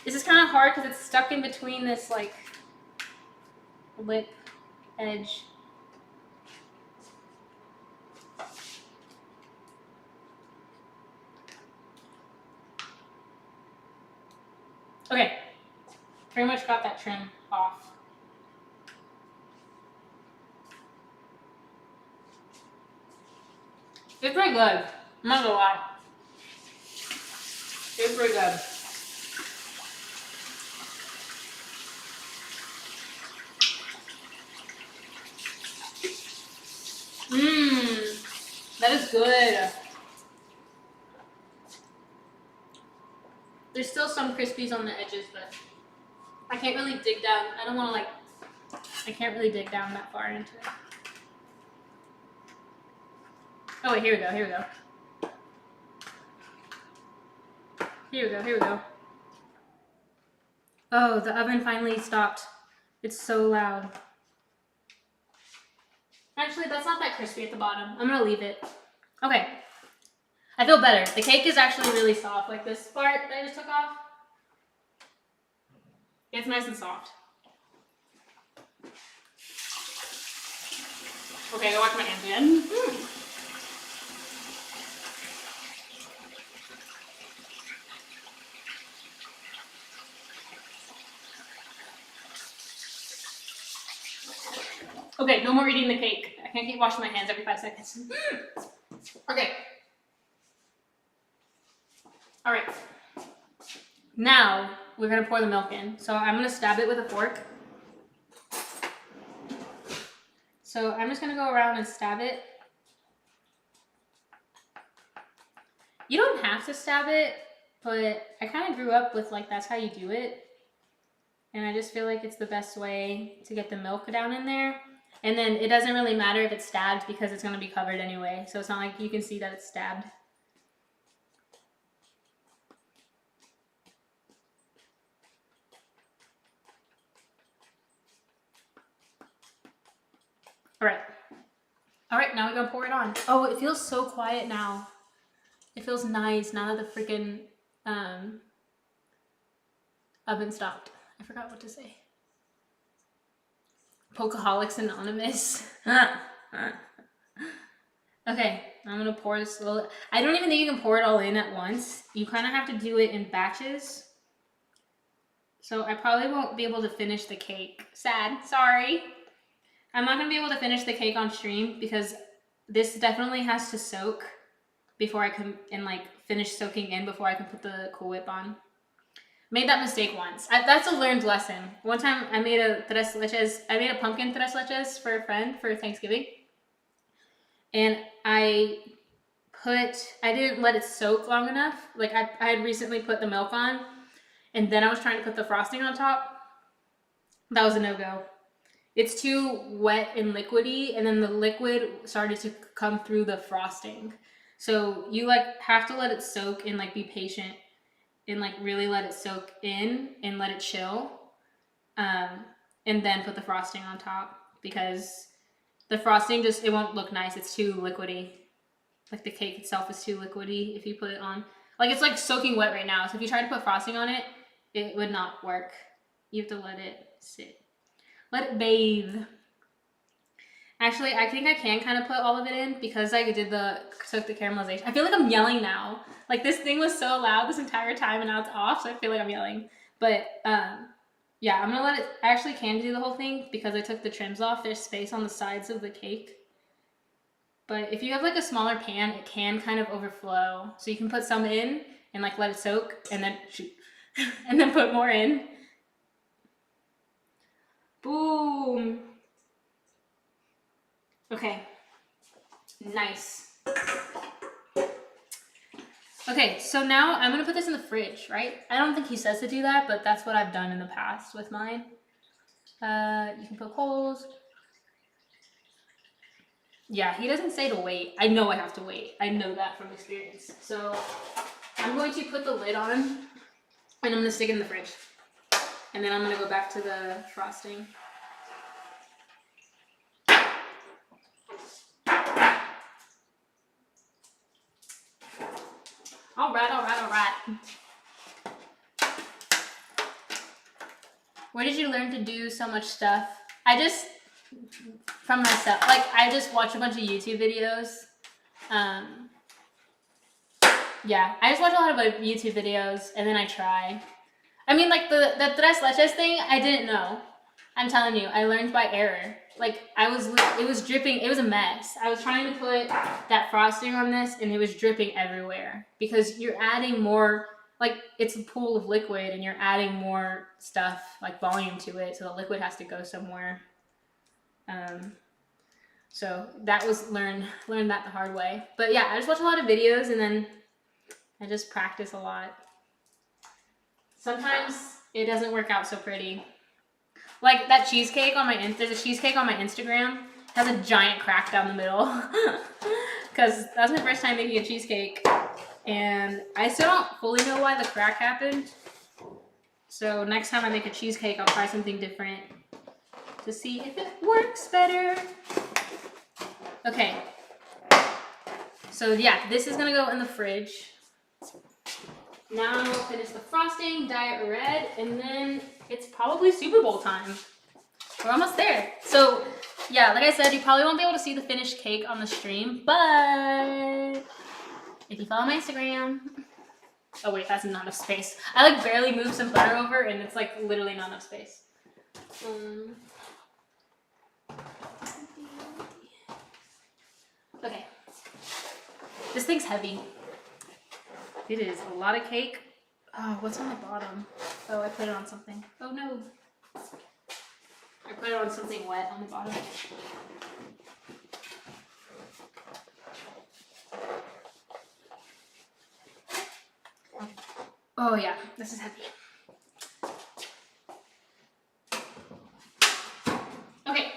This is kind of hard because it's stuck in between this like lip edge. Okay, pretty much got that trim off. It's pretty good. I'm not gonna lie. It's pretty good. Mmm, that is good. There's still some crispies on the edges, but I can't really dig down. I don't want to like, I can't really dig down that far into it. Oh wait, here we go, here we go. Here we go, here we go. Oh, the oven finally stopped. It's so loud. Actually, that's not that crispy at the bottom. I'm gonna leave it. Okay. I feel better. The cake is actually really soft. Like this part that I just took off. It's nice and soft. Okay, go wash my hands again. Okay, no more eating the cake. I can't keep washing my hands every 5 seconds. Okay. All right. Now we're gonna pour the milk in. So I'm gonna stab it with a fork. So I'm just gonna go around and stab it. You don't have to stab it, but I kind of grew up with like that's how you do it. And I just feel like it's the best way to get the milk down in there. And then it doesn't really matter if it's stabbed because it's gonna be covered anyway. So it's not like you can see that it's stabbed. All right, now we're gonna pour it on. Oh, it feels so quiet now. It feels nice now that the freaking oven stopped. I forgot what to say. Pokeholics Anonymous. Okay, I'm gonna pour this slowly. I don't even think you can pour it all in at once. You kind of have to do it in batches. So I probably won't be able to finish the cake. Sad, sorry. I'm not gonna be able to finish the cake on stream because this definitely has to soak before I can, and like finish soaking in before I can put the Cool Whip on. Made that mistake once. That's a learned lesson. One time I made a tres leches. I made a pumpkin tres leches for a friend for Thanksgiving. And I didn't let it soak long enough. Like I had recently put the milk on and then I was trying to put the frosting on top. That was a no-go. It's too wet and liquidy, and then the liquid started to come through the frosting. So you like have to let it soak and like be patient and like really let it soak in and let it chill. And then put the frosting on top because the frosting just, it won't look nice. It's too liquidy. Like the cake itself is too liquidy if you put it on. Like it's like soaking wet right now. So if you try to put frosting on it, it would not work. You have to let it sit. Let it bathe. Actually, I think I can kind of put all of it in because I did soak the caramelization. I feel like I'm yelling now. Like this thing was so loud this entire time and now it's off, so I feel like I'm yelling. But yeah, I'm gonna let it, I actually can do the whole thing because I took the trims off. There's space on the sides of the cake. But if you have like a smaller pan, it can kind of overflow. So you can put some in and like let it soak and then shoot, and then put more in. Boom. Okay. Nice. Okay, so now I'm gonna put this in the fridge, right? I don't think he says to do that, but that's what I've done in the past with mine. You can put holes. Yeah, he doesn't say to wait. I know I have to wait. I know that from experience. So I'm going to put the lid on and I'm gonna stick it in the fridge. And then I'm gonna go back to the frosting. All right, all right, all right. Where did you learn to do so much stuff? I just, from myself, like I just watch a bunch of YouTube videos. Yeah, I just watch a lot of YouTube videos and then I try. I mean, like the tres leches thing, I didn't know. I'm telling you, I learned by error. Like it was dripping. It was a mess. I was trying to put that frosting on this and it was dripping everywhere because you're adding more, like it's a pool of liquid and you're adding more stuff, like volume to it. So the liquid has to go somewhere. So that was learned that the hard way. But yeah, I just watch a lot of videos and then I just practice a lot. Sometimes it doesn't work out so pretty. Like that cheesecake on there's a cheesecake on my Instagram. It has a giant crack down the middle. Because that was my first time making a cheesecake. And I still don't fully know why the crack happened. So next time I make a cheesecake, I'll try something different to see if it works better. Okay. So yeah, this is gonna go in the fridge. Now we'll finish the frosting, dye it red, and then it's probably Super Bowl time. We're almost there. So yeah, like I said, you probably won't be able to see the finished cake on the stream, but if you follow my Instagram, oh wait, that's not enough space. I like barely moved some butter over and it's like literally not enough space. Okay, this thing's heavy. It is a lot of cake. Oh, what's on the bottom? Oh, I put it on something. Oh no. I put it on something wet on the bottom. Oh yeah, this is heavy. Okay.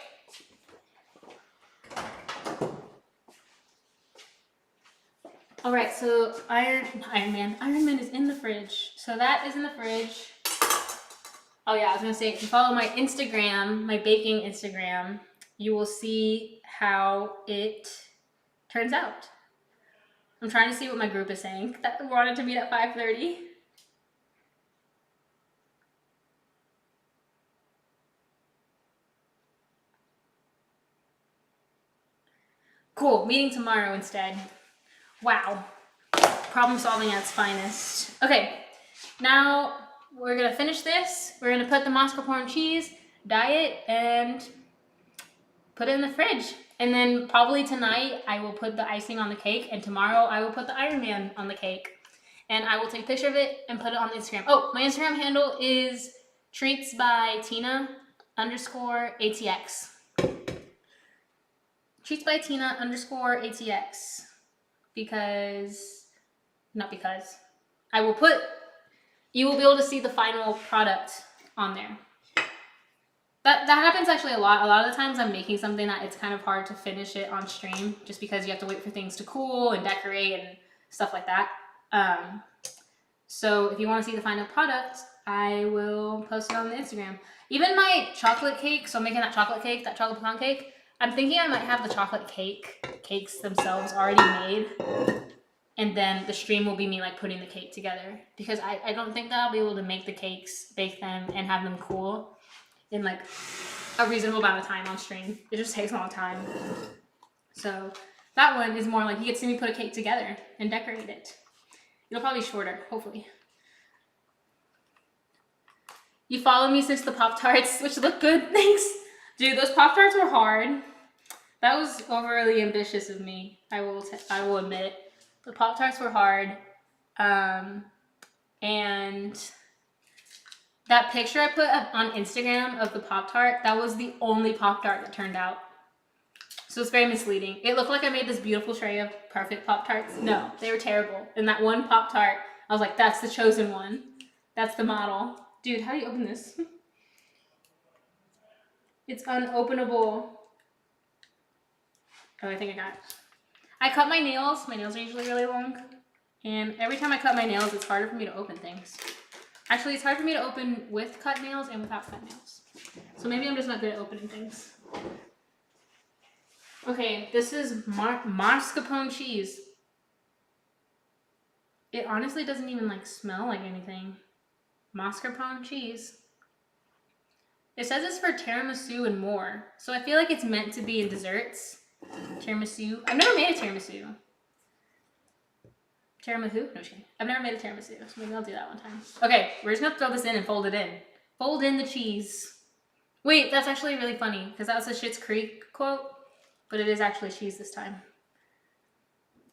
All right, so Iron Man is in the fridge. So that is in the fridge. Oh yeah, I was gonna say, if you follow my Instagram, my baking Instagram, you will see how it turns out. I'm trying to see what my group is saying. That we wanted to meet at 5:30. Cool, meeting tomorrow instead. Wow. Problem solving at its finest. Okay, now we're gonna finish this. We're gonna put the mascarpone cheese, dye it, and put it in the fridge. And then probably tonight I will put the icing on the cake, and tomorrow I will put the Iron Man on the cake. And I will take a picture of it and put it on Instagram. Oh, my Instagram handle is treats by Tina_ATX. Treats by Tina_ATX. You will be able to see the final product on there. That happens actually a lot. A lot of the times I'm making something that it's kind of hard to finish it on stream just because you have to wait for things to cool and decorate and stuff like that. So if you want to see the final product, I will post it on the Instagram. Even my chocolate cake, so I'm making that chocolate pecan cake, I'm thinking I might have the chocolate cakes themselves already made. And then the stream will be me like putting the cake together. Because I don't think that I'll be able to make the cakes, bake them, and have them cool in like a reasonable amount of time on stream. It just takes a long time. So that one is more like you get to see me put a cake together and decorate it. It'll probably be shorter, hopefully. You followed me since the Pop-Tarts, which look good, thanks. Dude, those Pop-Tarts were hard. That was overly ambitious of me, I will admit. The Pop-Tarts were hard. And that picture I put up on Instagram of the Pop-Tart, that was the only Pop-Tart that turned out. So it's very misleading. It looked like I made this beautiful tray of perfect Pop-Tarts. No, they were terrible. And that one Pop-Tart, I was like, that's the chosen one. That's the model. Dude, how do you open this? It's unopenable. Oh, I think I got it. I cut my nails. My nails are usually really long. And every time I cut my nails, it's harder for me to open things. Actually, it's hard for me to open with cut nails and without cut nails. So maybe I'm just not good at opening things. Okay, this is mascarpone cheese. It honestly doesn't even like smell like anything. Mascarpone cheese. It says it's for tiramisu and more. So I feel like it's meant to be in desserts. Tiramisu. I've never made a tiramisu. Tiramisu? No shame. I've never made a tiramisu, so maybe I'll do that one time. Okay, we're just gonna throw this in and fold it in. Fold in the cheese. Wait, that's actually really funny, because that was a Schitt's Creek quote, but it is actually cheese this time.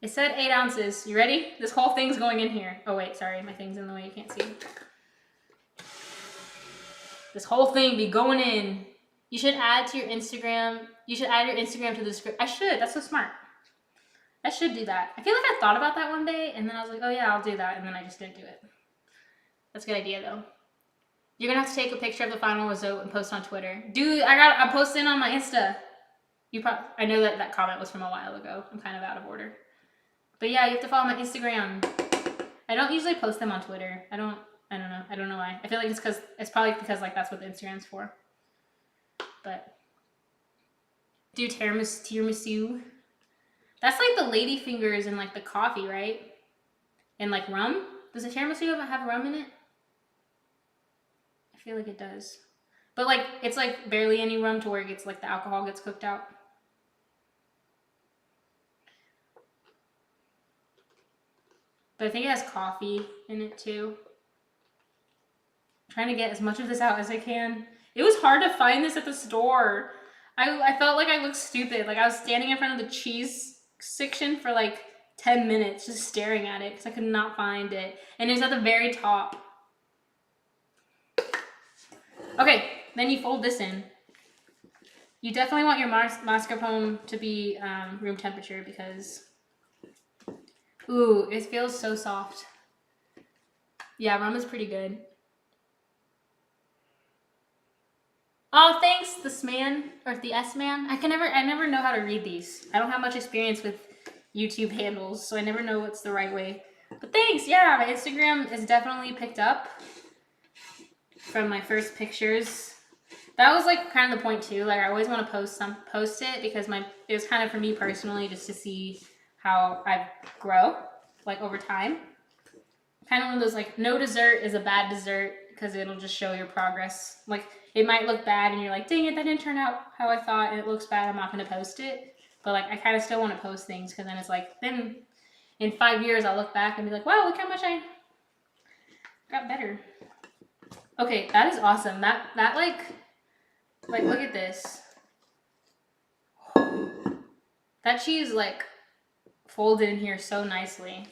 It said 8 ounces. You ready? This whole thing's going in here. Oh wait, sorry, my thing's in the way, you can't see. This whole thing be going in. You should add to your Instagram. You should add your Instagram to the description. I should, that's so smart. I should do that. I feel like I thought about that one day, and then I was like, oh yeah, I'll do that, and then I just didn't do it. That's a good idea, though. You're gonna have to take a picture of the final result and post on Twitter. Dude, I'm posting on my Insta. I know that comment was from a while ago. I'm kind of out of order. But yeah, you have to follow my Instagram. I don't usually post them on Twitter. I don't know. I don't know why. I feel like it's probably because like that's what the Instagram's for. But do tiramisu. That's like the lady fingers and like the coffee, right? And like rum. Does a tiramisu have rum in it? I feel like it does. But like it's like barely any rum to where it gets like the alcohol gets cooked out. But I think it has coffee in it too. I'm trying to get as much of this out as I can. It was hard to find this at the store. I felt like I looked stupid. Like I was standing in front of the cheese section for like 10 minutes just staring at it because I could not find it. And it was at the very top. Okay, then you fold this in. You definitely want your mascarpone to be room temperature because... Ooh, it feels so soft. Yeah, rum is pretty good. Oh, thanks, the S-man, or the S-man. I never know how to read these. I don't have much experience with YouTube handles, so I never know what's the right way. But thanks, yeah, my Instagram is definitely picked up from my first pictures. That was like kind of the point too. Like I always want to post it because it was kind of for me personally just to see how I grow like over time. Kind of one of those like no dessert is a bad dessert because it'll just show your progress. Like it might look bad and you're like, dang it, that didn't turn out how I thought and it looks bad, I'm not going to post it. But like I kind of still want to post things because then it's like, then in 5 years I'll look back and be like, wow, look how much I got better. Okay, that is awesome. That like look at this. That cheese like folded in here so nicely.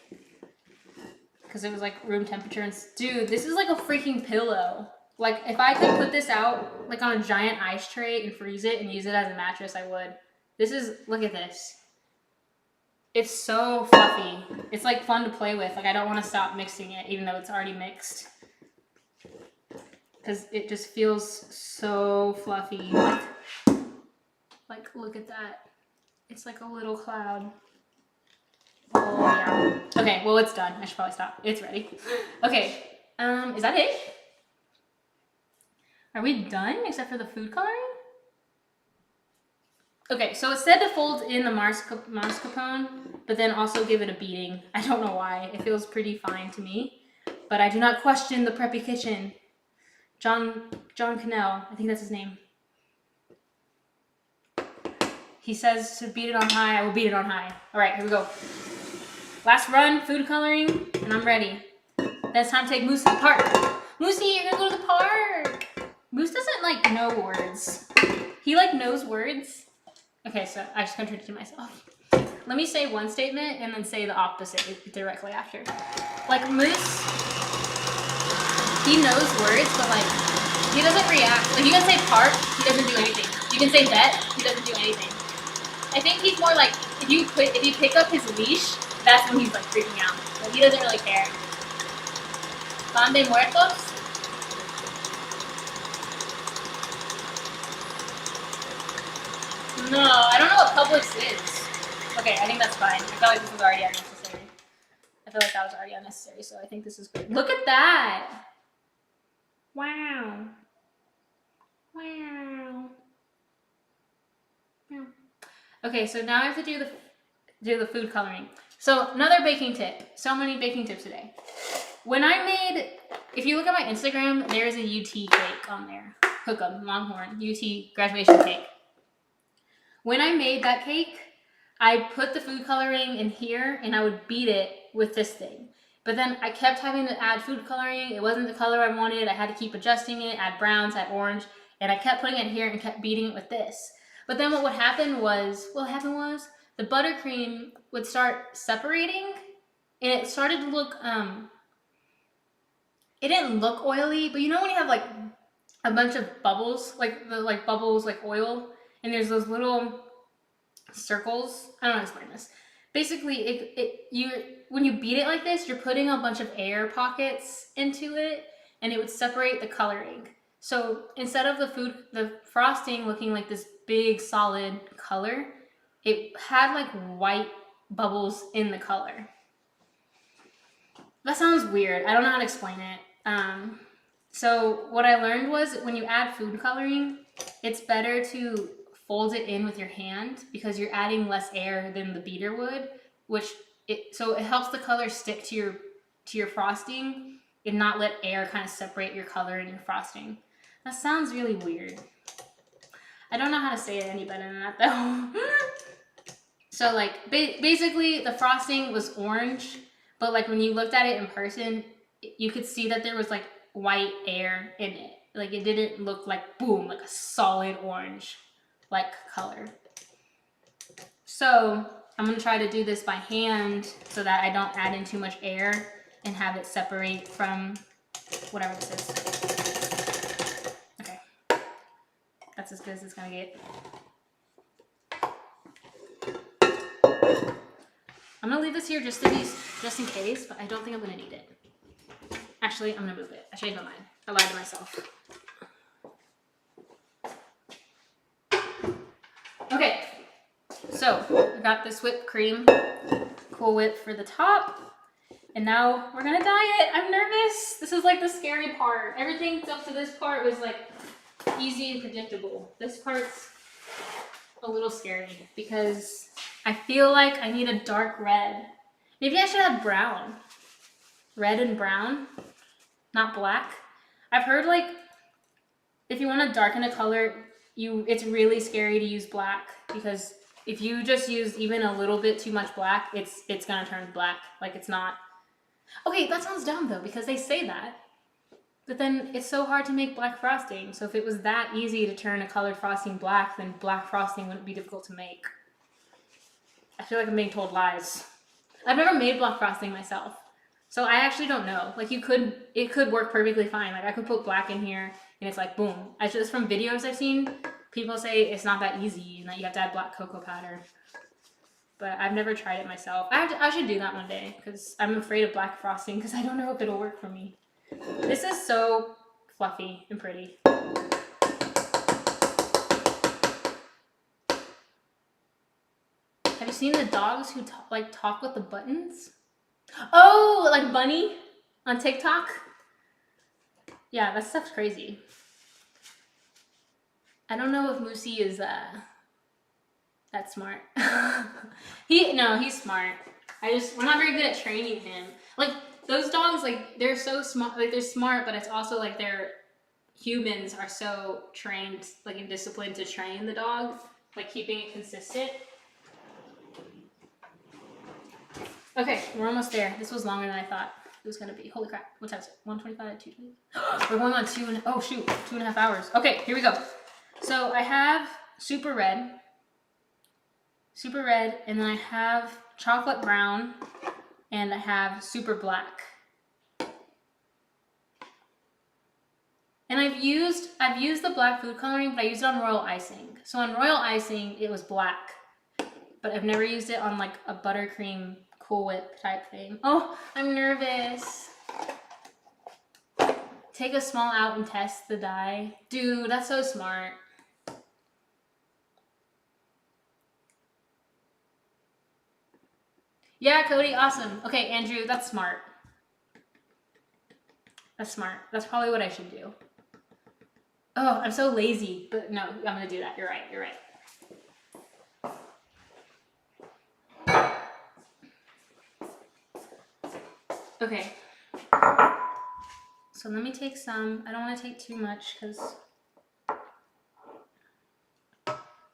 Because it was like room temperature and dude, this is like a freaking pillow. Like if I could put this out like on a giant ice tray and freeze it and use it as a mattress, I would. Look at this. It's so fluffy. It's like fun to play with. Like I don't want to stop mixing it even though it's already mixed. Because it just feels so fluffy. Like look at that. It's like a little cloud. Oh yeah. Okay, well it's done. I should probably stop. It's ready. Okay. Is that it? Are we done except for the food coloring? Okay, so it said to fold in the mascarpone, but then also give it a beating. I don't know why. It feels pretty fine to me. But I do not question the preppy kitchen. John Cannell, I think that's his name. He says to beat it on high. I will beat it on high. All right, here we go. Last run, food coloring, and I'm ready. Then it's time to take Moose to the park. Moosey, you're gonna go to the park. Moose doesn't like know words. He like knows words. Okay, so I just contradicted myself. Let me say one statement and then say the opposite directly after. Like Moose, he knows words, but like he doesn't react. Like you can say park, he doesn't do anything. You can say vet, he doesn't do anything. I think he's more like if you pick up his leash, that's when he's like freaking out. Like he doesn't really care. Pan de muertos? No, I don't know what Publix is. Okay, I think that's fine. I feel like this was already unnecessary. I feel like that was already unnecessary, so I think this is good. Look at that! Wow. Wow. Okay, so now I have to do do the food coloring. So another baking tip. So many baking tips today. When I made, if you look at my Instagram, there's a UT cake on there. Hook 'em, Longhorn, UT graduation cake. When I made that cake, I put the food coloring in here and I would beat it with this thing. But then I kept having to add food coloring. It wasn't the color I wanted. I had to keep adjusting it, add browns, add orange, and I kept putting it here and kept beating it with this. But then what would happen was, the buttercream would start separating and it started to look, it didn't look oily, but you know when you have like a bunch of bubbles, like bubbles like oil, and there's those little circles. I don't know how to explain this. Basically, when you beat it like this, you're putting a bunch of air pockets into it, and it would separate the coloring. So instead of the frosting looking like this big solid color, it had like white bubbles in the color. That sounds weird. I don't know how to explain it. So what I learned was when you add food coloring, it's better to fold it in with your hand because you're adding less air than the beater would, so it helps the color stick to your frosting and not let air kind of separate your color and your frosting. That sounds really weird. I don't know how to say it any better than that though. So like basically the frosting was orange, but like when you looked at it in person, you could see that there was like white air in it. Like it didn't look like boom, like a solid orange like color. So I'm gonna try to do this by hand so that I don't add in too much air and have it separate from whatever this is. Okay, that's as good as it's gonna get. I'm gonna leave this here just in case, but I don't think I'm gonna need it. Actually, I'm gonna move it. I changed my mind. I lied to myself. Okay, so I got this whipped cream, Cool Whip for the top, and now we're gonna dye it. I'm nervous. This is like the scary part. Everything up to this part was like easy and predictable. This part's a little scary because I feel like I need a dark red. Maybe I should have brown. Red and brown, not black. I've heard like if you want to darken a color, it's really scary to use black because if you just use even a little bit too much black, it's gonna turn black. Like it's not. Okay, that sounds dumb though because they say that, but then it's so hard to make black frosting. So if it was that easy to turn a colored frosting black, then black frosting wouldn't be difficult to make. I feel like I'm being told lies. I've never made black frosting myself, so I actually don't know. Like it could work perfectly fine. Like I could put black in here and it's like boom. Just from videos I've seen, people say it's not that easy and that you have to add black cocoa powder. But I've never tried it myself. I should do that one day because I'm afraid of black frosting because I don't know if it'll work for me. This is so fluffy and pretty. Have you seen the dogs who talk with the buttons? Oh, like Bunny on TikTok? Yeah, that stuff's crazy. I don't know if Moosey is that smart. He's smart. We're not very good at training him. Like those dogs, like they're so smart. Like they're smart, but it's also like humans are so trained, like and disciplined to train the dog, like keeping it consistent. Okay, we're almost there. This was longer than I thought it was gonna be. Holy crap! What time is it? 1:25, 2:20. We're going on 2.5 hours. Okay, here we go. So I have super red, and then I have chocolate brown, and I have super black. And I've used the black food coloring, but I used it on Royal Icing. So on Royal Icing, it was black, but I've never used it on like a buttercream Cool Whip type thing. Oh, I'm nervous. Take a small out and test the dye. Dude, that's so smart. Yeah, Cody, awesome. Okay, Andrew, that's smart. That's smart. That's probably what I should do. Oh, I'm so lazy, but no, I'm gonna do that. You're right. Okay. So let me take some. I don't want to take too much because...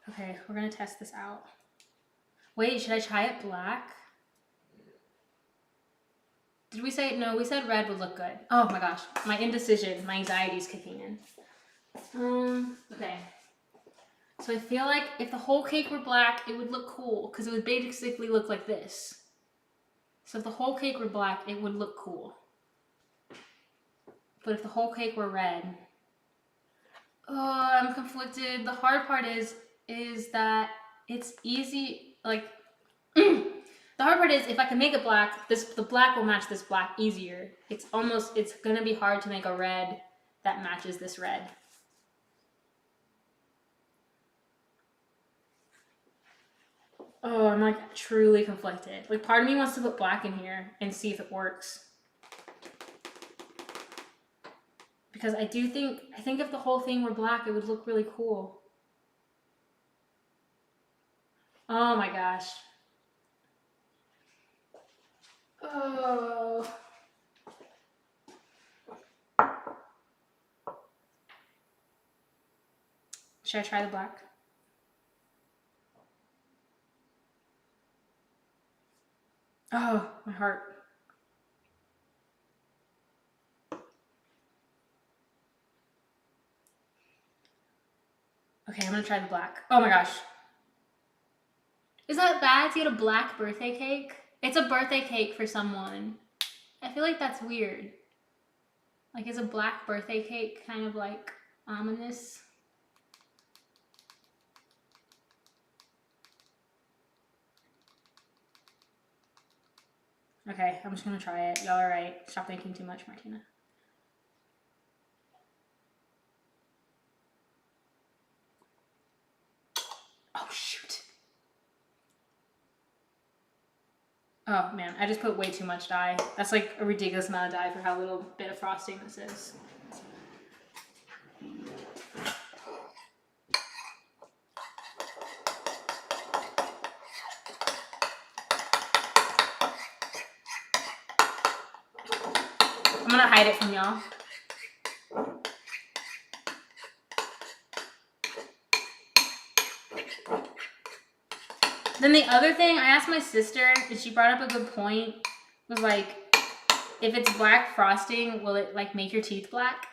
Okay, we're going to test this out. Wait, should I try it black? Did we say... No, we said red would look good. Oh my gosh. My indecision, my anxiety is kicking in. Okay. So I feel like if the whole cake were black, it would look cool because it would basically look like this. So if the whole cake were black, it would look cool. But if the whole cake were red... Oh, I'm conflicted. The hard part is that it's easy, like... The hard part is if I can make it black, the black will match this black easier. It's gonna be hard to make a red that matches this red. Oh, I'm like truly conflicted. Like part of me wants to put black in here and see if it works. Because I think if the whole thing were black, it would look really cool. Oh my gosh. Oh. Should I try the black? Oh, my heart. Okay, I'm gonna try the black. Oh my gosh. Is that bad to get a black birthday cake? It's a birthday cake for someone. I feel like that's weird. Like, is a black birthday cake kind of like ominous? Okay, I'm just gonna try it. Y'all are right. Stop thinking too much, Martina. Oh, shoot. Oh, man. I just put way too much dye. That's like a ridiculous amount of dye for how little bit of frosting this is. I'm gonna hide it from y'all. Then the other thing, I asked my sister, and she brought up a good point, was like, if it's black frosting, will it like make your teeth black?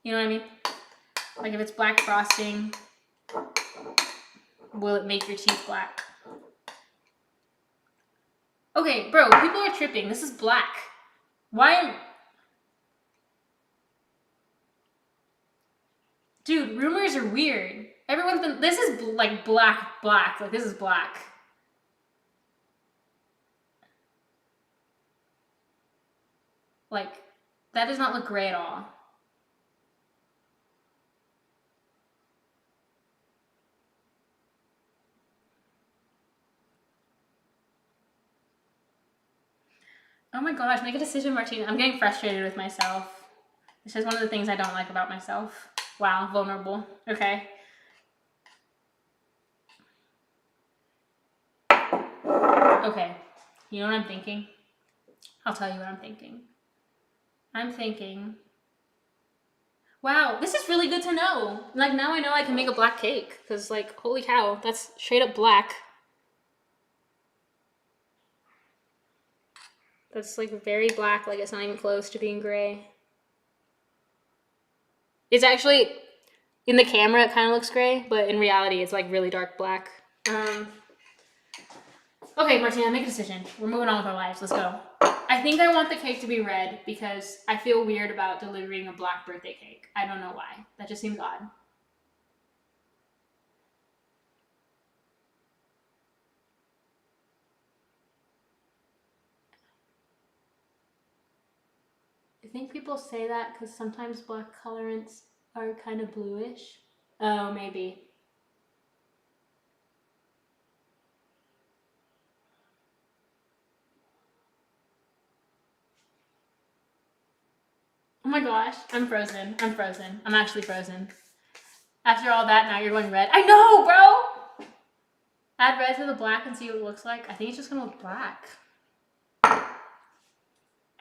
You know what I mean? Like if it's black frosting, will it make your teeth black? Okay, bro, people are tripping. This is black. Why? Dude, rumors are weird. Everyone's been... This is like black. Like this is black. Like, that does not look gray at all. Oh my gosh, make a decision, Martina. I'm getting frustrated with myself. This is one of the things I don't like about myself. Wow, vulnerable. Okay. Okay. You know what I'm thinking? I'll tell you what I'm thinking. I'm thinking... Wow, this is really good to know. Like, now I know I can make a black cake. Because, like, holy cow, that's straight up black. That's, like, very black. Like, it's not even close to being gray. It's actually... In the camera, it kind of looks gray. But in reality, it's, like, really dark black. Okay, Martina, make a decision. We're moving on with our lives. Let's go. I think I want the cake to be red because I feel weird about delivering a black birthday cake. I don't know why. That just seems odd. I think people say that because sometimes black colorants are kind of bluish. Oh, maybe. Oh my gosh, I'm frozen. I'm frozen. I'm actually frozen. After all that, now you're going red. I know, bro! Add red to the black and see what it looks like. I think it's just gonna look black.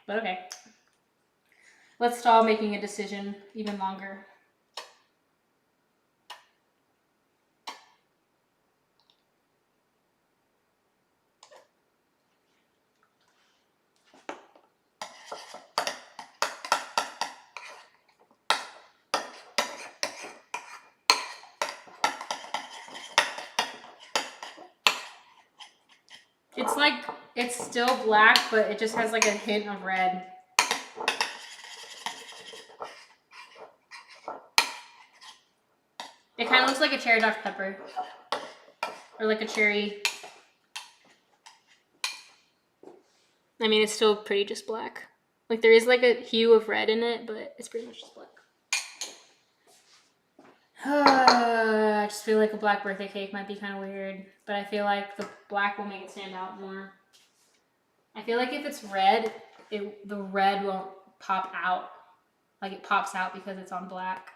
But okay. Let's stall making a decision even longer. It's like, it's still black, but it just has like a hint of red. It kind of looks like a cherry Dr. Pepper. Or like a cherry. I mean, it's still pretty just black. Like, there is like a hue of red in it, but it's pretty much just black. I just feel like a black birthday cake might be kind of weird, but I feel like the black will make it stand out more. I feel like if it's red, the red won't pop out. Like, it pops out because it's on black.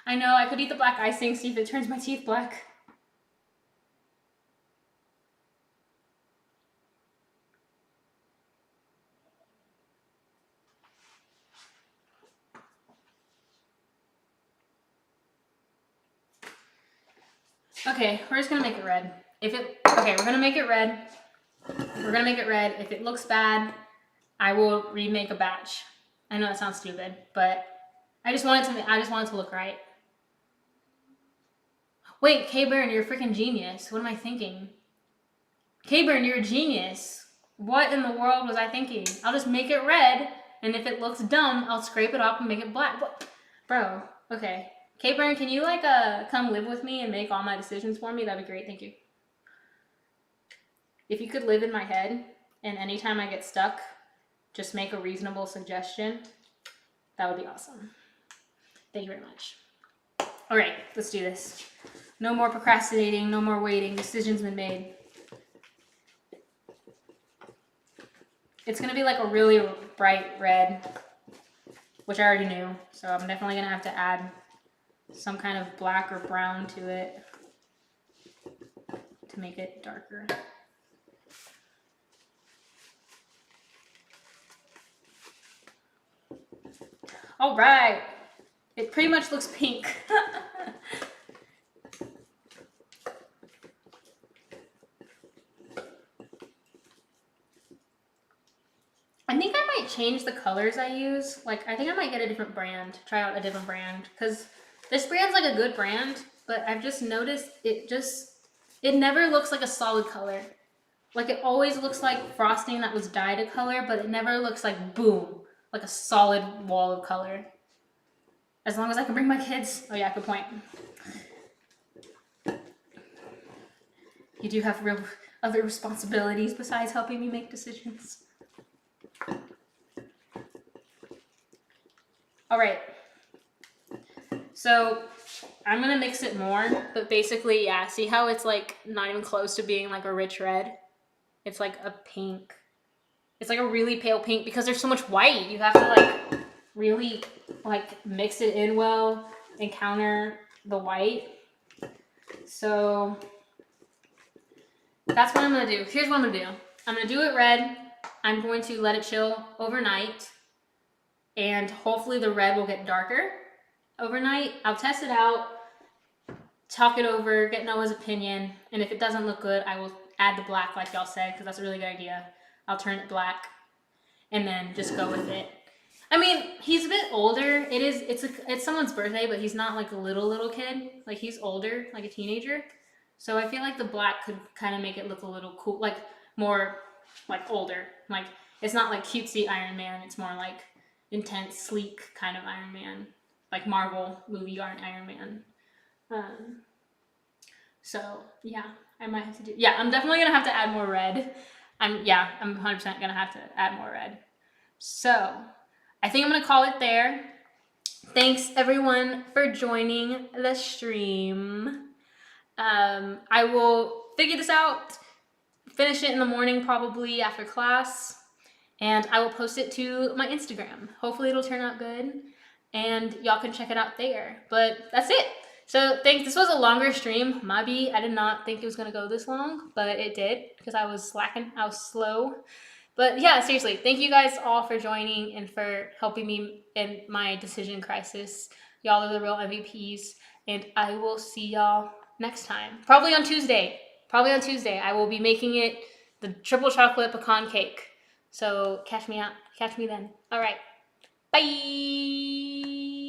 I know, I could eat the black icing, see if it turns my teeth black. Okay, we're just gonna make it red. Okay, we're gonna make it red. We're gonna make it red. If it looks bad, I will remake a batch. I know that sounds stupid, but I just want it to look right. Wait, K-Burn, you're a freaking genius. What am I thinking? K-Burn, you're a genius. What in the world was I thinking? I'll just make it red, and if it looks dumb, I'll scrape it off and make it black. What? Bro, okay. K-Burn, can you like come live with me and make all my decisions for me? That'd be great, thank you. If you could live in my head, and anytime I get stuck, just make a reasonable suggestion, that would be awesome. Thank you very much. All right, let's do this. No more procrastinating, no more waiting. Decision's been made. It's gonna be like a really bright red, which I already knew. So I'm definitely gonna have to add some kind of black or brown to it to make it darker. All right, it pretty much looks pink. I think I might change the colors I use. Like, I think I might get a different brand, try out a different brand, because this brand's like a good brand, but I've just noticed it never looks like a solid color. Like, it always looks like frosting that was dyed a color, but it never looks like boom, like a solid wall of color. As long as I can bring my kids. Oh yeah, good point. You do have real other responsibilities besides helping me make decisions. All right. So I'm gonna mix it more, but basically, yeah, see how it's like not even close to being like a rich red? It's like a pink. It's like a really pale pink because there's so much white. You have to like really like mix it in well and counter the white. So that's what I'm gonna do. Here's what I'm gonna do. I'm gonna do it red. I'm going to let it chill overnight, and hopefully the red will get darker overnight. I'll test it out, talk it over, get Noah's opinion, and if it doesn't look good, I will add the black like y'all said, because that's a really good idea. I'll turn it black and then just go with it. I mean, he's a bit older. It's someone's birthday, but he's not like a little kid. Like, he's older, like a teenager. So I feel like the black could kind of make it look a little cool, like more like older. Like, it's not like cutesy Iron Man. It's more like intense, sleek kind of Iron Man, like Marvel movie Iron Man. So yeah, I might have to do. Yeah, I'm definitely gonna have to add more red. I'm 100% gonna have to add more red. So I think I'm gonna call it there. Thanks everyone for joining the stream. I will figure this out, finish it in the morning probably after class, and I will post it to my Instagram. Hopefully it'll turn out good and y'all can check it out there. But that's it. So thanks. This was a longer stream. Maybe I did not think it was gonna go this long, but it did because I was slacking. I was slow. But yeah, seriously, thank you guys all for joining and for helping me in my decision crisis. Y'all are the real MVPs, and I will see y'all next time. Probably on Tuesday. I will be making it the triple chocolate pecan cake. So catch me then. All right. Bye.